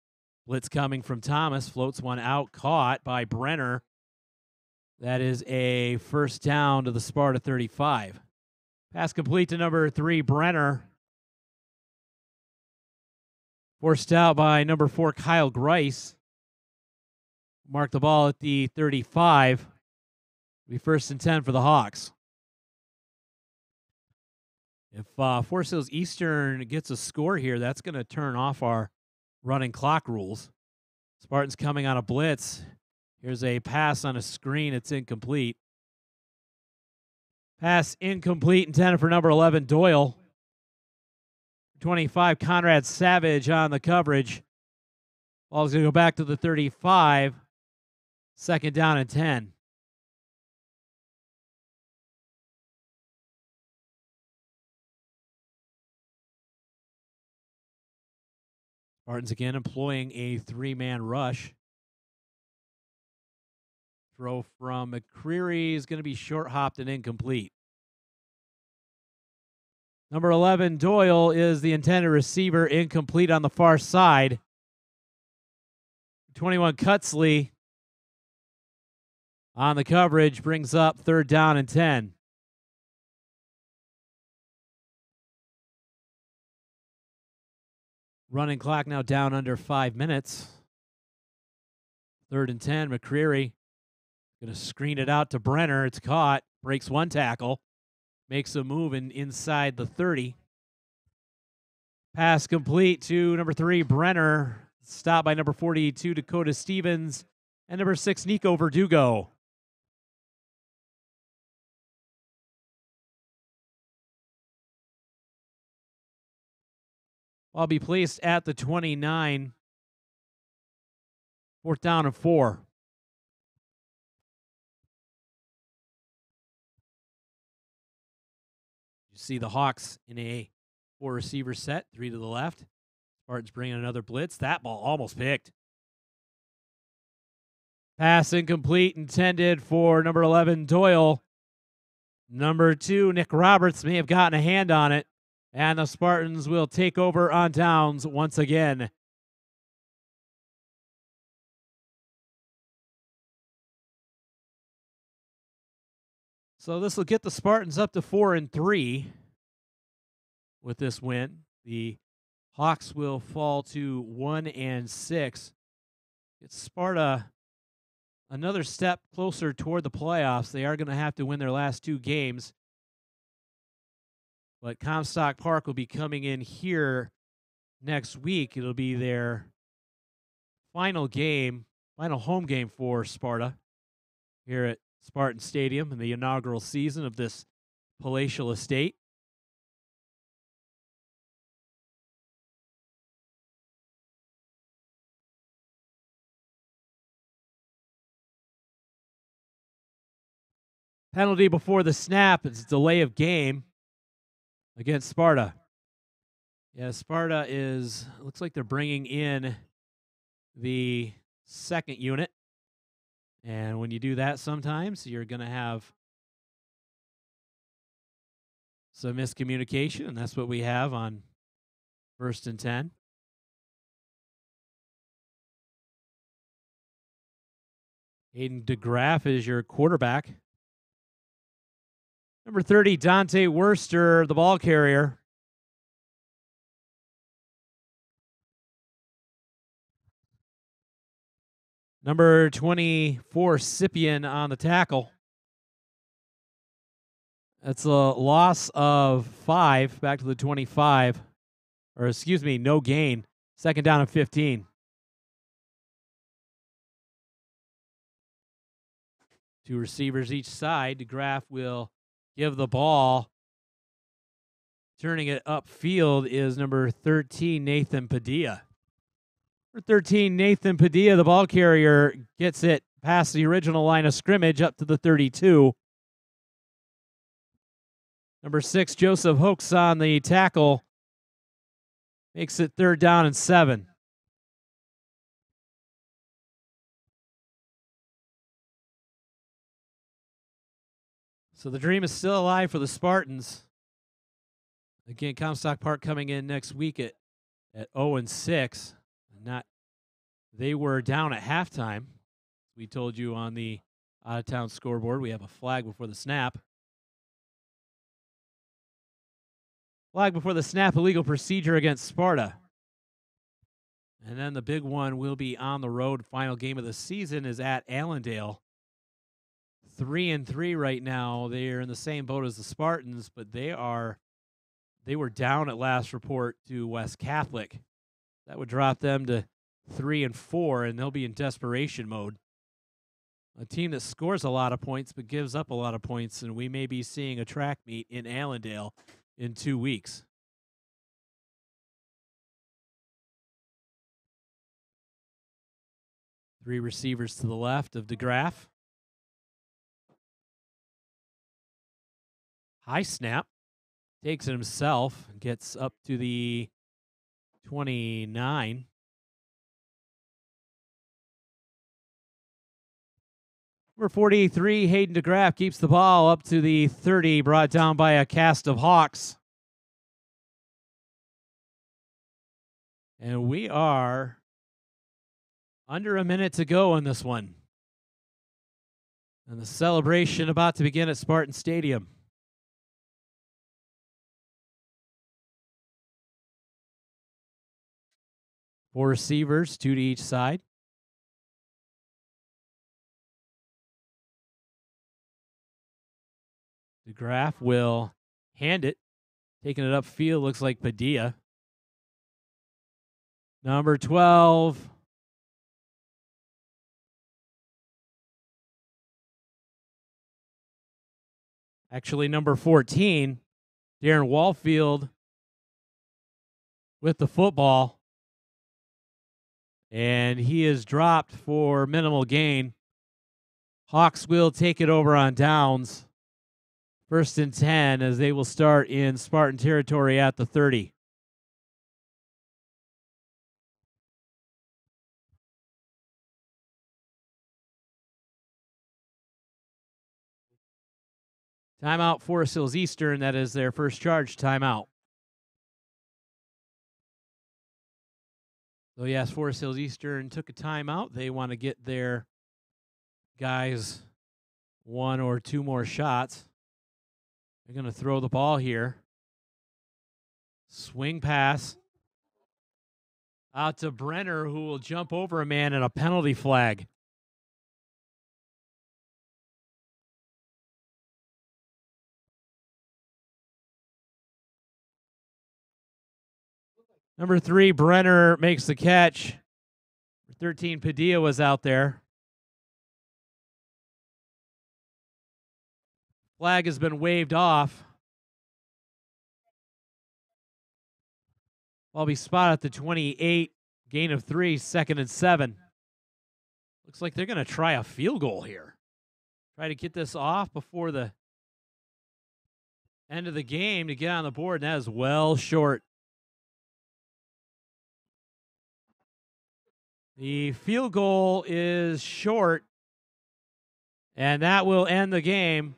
Blitz coming from Thomas. Floats one out. Caught by Brenner. That is a 1st down to the Sparta 35. Pass complete to number 3, Brenner. Forced out by number 4, Kyle Grice. Mark the ball at the 35. It'll be 1st and 10 for the Hawks. If Forest Hills Eastern gets a score here, that's going to turn off our running clock rules. Spartans coming on a blitz. Here's a pass on a screen. It's incomplete. Pass incomplete, intended for number 11, Doyle. 25, Conrad Savage on the coverage. Ball's going to go back to the 35. 2nd down and 10. Spartans again employing a 3-man rush. Throw from McCreary is going to be short-hopped and incomplete. Number 11, Doyle, is the intended receiver, incomplete on the far side. 21, Cutsley on the coverage, brings up 3rd down and 10. Running clock now down under 5 minutes. 3rd and 10, McCreary going to screen it out to Brenner. It's caught, breaks 1 tackle. Makes a move inside the 30. Pass complete to number 3, Brenner. Stopped by number 42, Dakota Stevens. And number 6, Nico Verdugo. I'll be placed at the 29. 4th down and 4. You see the Hawks in a 4-receiver set, 3 to the left. Spartans bringing another blitz. That ball almost picked. Pass incomplete, intended for number 11, Doyle. Number 2, Nick Roberts, may have gotten a hand on it. And the Spartans will take over on downs once again. So this will get the Spartans up to 4-3 with this win. The Hawks will fall to 1-6. It's Sparta another step closer toward the playoffs. They are going to have to win their last 2 games. But Comstock Park will be coming in here next week. It'll be their final home game for Sparta here at Spartan Stadium in the inaugural season of this palatial estate. Penalty before the snap. It's a delay of game against Sparta. Yeah, Sparta looks like they're bringing in the 2nd unit. And when you do that, sometimes you're going to have some miscommunication, and that's what we have on 1st and 10. Hayden DeGraff is your quarterback. Number 30, Dante Worster, the ball carrier. Number 24, Scipion on the tackle. That's a loss of 5 back to the 25. Or excuse me, no gain. Second down and 15. Two receivers each side. DeGraff will give the ball. Turning it upfield is number 13, Nathan Padilla. Number 13, Nathan Padilla, the ball carrier, gets it past the original line of scrimmage up to the 32. Number 6, Joseph Hooks on the tackle. Makes it 3rd down and 7. So the dream is still alive for the Spartans. Again, Comstock Park coming in next week at 0-6. They were down at halftime. We told you on the out-of-town scoreboard. We have a flag before the snap. Flag before the snap, illegal procedure against Sparta. And then the big one will be on the road. Final game of the season is at Allendale. 3-3 right now. They are in the same boat as the Spartans, but they were down at last report to West Catholic. That would drop them to 3-4, and they'll be in desperation mode. A team that scores a lot of points but gives up a lot of points, and we may be seeing a track meet in Allendale in 2 weeks. Three receivers to the left of DeGraff. High snap. Takes it himself. Gets up to the 29. Number 43, Hayden DeGraff keeps the ball up to the 30, brought down by a cast of Hawks. And we are under a minute to go in this one. And the celebration about to begin at Spartan Stadium. Four receivers, 2 to each side. DeGraff will hand it. Taking it upfield, looks like Padilla. Number 12. Actually, number 14, Darren Wallfield with the football. And he is dropped for minimal gain. Hawks will take it over on downs. 1st and 10 as they will start in Spartan territory at the 30. Timeout, Forest Hills Eastern. That is their first charge timeout. So, yes, Forest Hills Eastern took a timeout. They want to get their guys 1 or 2 more shots. They're going to throw the ball here. Swing pass out to Brenner, who will jump over a man, and a penalty flag. Number 3, Brenner makes the catch. 13, Padilla was out there. Flag has been waved off. Ball be spot at the 28. Gain of 3, 2nd and 7. Looks like they're going to try a field goal here. Try to get this off before the end of the game to get on the board, and that is well short. The field goal is short, and that will end the game.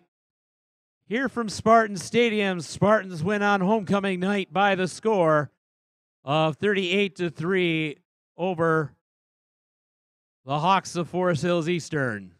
Here from Spartan Stadium, Spartans win on homecoming night by the score of 38-3 over the Hawks of Forest Hills Eastern.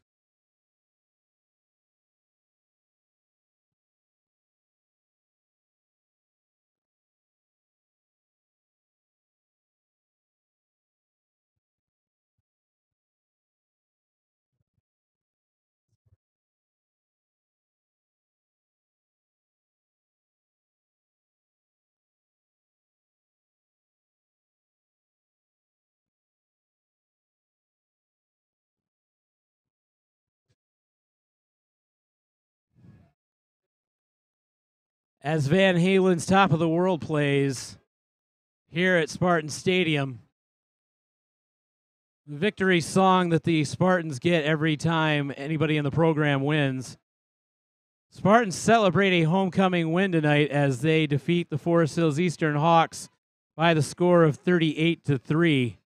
as Van Halen's Top of the World plays here at Spartan Stadium. The victory song that the Spartans get every time anybody in the program wins. Spartans celebrate a homecoming win tonight as they defeat the Forest Hills Eastern Hawks by the score of 38-3.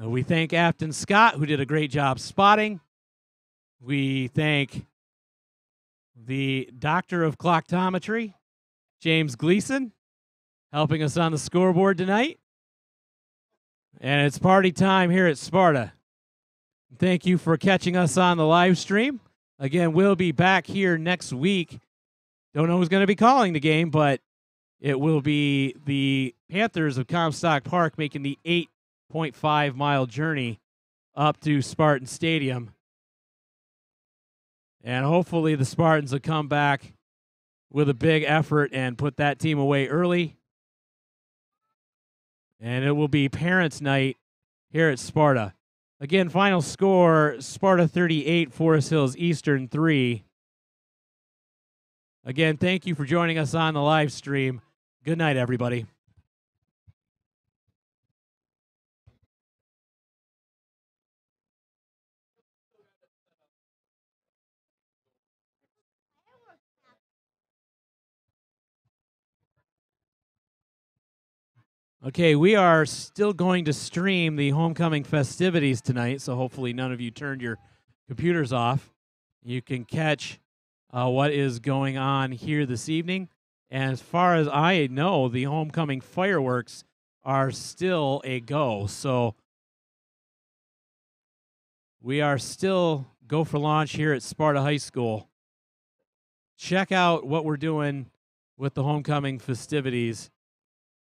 We thank Afton Scott, who did a great job spotting. We thank the Doctor of Clocktometry, James Gleason, helping us on the scoreboard tonight. And it's party time here at Sparta. Thank you for catching us on the live stream. Again, we'll be back here next week. Don't know who's going to be calling the game, but it will be the Panthers of Comstock Park making the 8.5-mile journey up to Spartan Stadium. And hopefully the Spartans will come back with a big effort and put that team away early. And it will be Parents' Night here at Sparta. Again, final score, Sparta 38, Forest Hills Eastern 3. Again, thank you for joining us on the live stream. Good night, everybody. Okay, we are still going to stream the homecoming festivities tonight, so hopefully none of you turned your computers off. You can catch what is going on here this evening. And as far as I know, the homecoming fireworks are still a go. So we are still go for launch here at Sparta High School. Check out what we're doing with the homecoming festivities,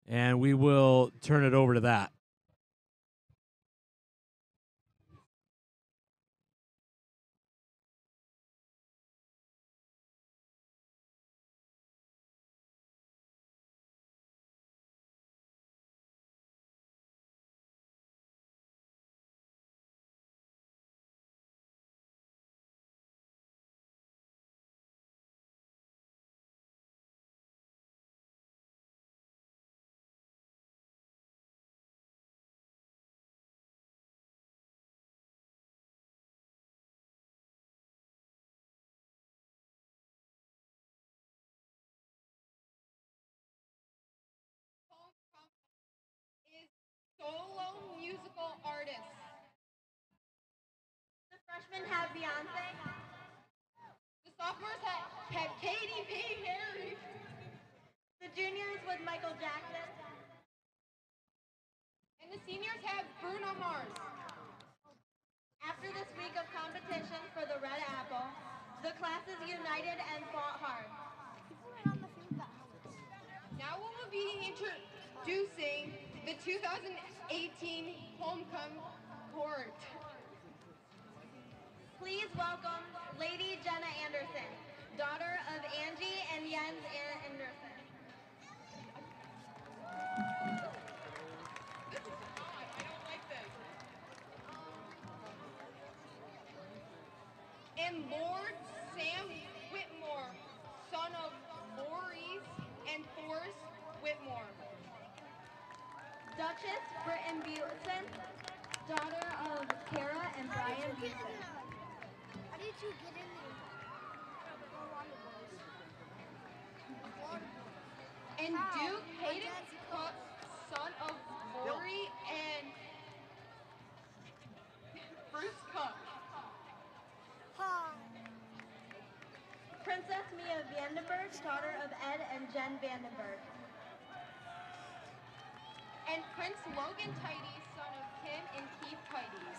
and we will turn it over to that. Solo musical artists. The freshmen have Beyonce. The sophomores have Katy Perry. The juniors with Michael Jackson. And the seniors have Bruno Mars. After this week of competition for the Red Apple, the classes united and fought hard. Now we will be introducing the 2018 homecoming court. Please welcome Lady Jenna Anderson, daughter of Angie and Jens Anderson. This is odd. I don't like this. And Lord Sam Whitmore, son of Maurice and Forrest Whitmore. Duchess Britton Busen, daughter of Kara and Brian Busen. How did you get in there? And Duke Hayden Cook, son of Rory and Bruce Cook. Princess Mia Vandenberg, daughter of Ed and Jen Vandenberg. And Prince Logan Tighties, son of Kim and Keith Tighties.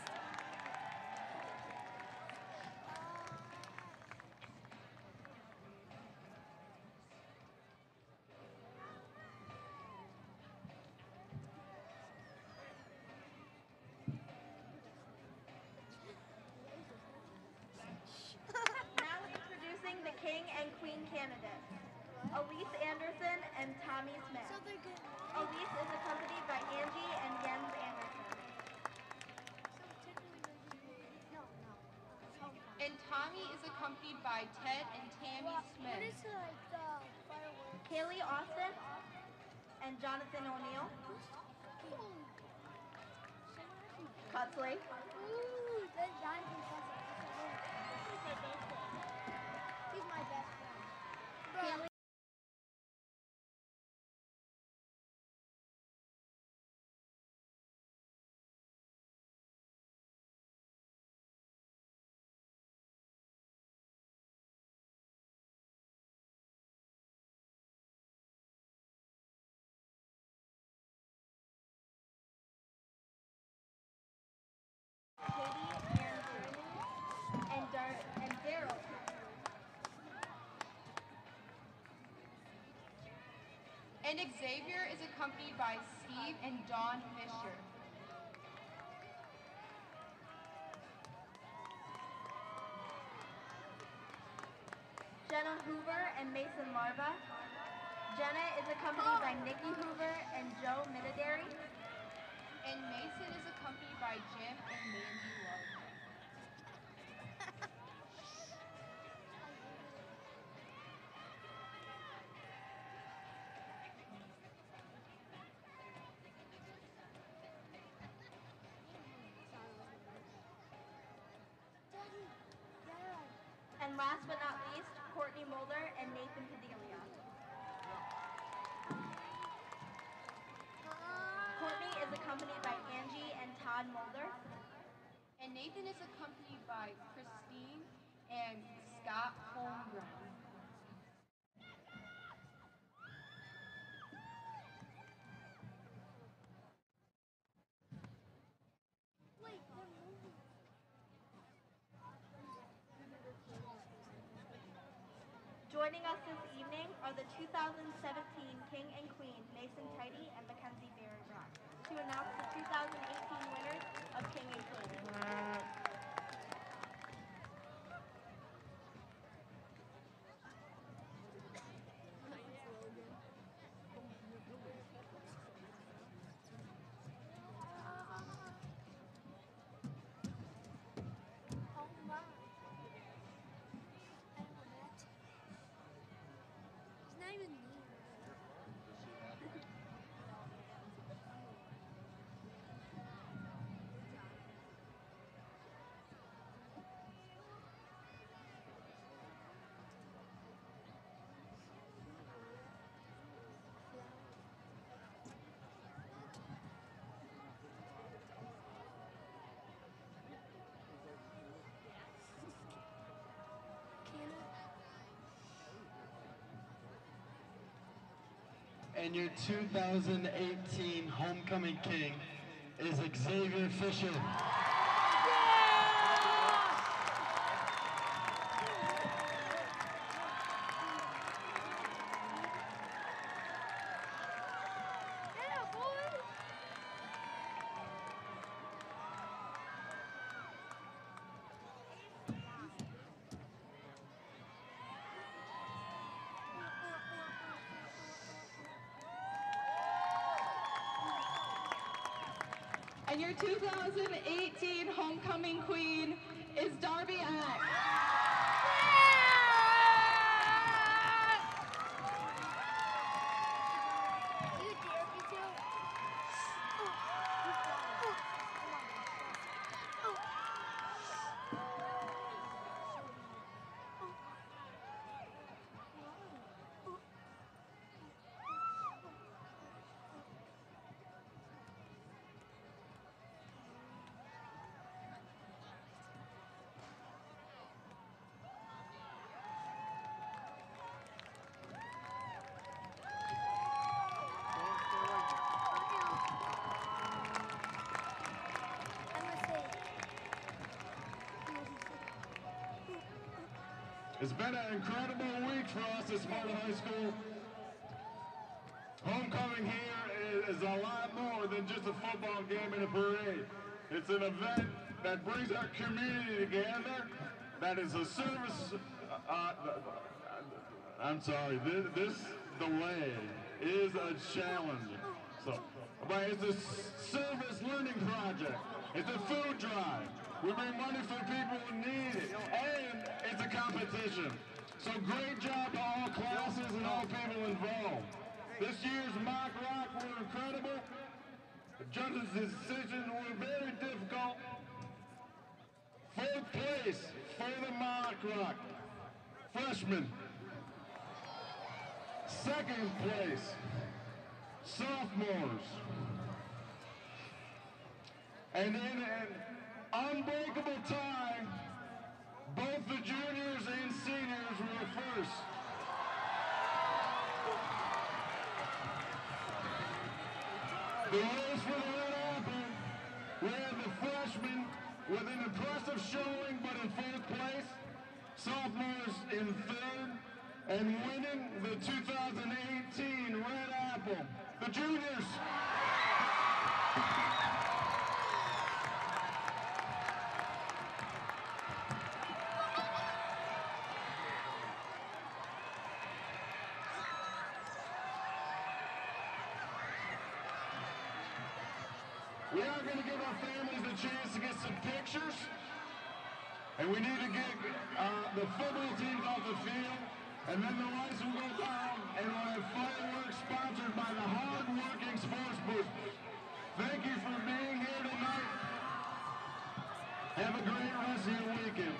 Now introducing the King and Queen candidates, Elise Anderson and Tommy Smith. Elise is accompanied by Angie and Jens Anderson. And Tommy is accompanied by Ted and Tammy Smith. What is the fireworks? Haley Austin and Jonathan O'Neill. Cutley. He's my best friend. Haley. Katie and Daryl. And Xavier is accompanied by Steve and Dawn Fisher. Jenna Hoover and Mason Larva. Jenna is accompanied by Nikki Hoover and Joe Minadary. And Mason is accompanied by Jim and Mandy Love. And last but not least, Courtney Mulder and Nathan Padilla. Courtney is accompanied by Angie and Todd Mulder. And Nathan is accompanied by Christine and Scott Holmgren. Joining us this evening are the 2017 King and Queen, Mason Tidy and Mackenzie Barry Brock, to announce the 2018 winners of King and Queen. And your 2018 Homecoming King is Xavier Fisher. And your 2018 Homecoming Queen is Darby Axe. It's been an incredible week for us at Sparta High School. Homecoming here is a lot more than just a football game and a parade. It's an event that brings our community together, that is a service, I'm sorry, this delay is a challenge. But it's a service learning project. It's a food drive. We bring money for people who need it, and it's a competition. So great job to all classes and all people involved. This year's mock rock were incredible. The judges' decisions were very difficult. 4th place for the mock rock, freshmen. 2nd place, sophomores. And in an unbreakable tie, both the juniors and seniors were first. The race for the Red Apple, we had the freshmen with an impressive showing, but in 4th place, sophomores in 3rd, and winning the 2018 Red Apple, the juniors. We are going to give our families a chance to get some pictures. And we need to get the football teams off the field. And then the lights will go down and we'll have fireworks sponsored by the hard-working sports booth. Thank you for being here tonight. Have a great rest of your weekend.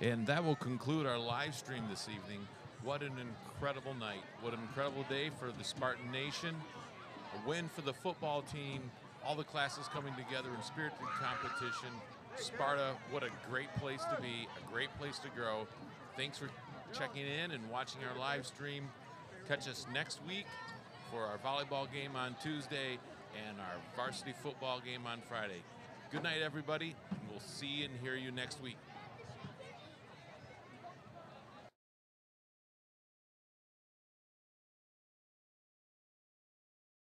And that will conclude our live stream this evening. What an incredible night. What an incredible day for the Spartan Nation. A win for the football team. All the classes coming together in spirited competition. Sparta, what a great place to be, a great place to grow. Thanks for checking in and watching our live stream. Catch us next week for our volleyball game on Tuesday and our varsity football game on Friday. Good night, everybody. We'll see and hear you next week.